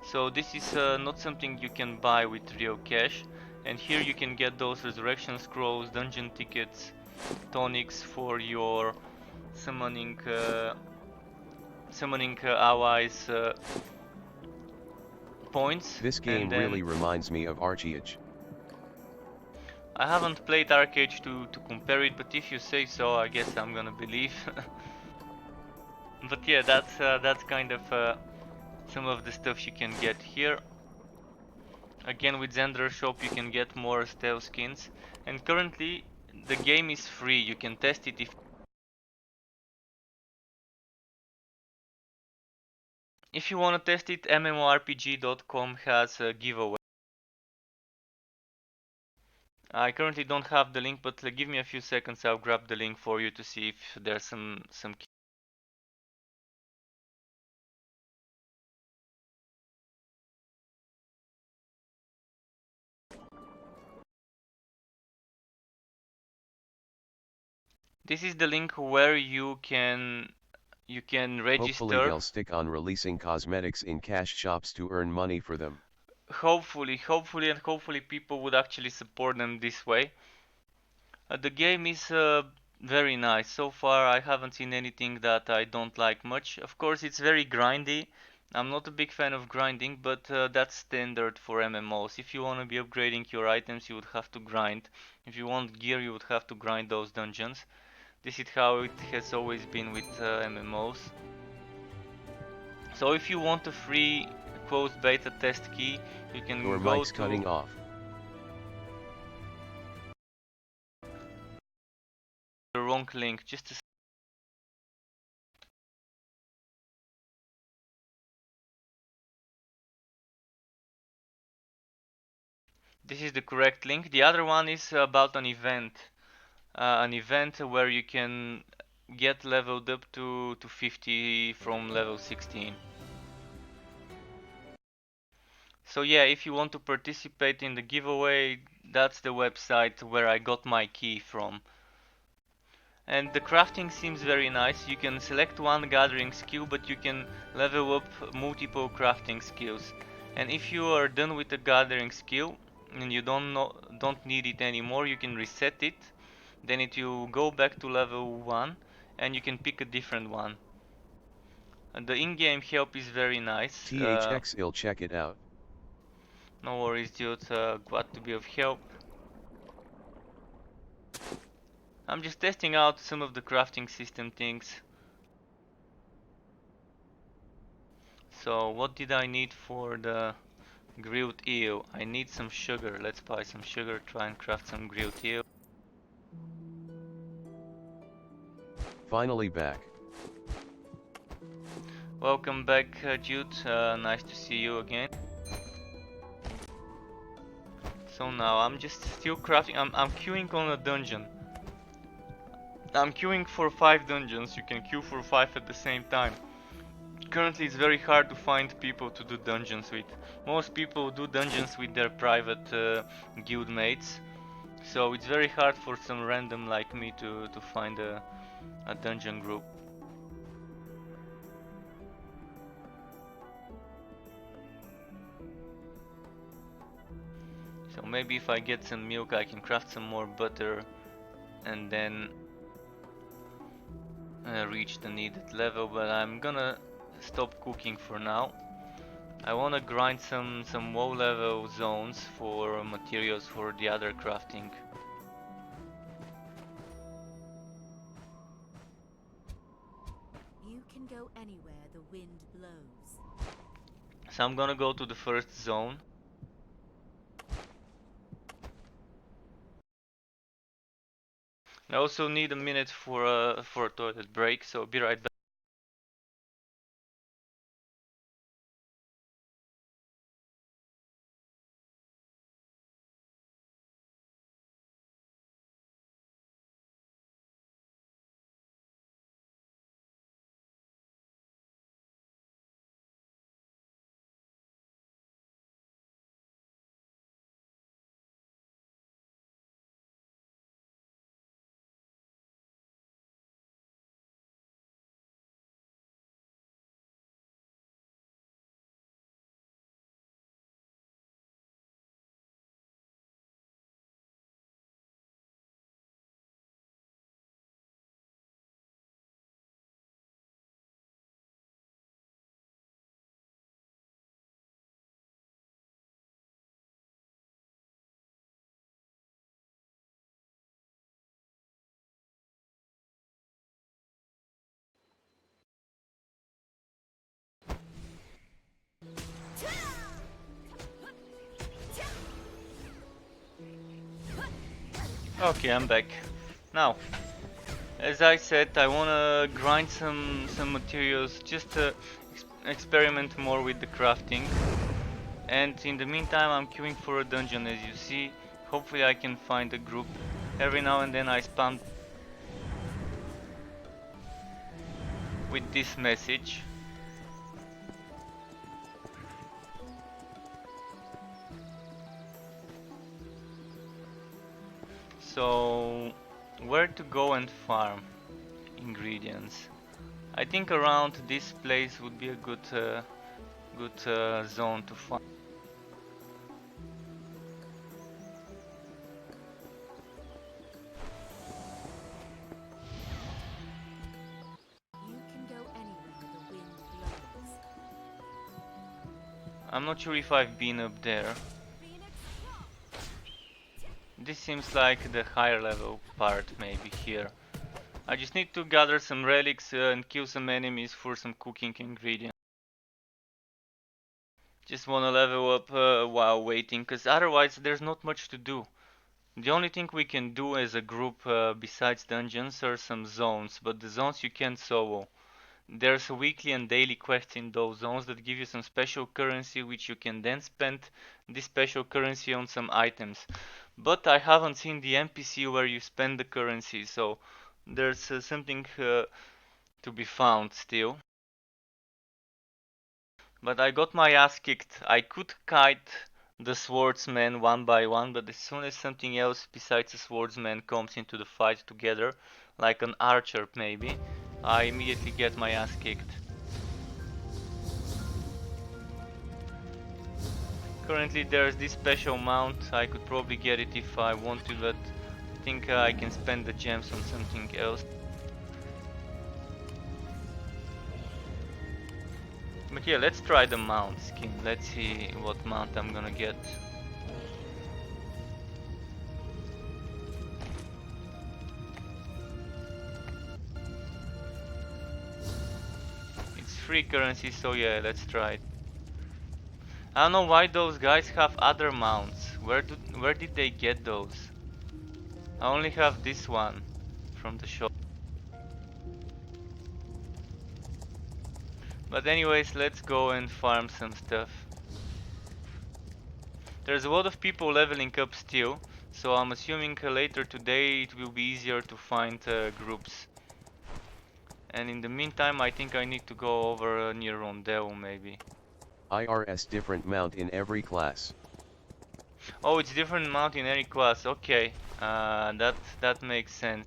S1: So this is not something you can buy with real cash. And here you can get those resurrection scrolls, dungeon tickets, tonics for your summoning allies points.
S2: This game really reminds me of Archeage.
S1: I haven't played Archeage to compare it, but if you say so, I guess I'm gonna believe. But yeah, that's kind of some of the stuff you can get here. Again, with Zender shop you can get more stealth skins, and currently the game is free. You can test it if you want to test it. MMORPG.com has a giveaway. I currently don't have the link, but give me a few seconds. I'll grab the link for you to see if there's some. This is the link where you can register.
S2: Hopefully they'll stick on releasing cosmetics in cash shops to earn money for them.
S1: Hopefully people would actually support them this way. The game is very nice. So far I haven't seen anything that I don't like much. Of course it's very grindy. I'm not a big fan of grinding, but that's standard for MMOs. If you want to be upgrading your items, you would have to grind. If you want gear, you would have to grind those dungeons. This is how it has always been with MMOs. So if you want a free closed beta test key, you can
S2: Your
S1: go
S2: mic's
S1: to...
S2: cutting off.
S1: the wrong link. Just a... This is the correct link. The other one is about an event. An event where you can get leveled up to 50 from level 16. So yeah, if you want to participate in the giveaway, that's the website where I got my key from. And the crafting seems very nice. You can select one gathering skill, but you can level up multiple crafting skills. And if you are done with the gathering skill and you don't need it anymore, you can reset it. Then it will go back to level 1 and you can pick a different one. And the in-game help is very nice.
S2: THX, I'll check it out.
S1: No worries, dude. Glad to be of help. I'm just testing out some of the crafting system things. So what did I need for the grilled eel? I need some sugar. Let's buy some sugar, try and craft some grilled eel.
S2: Finally back.
S1: Welcome back, Jude. Nice to see you again. So now I'm just still crafting. I'm queuing on a dungeon. I'm queuing for 5 dungeons. You can queue for 5 at the same time. Currently it's very hard to find people to do dungeons with. Most people do dungeons with their private guild mates. So it's very hard for some random like me to find a dungeon group. So maybe if I get some milk I can craft some more butter and then reach the needed level, but I'm gonna stop cooking for now. I wanna grind some low level zones for materials for the other crafting.
S4: You can go anywhere the wind blows.
S1: So I'm gonna go to the first zone. I also need a minute for a toilet break, so be right back. Okay, I'm back. Now, as I said, I wanna grind some materials just to experiment more with the crafting. And in the meantime, I'm queuing for a dungeon, as you see. Hopefully I can find a group. Every now and then I spam with this message. So, where to go and farm ingredients? I think around this place would be a good zone to farm.
S4: You can go anywhere the wind blows.
S1: I'm not sure if I've been up there. This seems like the higher level part, maybe here. I just need to gather some relics and kill some enemies for some cooking ingredients. Just wanna level up while waiting, cause otherwise there's not much to do. The only thing we can do as a group besides dungeons are some zones, but the zones you can't solo. There's a weekly and daily quest in those zones that give you some special currency which you can then spend this special currency on some items. But I haven't seen the NPC where you spend the currency, so there's something to be found still. But I got my ass kicked. I could kite the swordsman one by one, but as soon as something else besides a swordsman comes into the fight together, like an archer maybe, I immediately get my ass kicked. Currently there's this special mount. I could probably get it if I want to, but I think I can spend the gems on something else. But yeah, let's try the mount skin. Let's see what mount I'm gonna get. It's free currency, so yeah, let's try it. I don't know why those guys have other mounts. Where did they get those? I only have this one from the shop. But anyways, let's go and farm some stuff. There's a lot of people leveling up still, so I'm assuming later today it will be easier to find groups. And in the meantime, I think I need to go over near Rondel maybe.
S2: IRS different mount in every class.
S1: Oh, it's different mount in every class. Okay, that makes sense.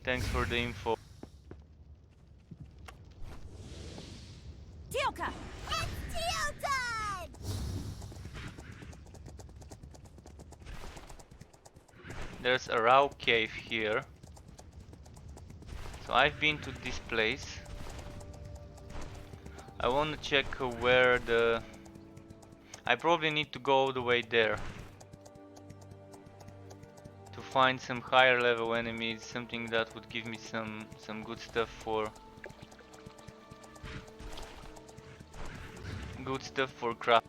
S1: Thanks for the info.
S3: Teoka! It's Teo time!
S1: There's a Rao cave here. So I've been to this place. I want to check where the... I probably need to go all the way there to find some higher level enemies, something that would give me some good stuff for craft.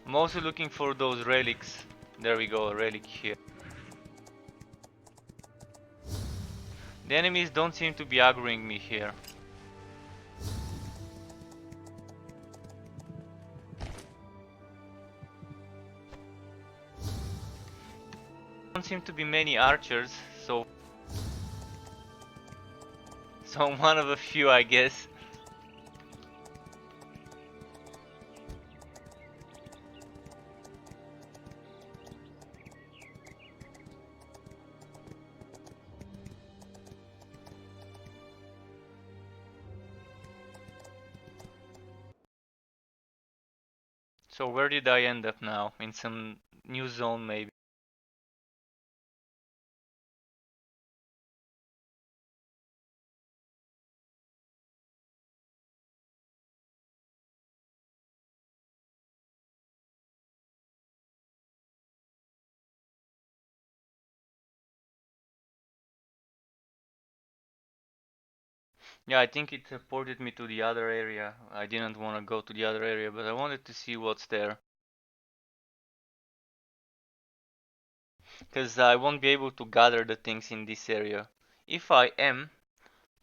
S1: I'm also looking for those relics. There we go, a relic here. The enemies don't seem to be aggroing me here. Don't seem to be many archers, so I'm one of a few, I guess. So where did I end up now? In some new zone maybe? Yeah, I think it ported me to the other area. I didn't want to go to the other area, but I wanted to see what's there. Because I won't be able to gather the things in this area. If I am,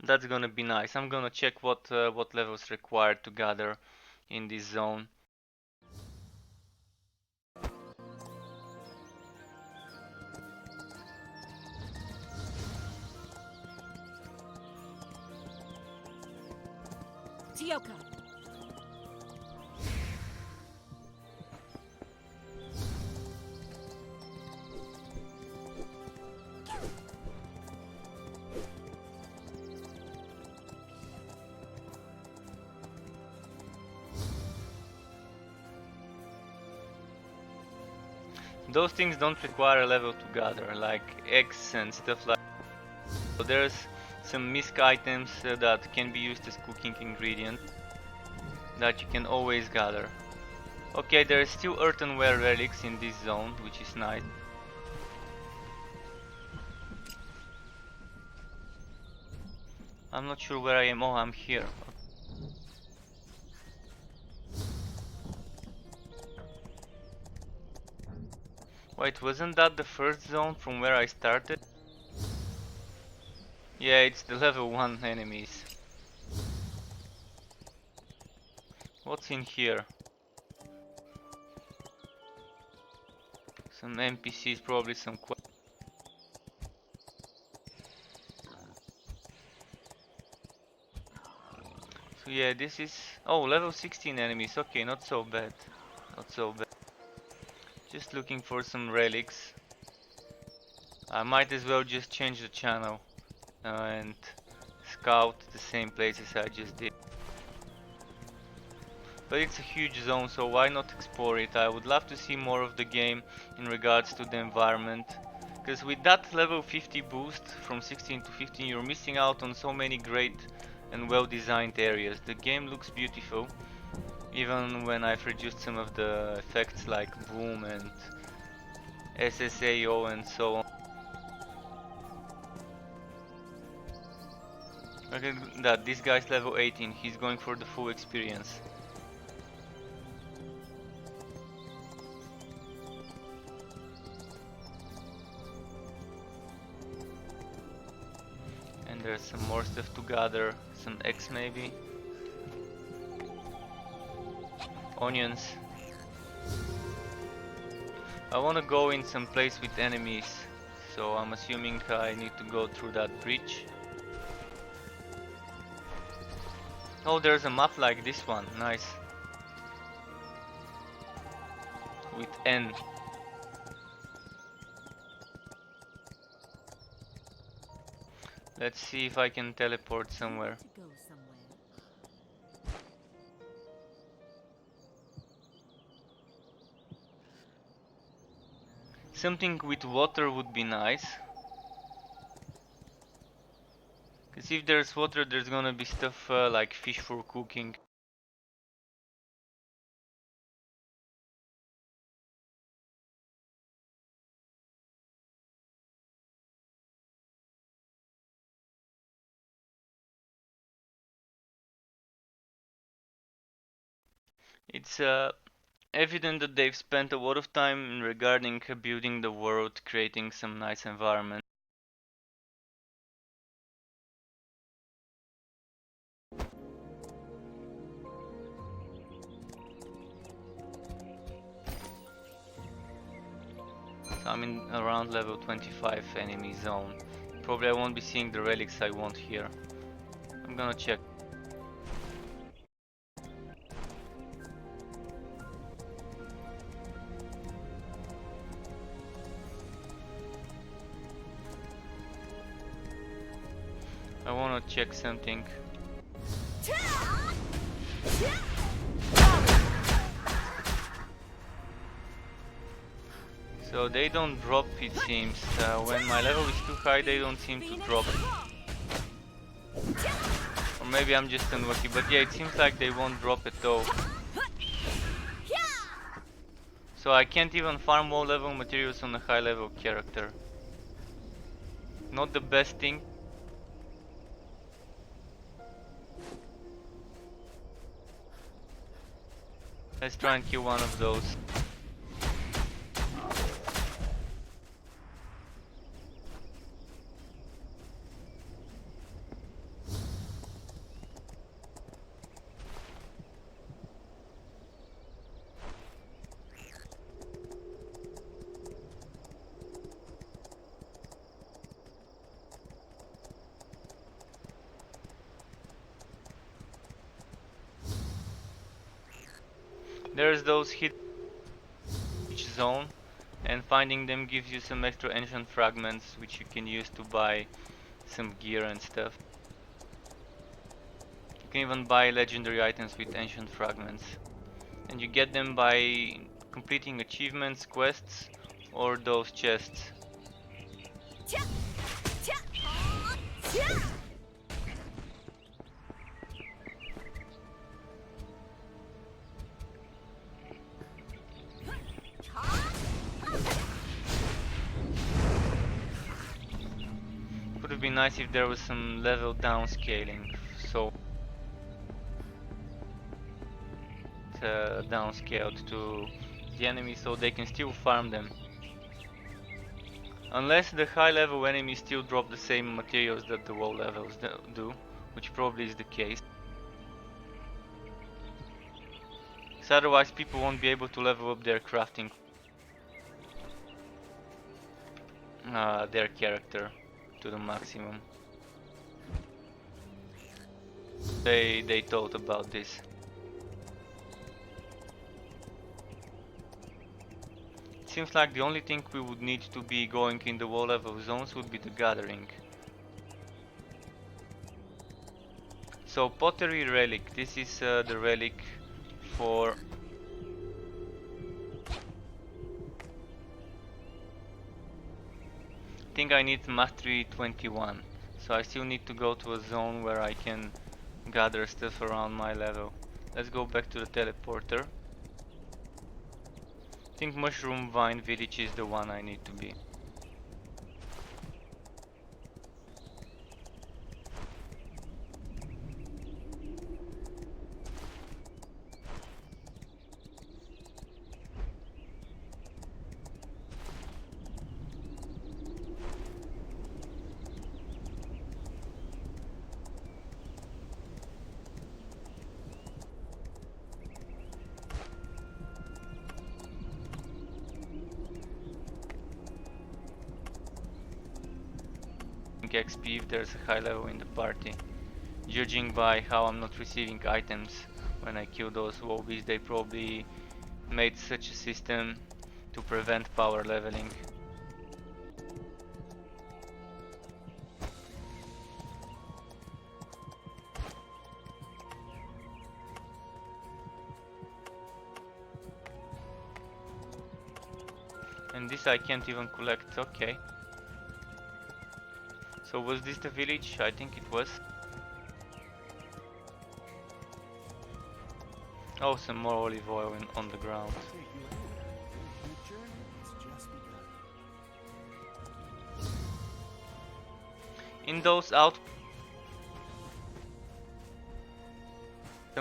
S1: that's gonna be nice. I'm gonna check what levels required to gather in this zone.
S4: Tioka.
S1: Those things don't require a level to gather, like eggs and stuff like that. So there's some misc items that can be used as cooking ingredients that you can always gather. Okay, there is still earthenware relics in this zone, which is nice. I'm not sure where I am. Oh, I'm here. Wait, wasn't that the first zone from where I started? Yeah, it's the level 1 enemies. What's in here? Some NPCs, probably some quests. So yeah, this is... Oh, level 16 enemies. Okay, not so bad. Not so bad. Just looking for some relics. I might as well just change the channel and scout the same places I just did. But it's a huge zone, so why not explore it? I would love to see more of the game in regards to the environment. Because with that level 50 boost from 16 to 15, you're missing out on so many great and well designed areas. The game looks beautiful, even when I've reduced some of the effects like boom and SSAO and so on. Look at that, this guy's level 18, he's going for the full experience. And there's some more stuff to gather, some eggs maybe. Onions. I want to go in some place with enemies, so I'm assuming I need to go through that bridge. Oh, there's a map like this one, nice. With N. Let's see if I can teleport somewhere.
S4: To go somewhere.
S1: Something with water would be nice. Cause if there's water, there's gonna be stuff like fish for cooking. It's evident that they've spent a lot of time regarding building the world, creating some nice environment. I'm in around level 25 enemy zone. Probably I won't be seeing the relics I want here. I'm gonna check. I wanna check something. So they don't drop, it seems. When my level is too high, they don't seem to drop. Or maybe I'm just unlucky, but yeah, it seems like they won't drop at all. So I can't even farm low level materials on a high level character. Not the best thing. Let's try and kill one of those. There's those hidden each zone, and finding them gives you some extra ancient fragments which you can use to buy some gear and stuff. You can even buy legendary items with ancient fragments, and you get them by completing achievements, quests, or those chests. Would have been nice if there was some level downscaling, so downscaled to the enemy so they can still farm them. Unless the high level enemies still drop the same materials that the low levels do, which probably is the case. Because otherwise people won't be able to level up their crafting, their character to the maximum. They thought about this. Seems like the only thing we would need to be going in the low level zones would be the gathering. So pottery relic, this is the relic for I think I need mastery 21, so I still need to go to a zone where I can gather stuff around my level. Let's go back to the teleporter. I think Mushroom Vine Village is the one I need to be. XP if there's a high level in the party. Judging by how I'm not receiving items when I kill those wobbies, they probably made such a system to prevent power leveling. And this I can't even collect, okay. So was this the village? I think it was. Oh, some more olive oil on the ground. In those some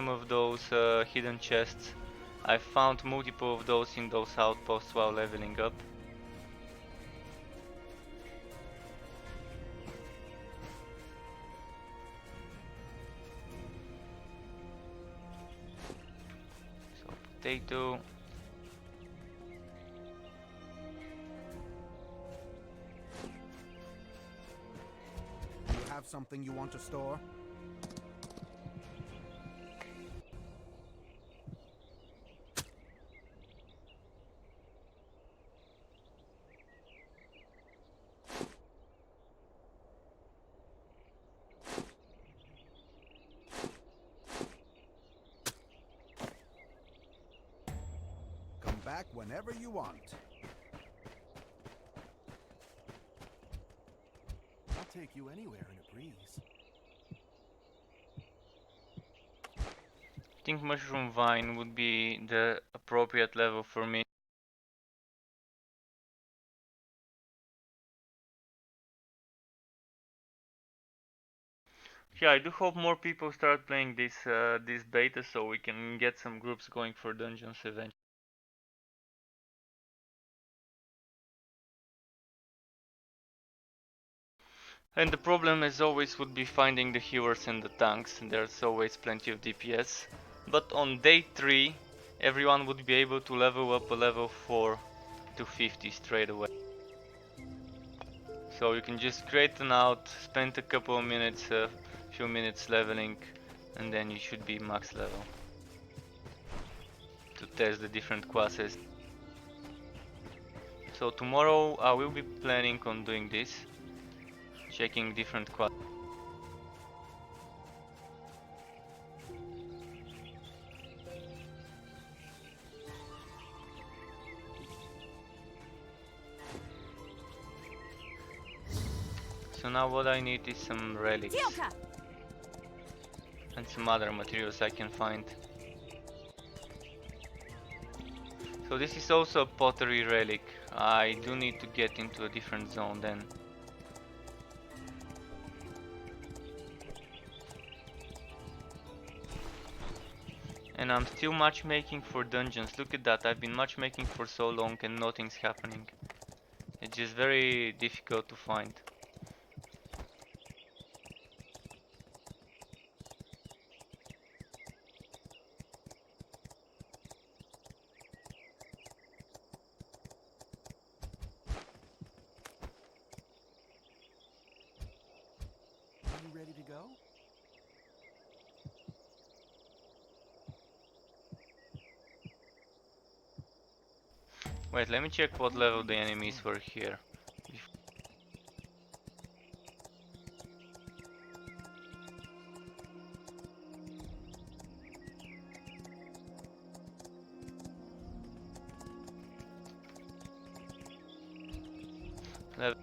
S1: of those hidden chests, I found multiple of those in those outposts while leveling up. Day2.
S7: have something you want to store? Come back whenever you want.
S9: I'll take you anywhere in a breeze.
S1: I think Mushroom Vine would be the appropriate level for me. Yeah, I do hope more people start playing this beta so we can get some groups going for dungeons eventually. And the problem as always would be finding the healers and the tanks, and there's always plenty of DPS. But on day 3, everyone would be able to level up a level 4 to 50 straight away. So you can just straighten out, spend a couple of minutes, few minutes leveling, and then you should be max level to test the different classes. So tomorrow I will be planning on doing this, checking different classes. So now what I need is some relics and some other materials I can find. So this is also a pottery relic. I do need to get into a different zone then. And I'm still matchmaking for dungeons. Look at that, I've been matchmaking for so long and nothing's happening. It's just very difficult to find.
S9: Are you ready to go?
S1: Wait, let me check what level the enemies were here. Level.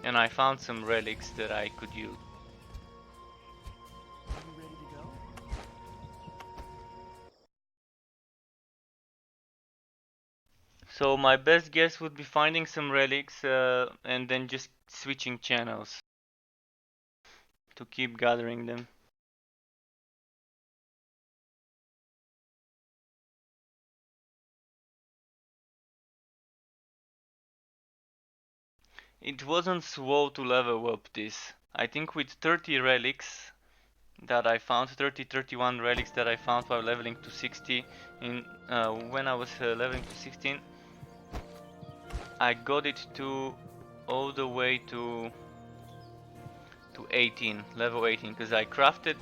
S1: And I found some relics that I could use.
S9: Are you ready to go?
S1: So my best guess would be finding some relics and then just switching channels to keep gathering them. It wasn't slow to level up this. I think with 30 relics that I found, 31 relics that I found while leveling to 60 in when I was leveling to 16, I got it to all the way to 18, level 18, because I crafted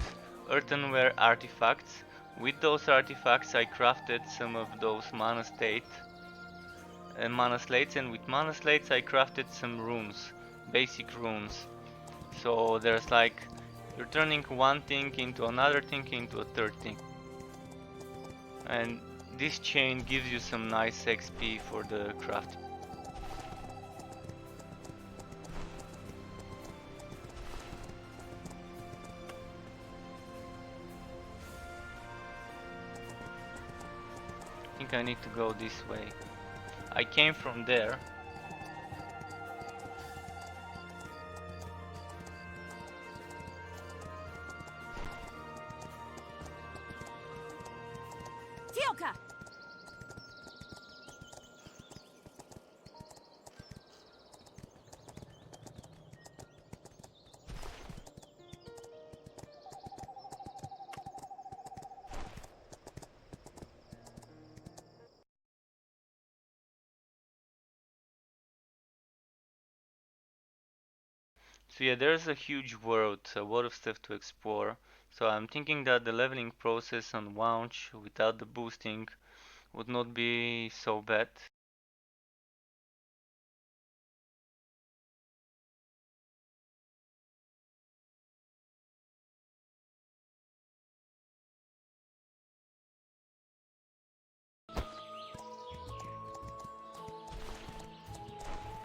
S1: earthenware artifacts. With those artifacts I crafted some of those mana slates, and with mana slates I crafted some runes, basic runes. So there's like, you're turning one thing into another thing into a third thing. And this chain gives you some nice XP for the craft. I think I need to go this way. I came from there.
S4: Tioka!
S1: So yeah, there's a huge world, a lot of stuff to explore. So I'm thinking that the leveling process on launch without the boosting would not be so bad.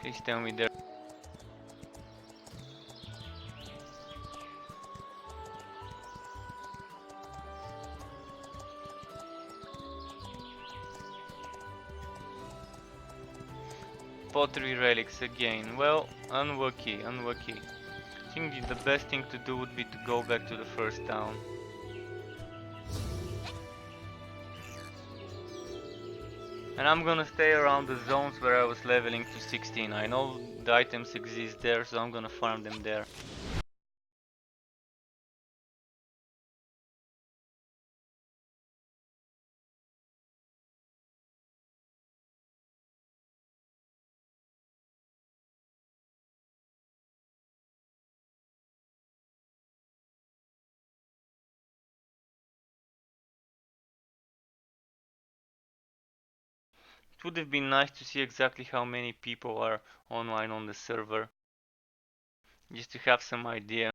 S1: Please tell me there. Pottery relics again. Well, unlucky, unlucky. I think the best thing to do would be to go back to the first town. And I'm gonna stay around the zones where I was leveling to 16. I know the items exist there, so I'm gonna farm them there. It would have been nice to see exactly how many people are online on the server, just to have some idea.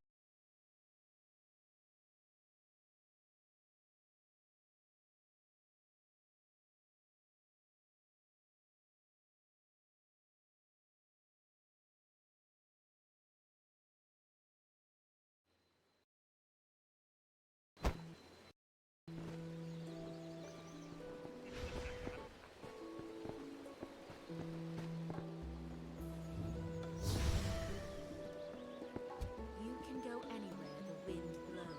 S4: You can go anywhere the wind blows.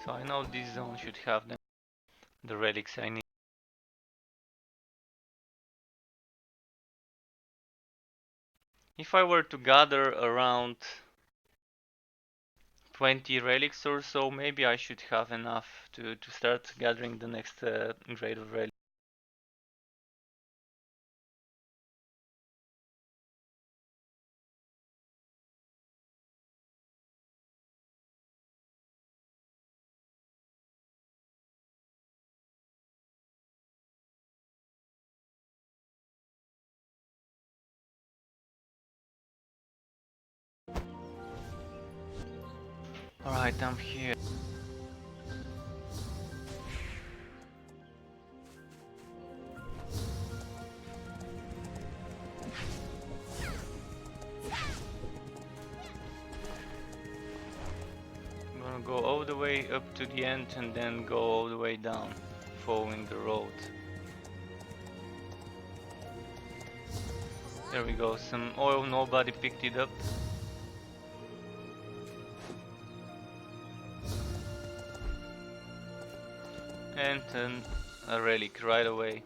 S1: So I know this zone should have them, the relics I need. If I were to gather around 20 relics or so, maybe I should have enough to start gathering the next grade of relics. Alright, I'm here. I'm gonna go all the way up to the end and then go all the way down, following the road. There we go, some oil, nobody picked it up. And a relic right away.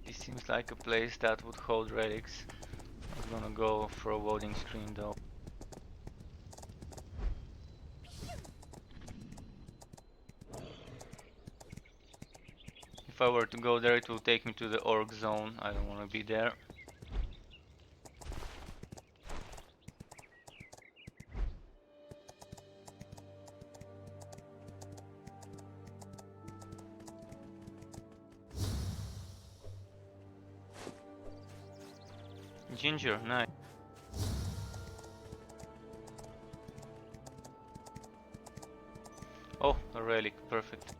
S1: This seems like a place that would hold relics. I'm gonna go for a loading screen though. If I were to go there, it will take me to the orc zone. I don't want to be there. Ginger, nice. Oh, a relic, perfect.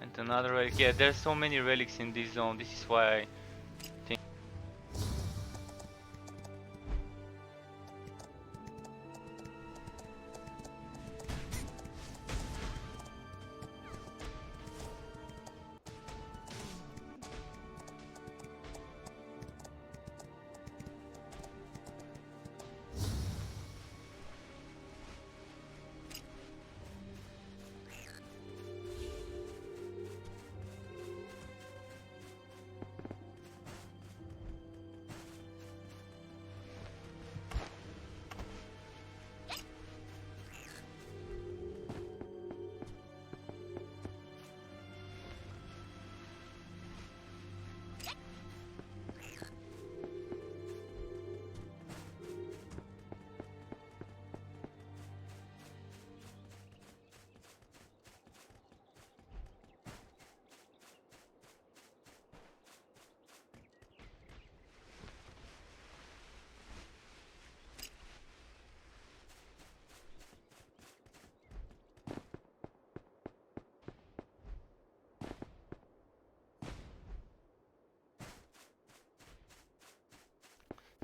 S1: And another relic. Yeah, there's so many relics in this zone. This is why I think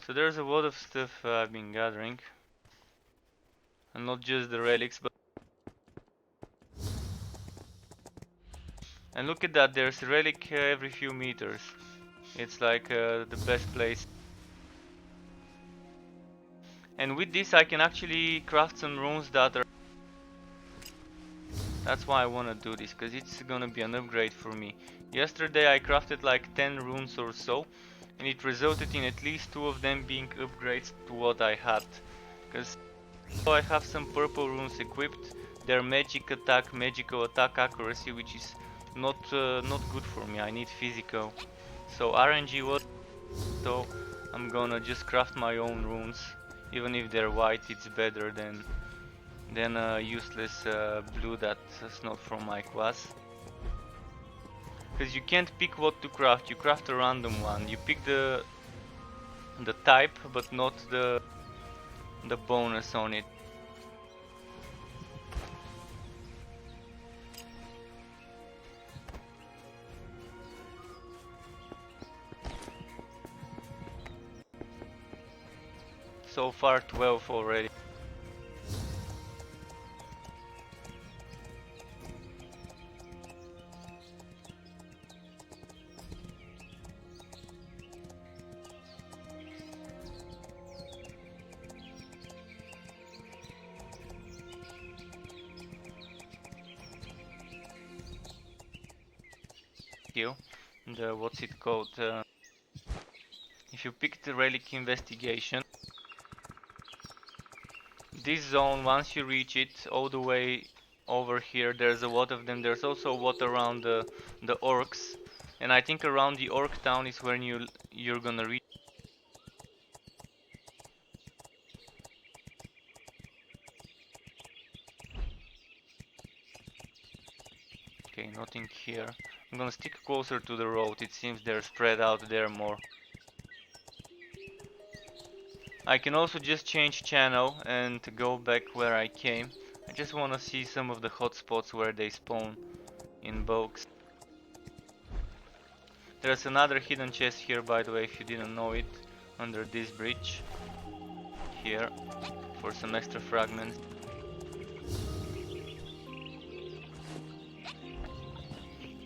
S1: So there's a lot of stuff I've been gathering. And not just the relics, but... And look at that, there's a relic every few meters. It's like the best place. And with this I can actually craft some runes that are... That's why I wanna do this, because it's gonna be an upgrade for me. Yesterday I crafted like 10 runes or so, and it resulted in at least 2 of them being upgrades to what I had. Because I have some purple runes equipped, they're magical attack accuracy, which is not good for me. I need physical. So RNG was, so I'm gonna just craft my own runes. Even if they're white, it's better than useless blue that's not from my class. Because you can't pick what to craft, you craft a random one. You pick the type, but not the bonus on it. So far 12 already. The what's it called? If you pick the relic investigation, this zone, once you reach it all the way over here, there's a lot of them. There's also a lot around the orcs, and I think around the orc town is when you're gonna reach. Okay, nothing here. I'm gonna stick closer to the road. It seems they're spread out there more. I can also just change channel and go back where I came. I just wanna see some of the hotspots where they spawn in bulks. There's another hidden chest here, by the way, if you didn't know it, under this bridge. Here, for some extra fragments.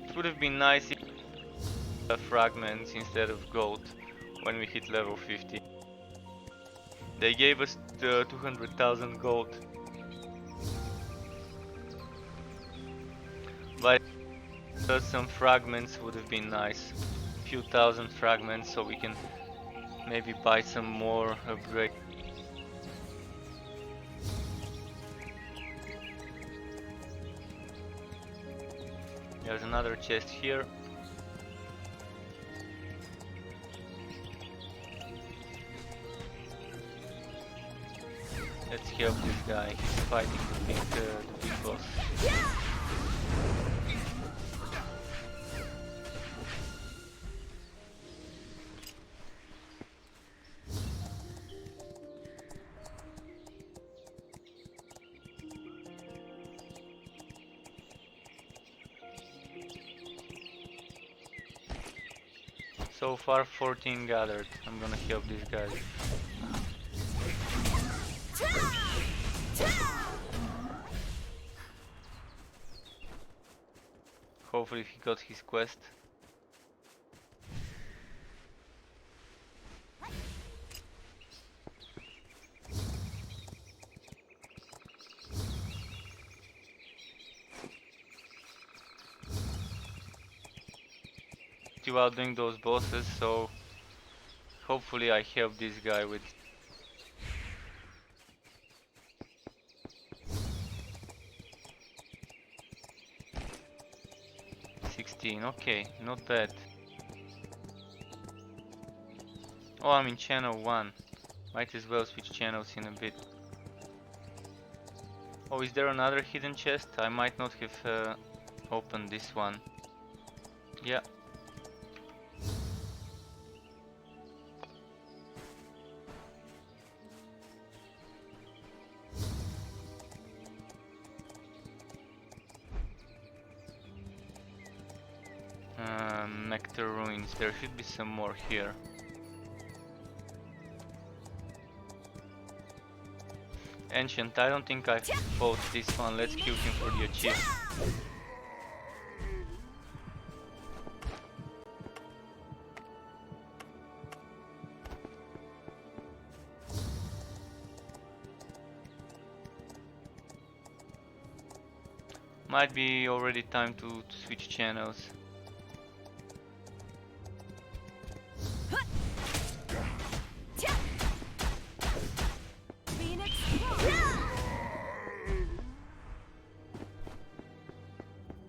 S1: It would have been nice if fragments instead of gold when we hit level 50. They gave us the 200,000 gold. But some fragments would have been nice. A few thousand fragments so we can maybe buy some more upgrade. There's another chest here. Let's help this guy. He's fighting the big boss. So far 14 gathered. I'm gonna help these guys. Hopefully he got his quest. While doing those bosses, so hopefully I help this guy with 16. Okay, not bad. Oh, I'm in channel 1. Might as well switch channels in a bit. Oh, is there another hidden chest? I might not have opened this one. Yeah. Nectar ruins. There should be some more here. Ancient, I don't think I fought this one. Let's kill him for the achievement. Might be already time to switch channels.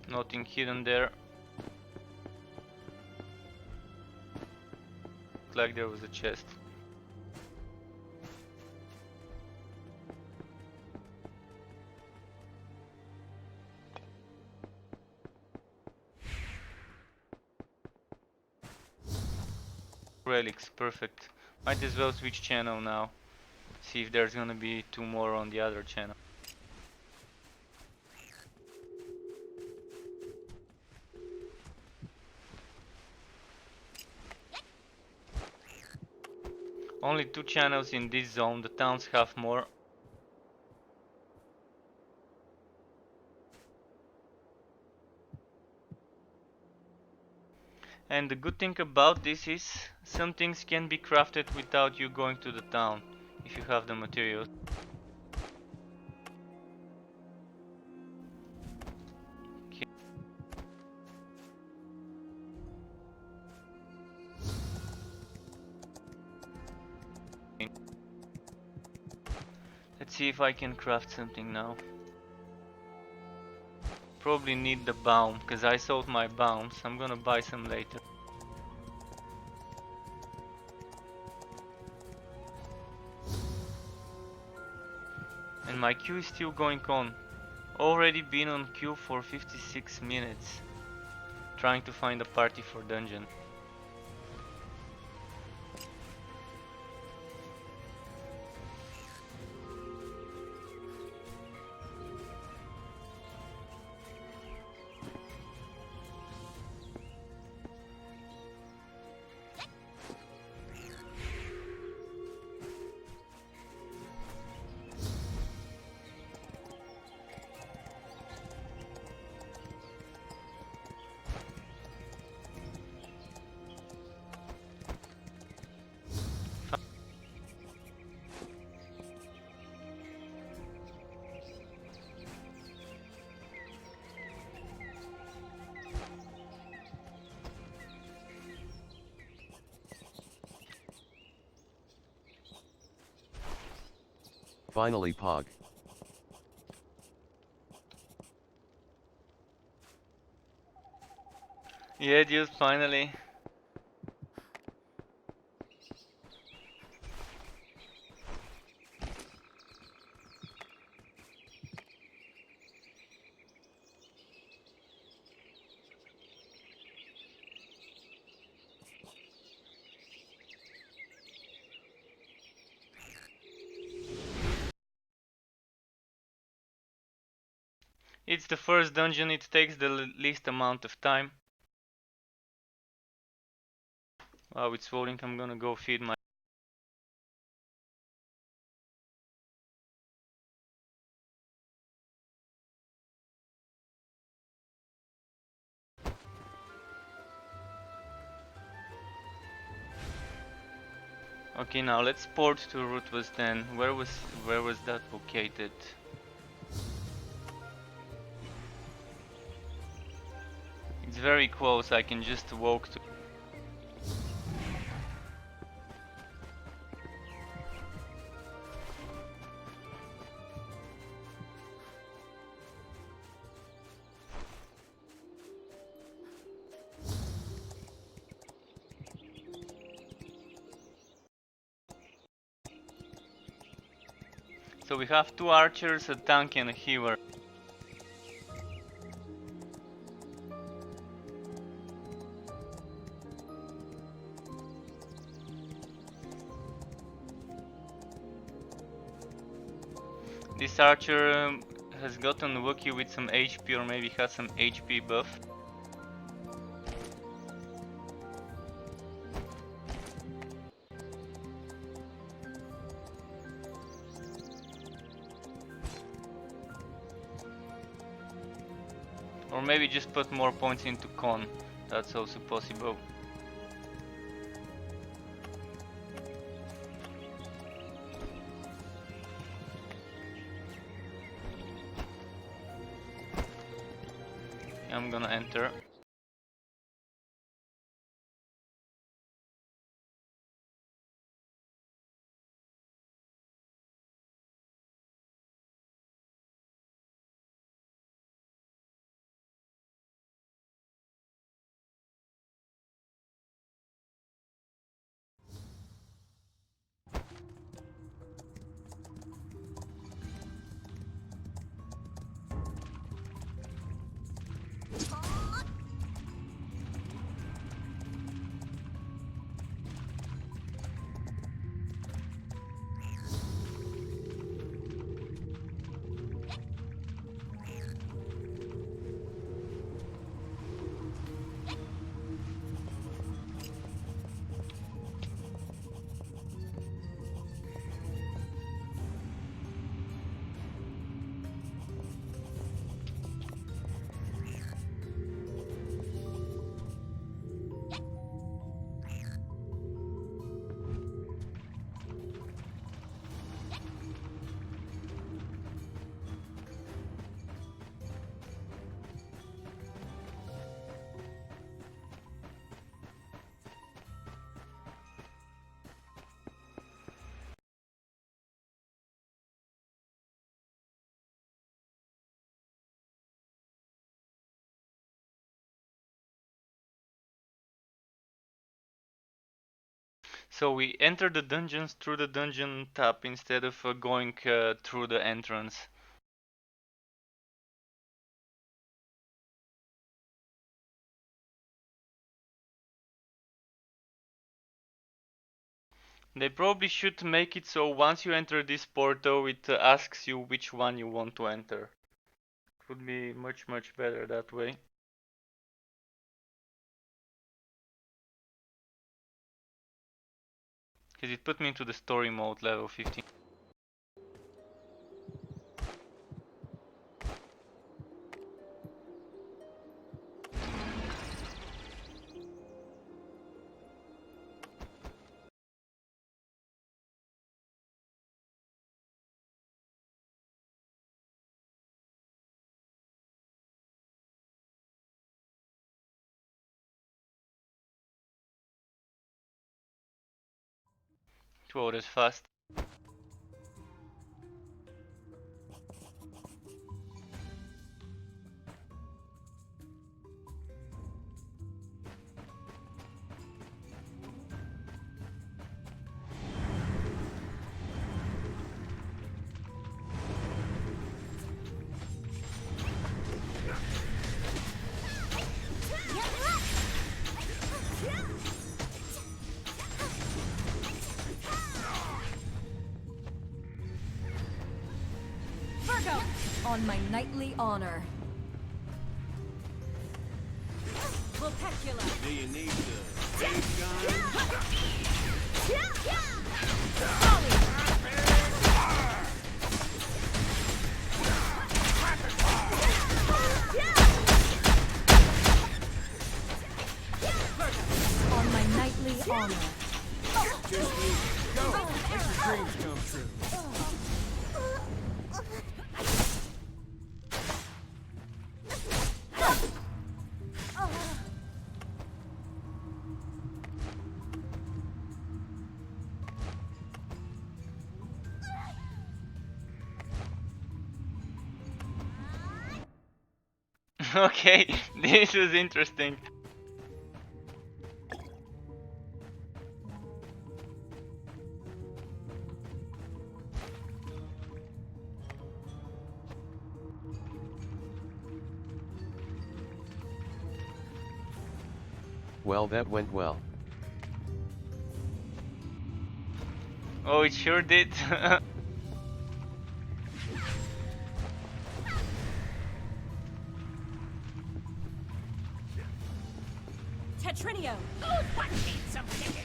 S1: Nothing hidden there. Like there was a chest. Relics, perfect. Might as well switch channel now. See if there's gonna be 2 more on the other channel. Only 2 channels in this zone, the towns have more. And the good thing about this is, some things can be crafted without you going to the town, if you have the materials. Okay. Let's see if I can craft something now. Probably need the baum, because I sold my baums. I'm gonna buy some later. And my queue is still going on. Already been on queue for 56 minutes. Trying to find a party for dungeon.
S2: Finally, Pog.
S1: Yeah, dude, finally. It's the first dungeon, it takes the least amount of time. Wow, it's rolling, I'm gonna go feed my... Okay, now let's port to Rootwas then. Where was that located? It's very close, I can just walk to... So we have 2 archers, a tank and a healer. This archer has gotten lucky with some HP, or maybe has some HP buff. Or maybe just put more points into con. That's also possible. I'm gonna enter. So we enter the dungeons through the dungeon tab instead of going through the entrance. They probably should make it so once you enter this portal, it asks you which one you want to enter. It would be much better that way. Because it put me into the story mode level 15. Whoa, that's fast.
S4: On my knightly honor. Vulpecula.
S8: Do you need the big gun?
S4: On my knightly honor.
S8: Just need to go. Make your dreams come true.
S1: Okay, this is interesting.
S2: Well, that went well.
S1: Oh, it sure did.
S4: Tetrinio.
S3: What needs some kicking?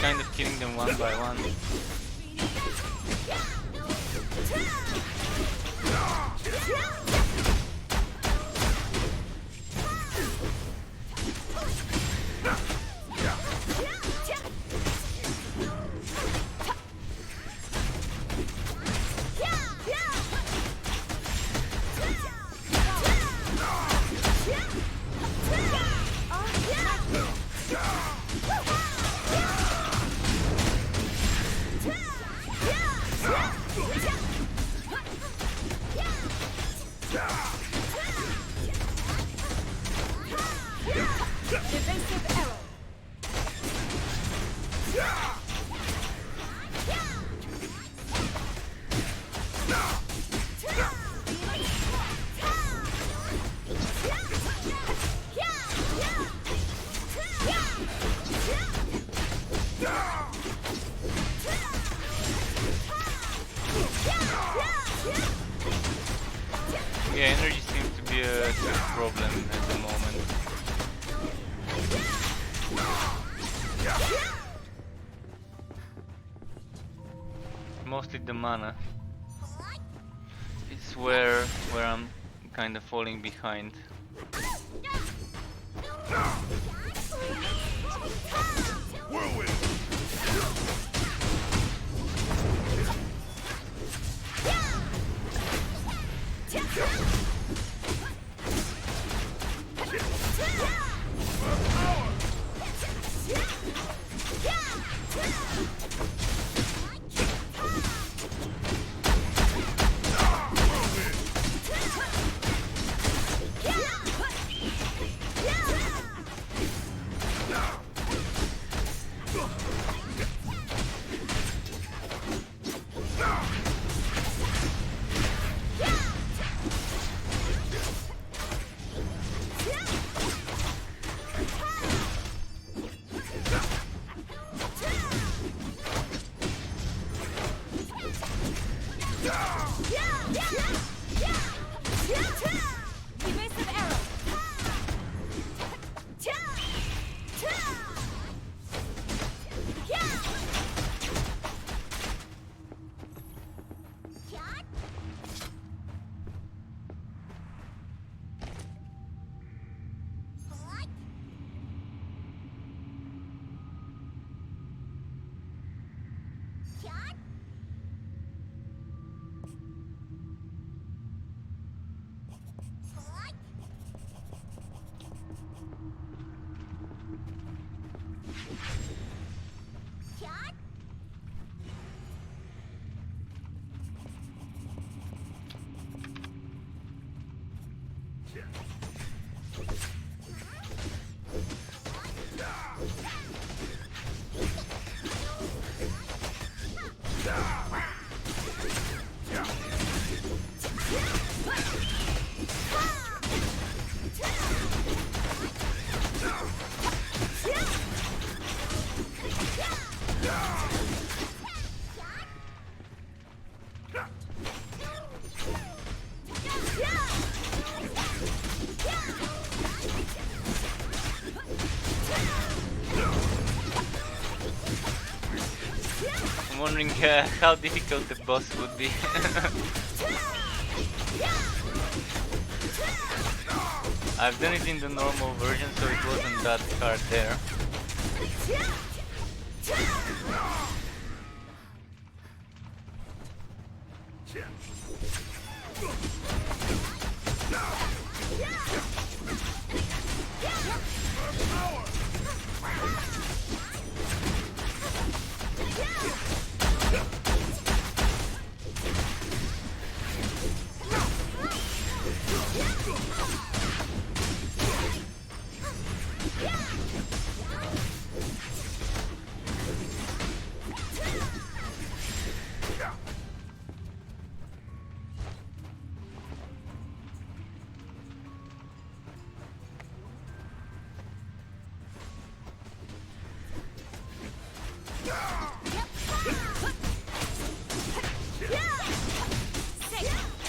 S1: kind of killing them one by one.
S4: Evasive arrow.
S1: Yeah, energy seems to be a big problem at the moment. Mostly the mana. It's where I'm kind of falling behind.
S8: Whirlwind!
S4: Evasive arrow.
S1: I'm wondering how difficult the boss would be. I've done it in the normal version, so it wasn't that hard there.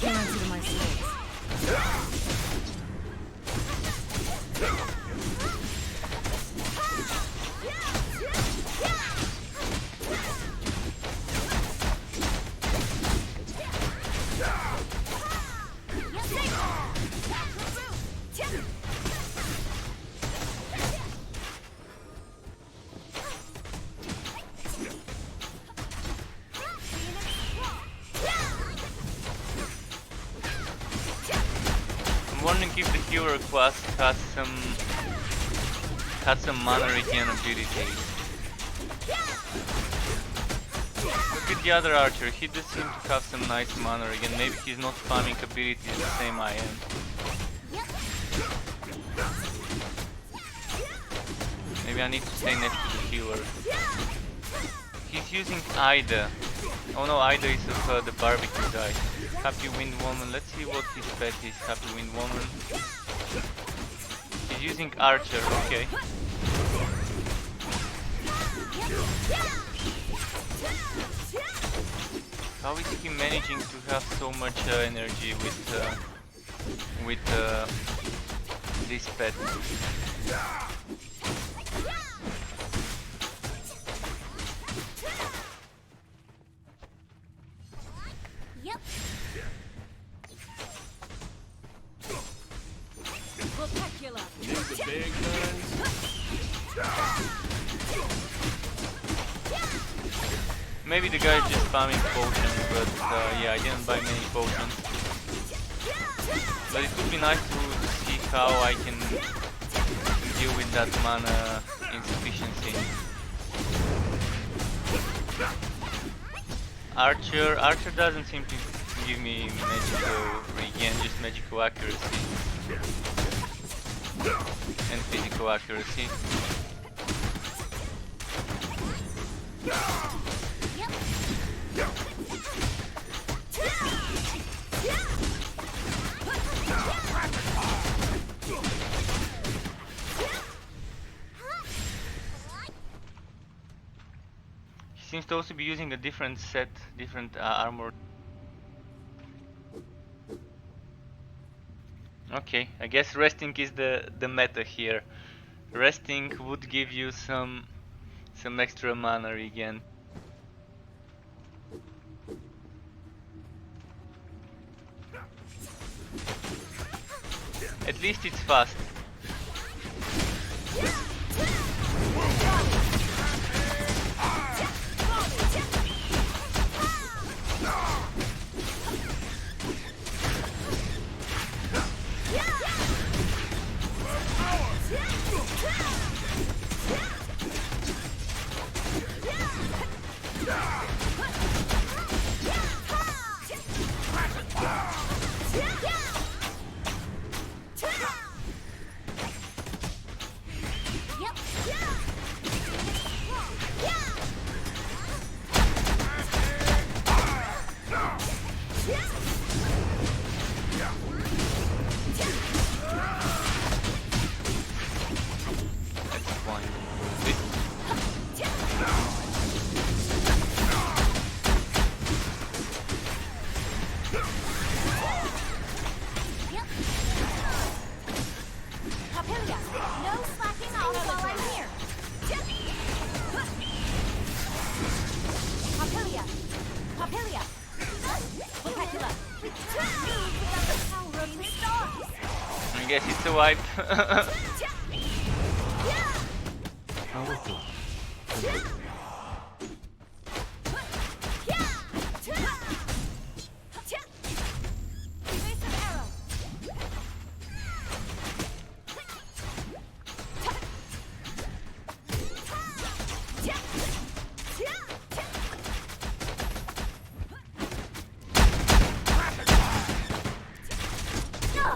S4: Guarantee to my slaves.
S1: wondering if the hero class has some mana regen abilities. Look at the other archer, he does seem to have some nice mana regen. Maybe he's not farming abilities the same I am. Maybe I need to stay next to the healer. He's using Ida. Oh no, Ida is of the barbecue guy. Happy Wind Woman. Let's see what his pet is. Happy Wind Woman. He's using Archer. Okay. How is he managing to have so much energy with this pet?
S3: Yep.
S8: Need the big guns?
S1: Maybe the guy is just farming potions, but yeah, I didn't buy many potions. But it would be nice to see how I can deal with that mana insufficiency. Archer doesn't seem to give me magical regen, just magical accuracy and physical accuracy. He seems to also be using a different set, different armor. Okay, I guess resting is the meta here. Resting would give you some extra mana regen. At least it's fast. I guess it's a wipe.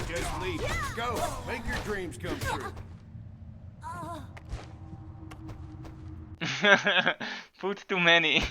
S8: Just leave. Go. Make your dreams come true.
S1: Put too many.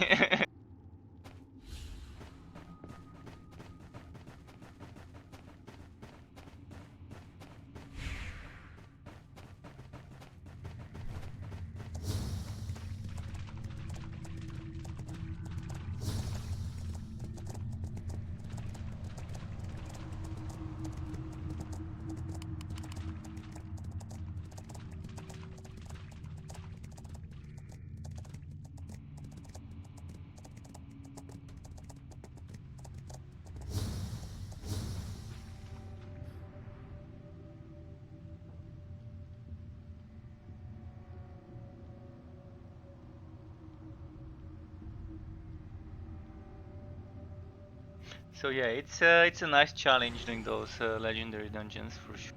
S1: So yeah, it's a nice challenge doing those legendary dungeons for sure.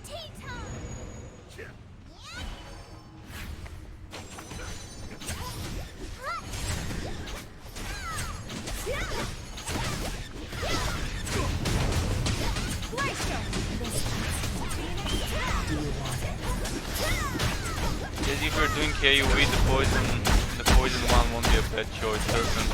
S3: Tea time!
S1: Guess if you're doing KUV, the poison one won't be a bad choice, certainly.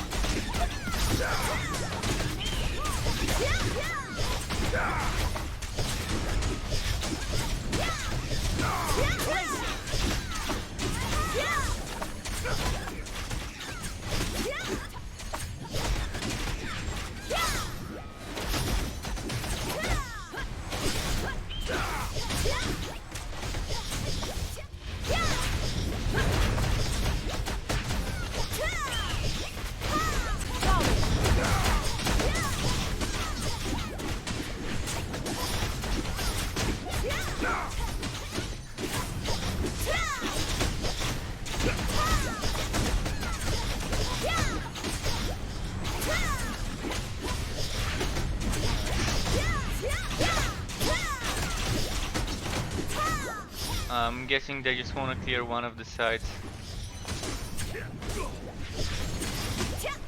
S1: I'm guessing they just want to clear one of the sides.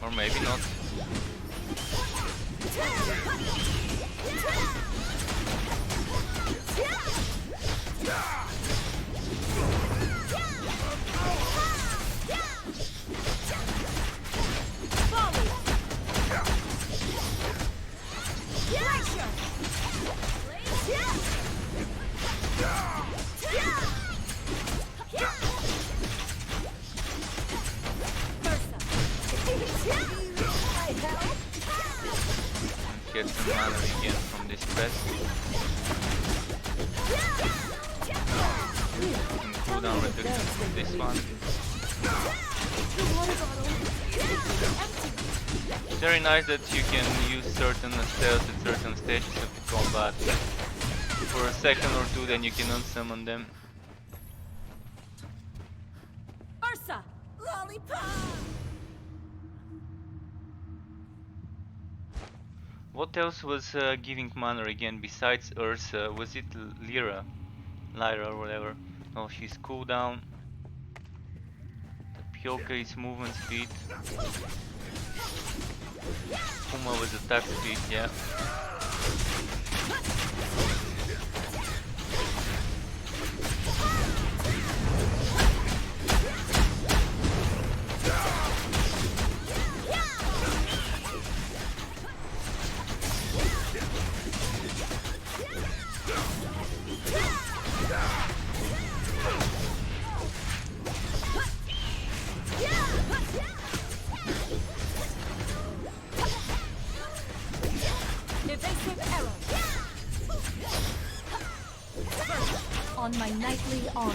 S1: Or maybe not. Get some mana again from this press. And cooldown reduction from this one. It's very nice that you can use certain spells at certain stages of the combat. For a second or two, then you can unsummon them.
S4: Ursa!
S6: Lollipop!
S1: What else was giving mana again besides Ursa? Was it Lyra? Lyra or whatever. Oh, she's cooldown. Tapioca is movement speed. Puma was attack speed, yeah.
S4: On my knightly honor.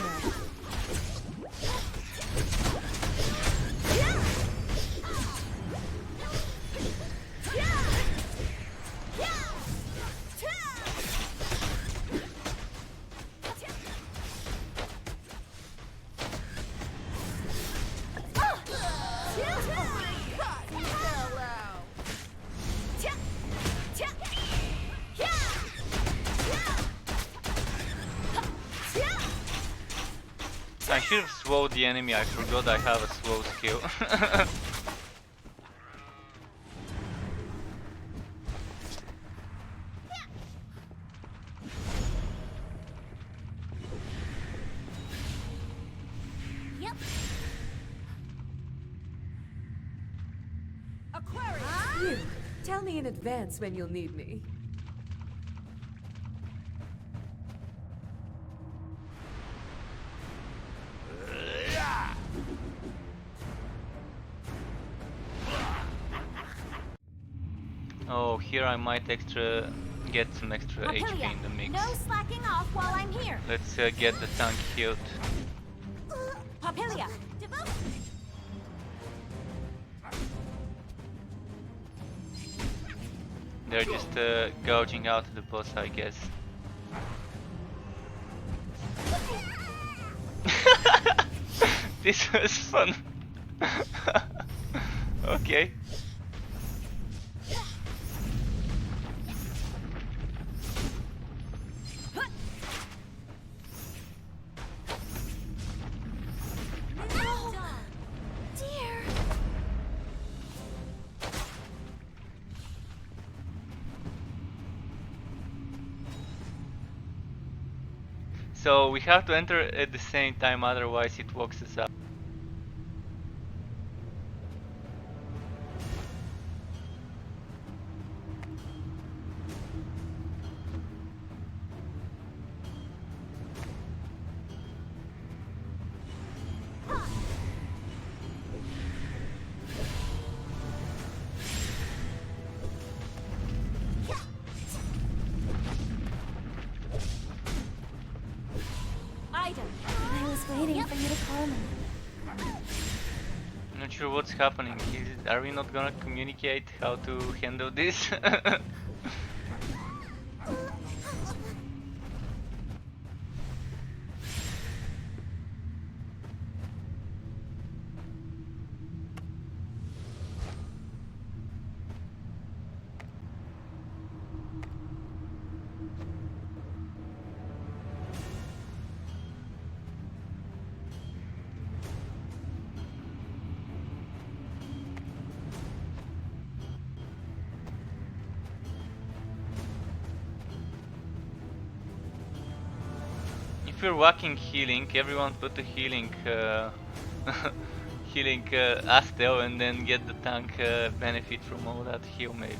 S1: I should have swowed the enemy, I forgot I have a swow skill.
S3: Yep.
S4: You, tell me in advance when you'll need me.
S1: Oh, here I might get some extra HP in the mix.
S3: No slacking off while I'm here.
S1: Let's get the tank healed.
S3: Papilia,
S1: They're just gouging out the boss, I guess. This was fun. Okay.
S3: Dear.
S1: So we have to enter at the same time, otherwise it walks us out.
S3: Ida. I was waiting for you to call me.
S1: Not sure what's happening. Are we not gonna communicate how to handle this? If you're walking healing, everyone put a healing healing Astel and then get the tank benefit from all that heal maybe.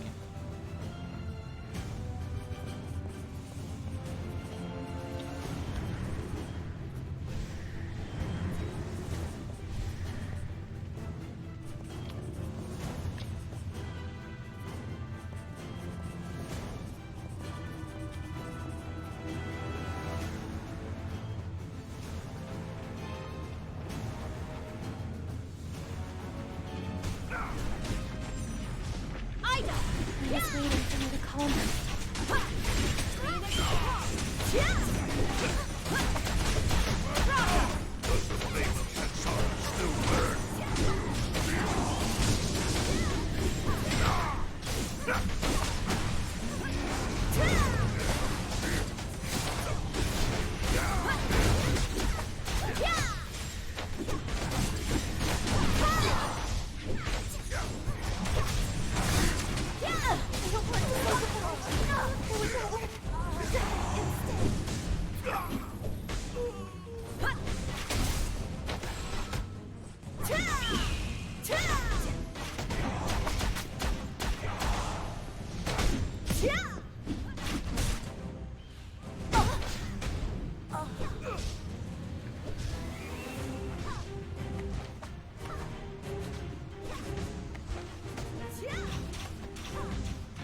S3: Ida. I was waiting for you to call me.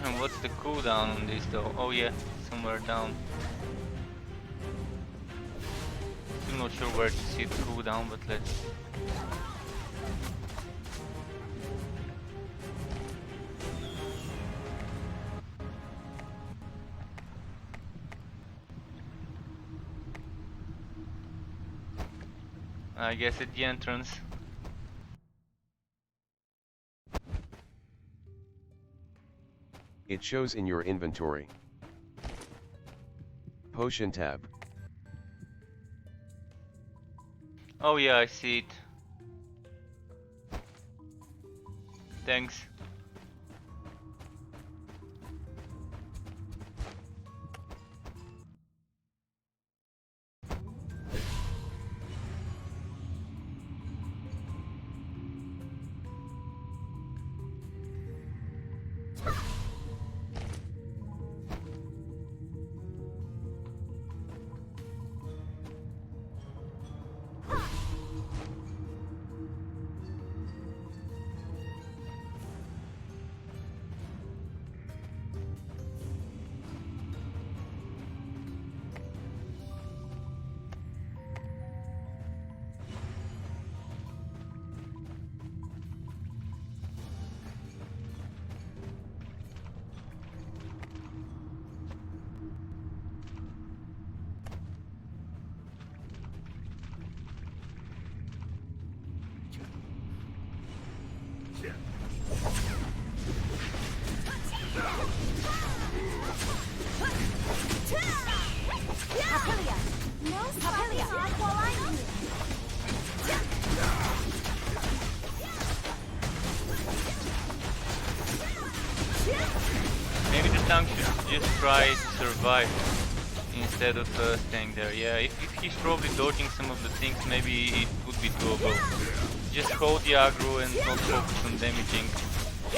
S1: And what's the cooldown on this though? Oh yeah, somewhere down. I'm not sure where to see the cooldown, but let's... I guess at the entrance.
S2: It shows in your inventory. Potion tab.
S1: Oh yeah, I see it. Thanks. try to survive instead of staying there. Yeah, if he's probably dodging some of the things, maybe it would be doable. Just hold the aggro and not focus on damaging.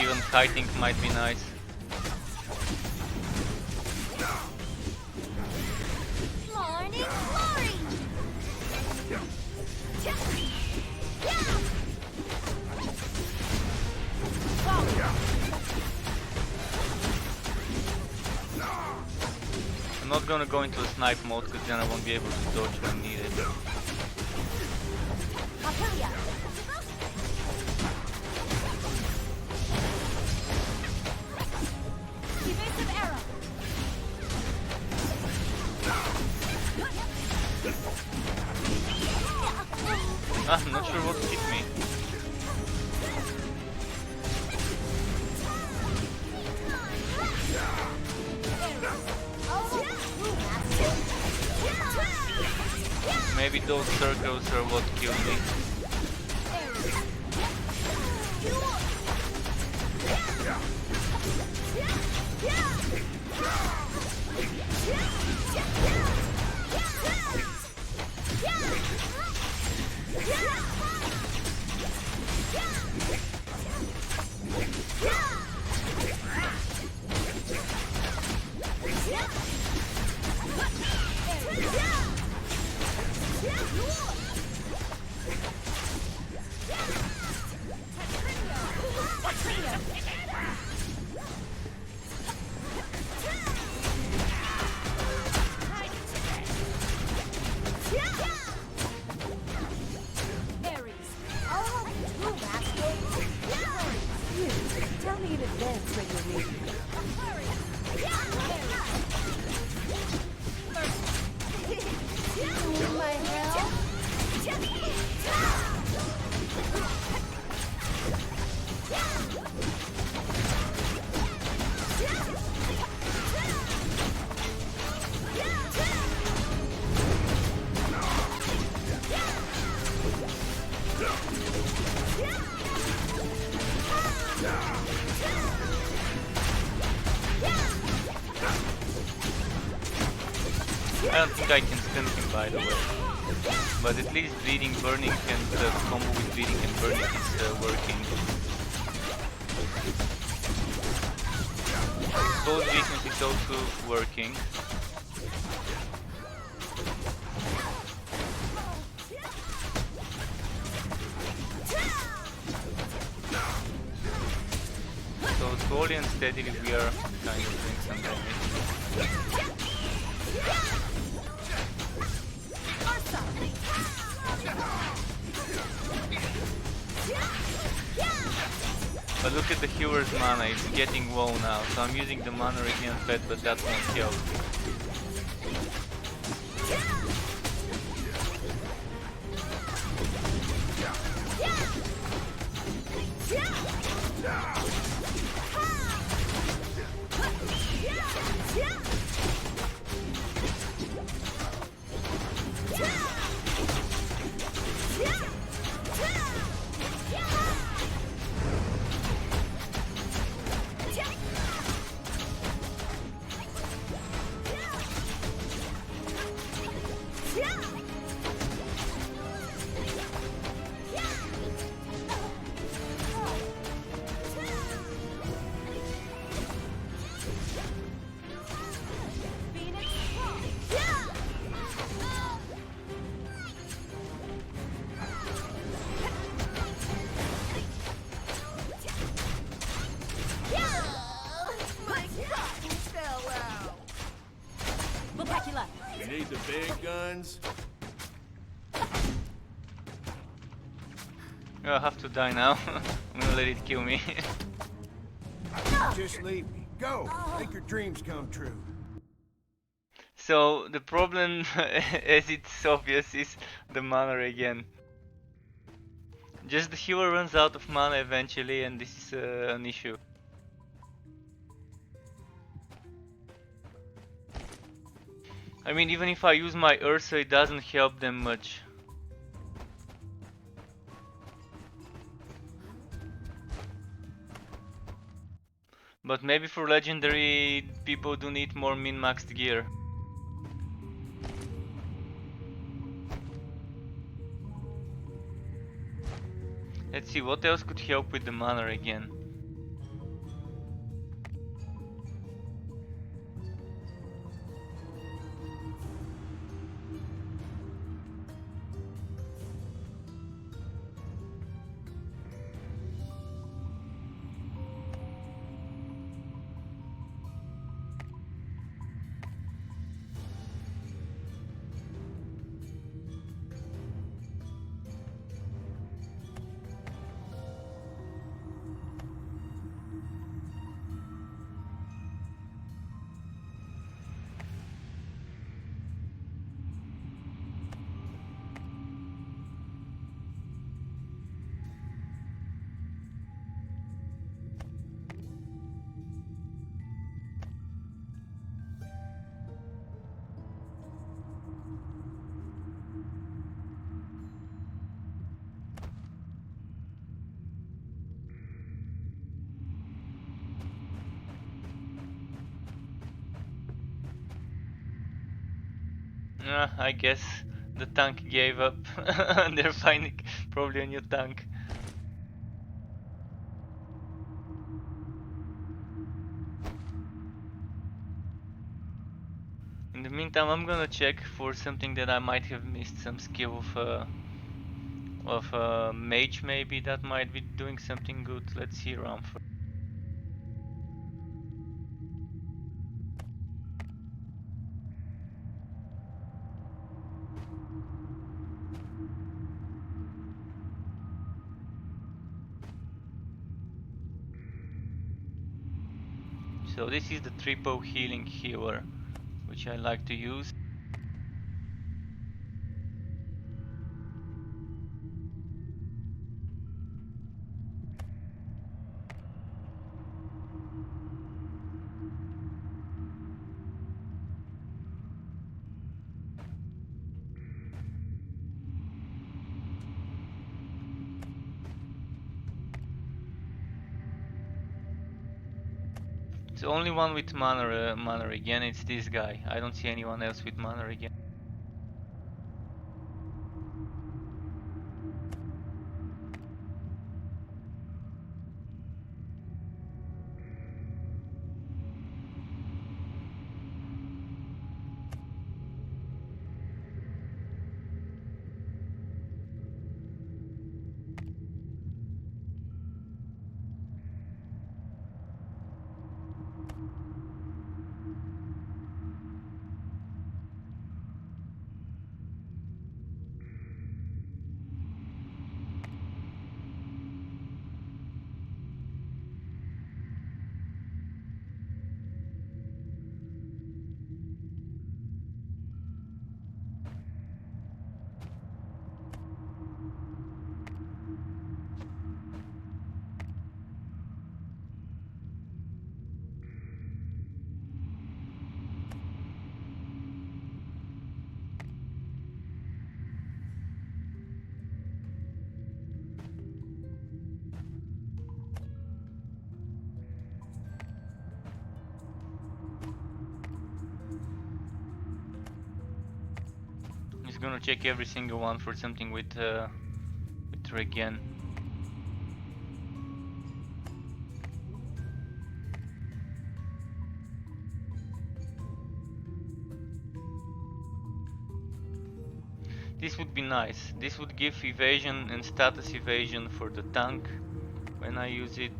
S1: Even kiting might be nice.
S3: Morning glory!
S1: I'm not gonna go into a snipe mode because then I won't be able to dodge when needed.
S3: Astelia! Evasive arrow!
S1: I'm not sure what hit me. Maybe those circles are what killed me.
S6: Tell me in advance when you're leaving. You need my help?
S1: I don't think I can stun him, by the way. But at least bleeding, burning, and the combo with bleeding and burning is working. Both weakness is also working. So slowly and steadily we are kind of doing some damage. But look at the healer's mana, it's getting low now, so I'm using the mana regen pet, but that won't help.
S8: You need the big guns?
S1: I'll have to die now. I'm gonna let it kill me.
S8: Just leave me. Go. Make your dreams come true.
S1: So the problem, as it's obvious, is the mana again. Just the healer runs out of mana eventually, and this is an issue. I mean, even if I use my Ursa, it doesn't help them much. But maybe for legendary people do need more min-maxed gear. Let's see, what else could help with the mana again? I guess the tank gave up. They're finding probably a new tank. In the meantime, I'm gonna check for something that I might have missed. Some skill of mage maybe that might be doing something good. Let's see around first. So this is the triple healing healer, which I like to use. It's only one with mana again, it's this guy. I don't see anyone else with mana again. Just gonna check every single one for something with regen. This would be nice. This would give evasion and status evasion for the tank when I use it.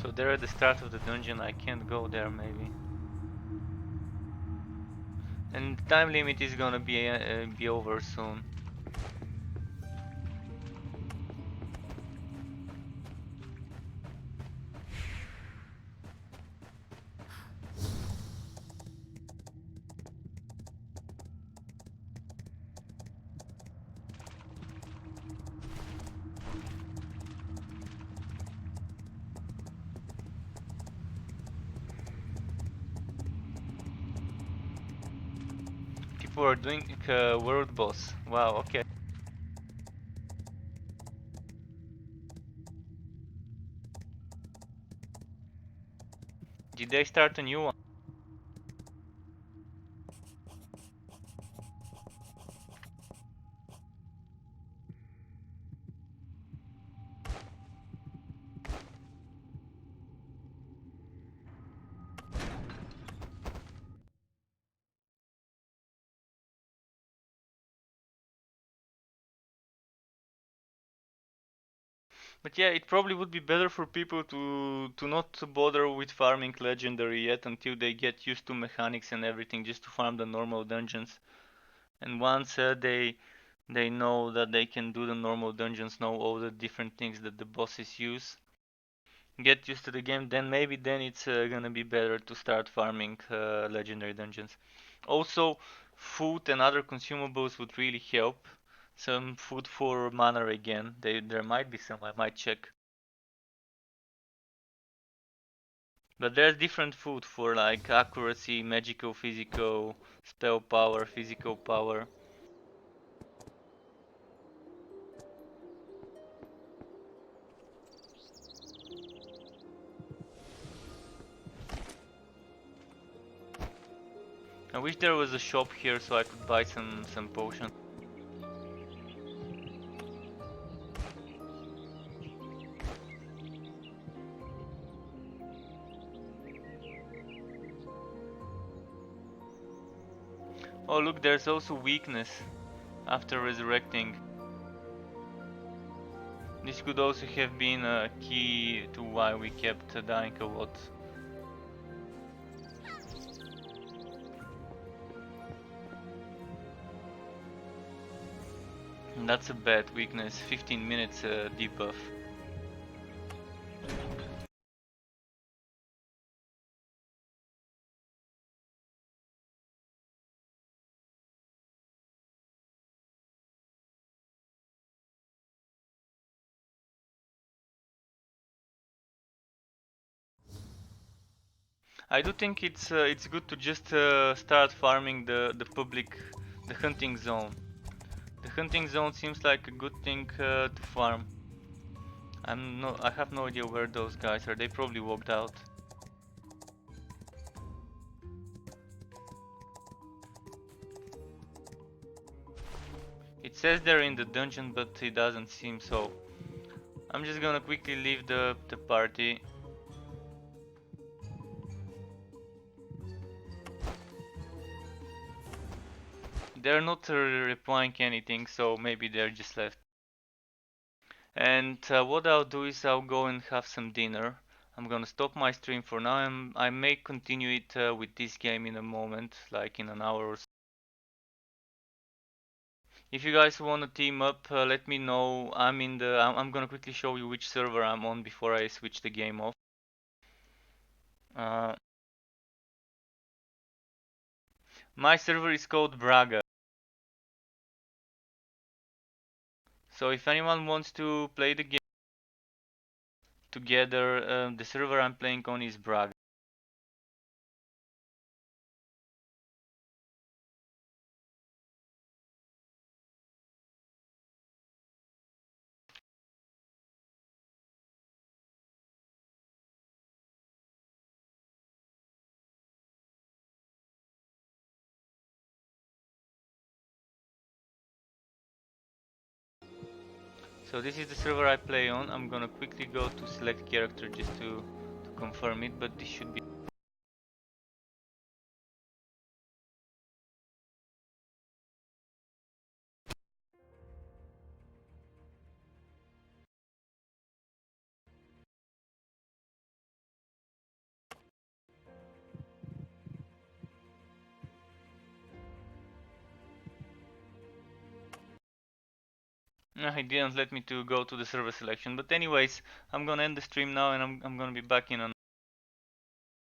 S1: So they're at the start of the dungeon, I can't go there maybe. And the time limit is gonna be over soon. People are doing world boss. Wow, okay. Did they start a new one? But yeah, it probably would be better for people to not bother with farming legendary yet until they get used to mechanics and everything, just to farm the normal dungeons. And once they know that they can do the normal dungeons, know all the different things that the bosses use, get used to the game, then it's gonna be better to start farming legendary dungeons. Also, food and other consumables would really help. Some food for mana again. There might be some. I might check. But there's different food for like accuracy, magical, physical, spell power, physical power. I wish there was a shop here so I could buy some potions. Oh look, there's also weakness after resurrecting. This could also have been a key to why we kept dying a lot. And that's a bad weakness, 15 minutes debuff. I do think it's good to just start farming the hunting zone. The hunting zone seems like a good thing to farm. I have no idea where those guys are. They probably walked out. It says they're in the dungeon, but it doesn't seem so. I'm just gonna quickly leave the party. They're not replying anything, so maybe they're just left. And what I'll do is I'll go and have some dinner. I'm gonna stop my stream for now, and I may continue it with this game in a moment, like in an hour or so. If you guys want to team up, let me know. I'm gonna quickly show you which server I'm on before I switch the game off. Uh, my server is called Braga. So if anyone wants to play the game together, the server I'm playing on is Braga. So this is the server I play on. I'm gonna quickly go to select character just to confirm it, but this should be. He didn't let me to go to the server selection. But anyways, I'm gonna end the stream now, and I'm gonna be back in an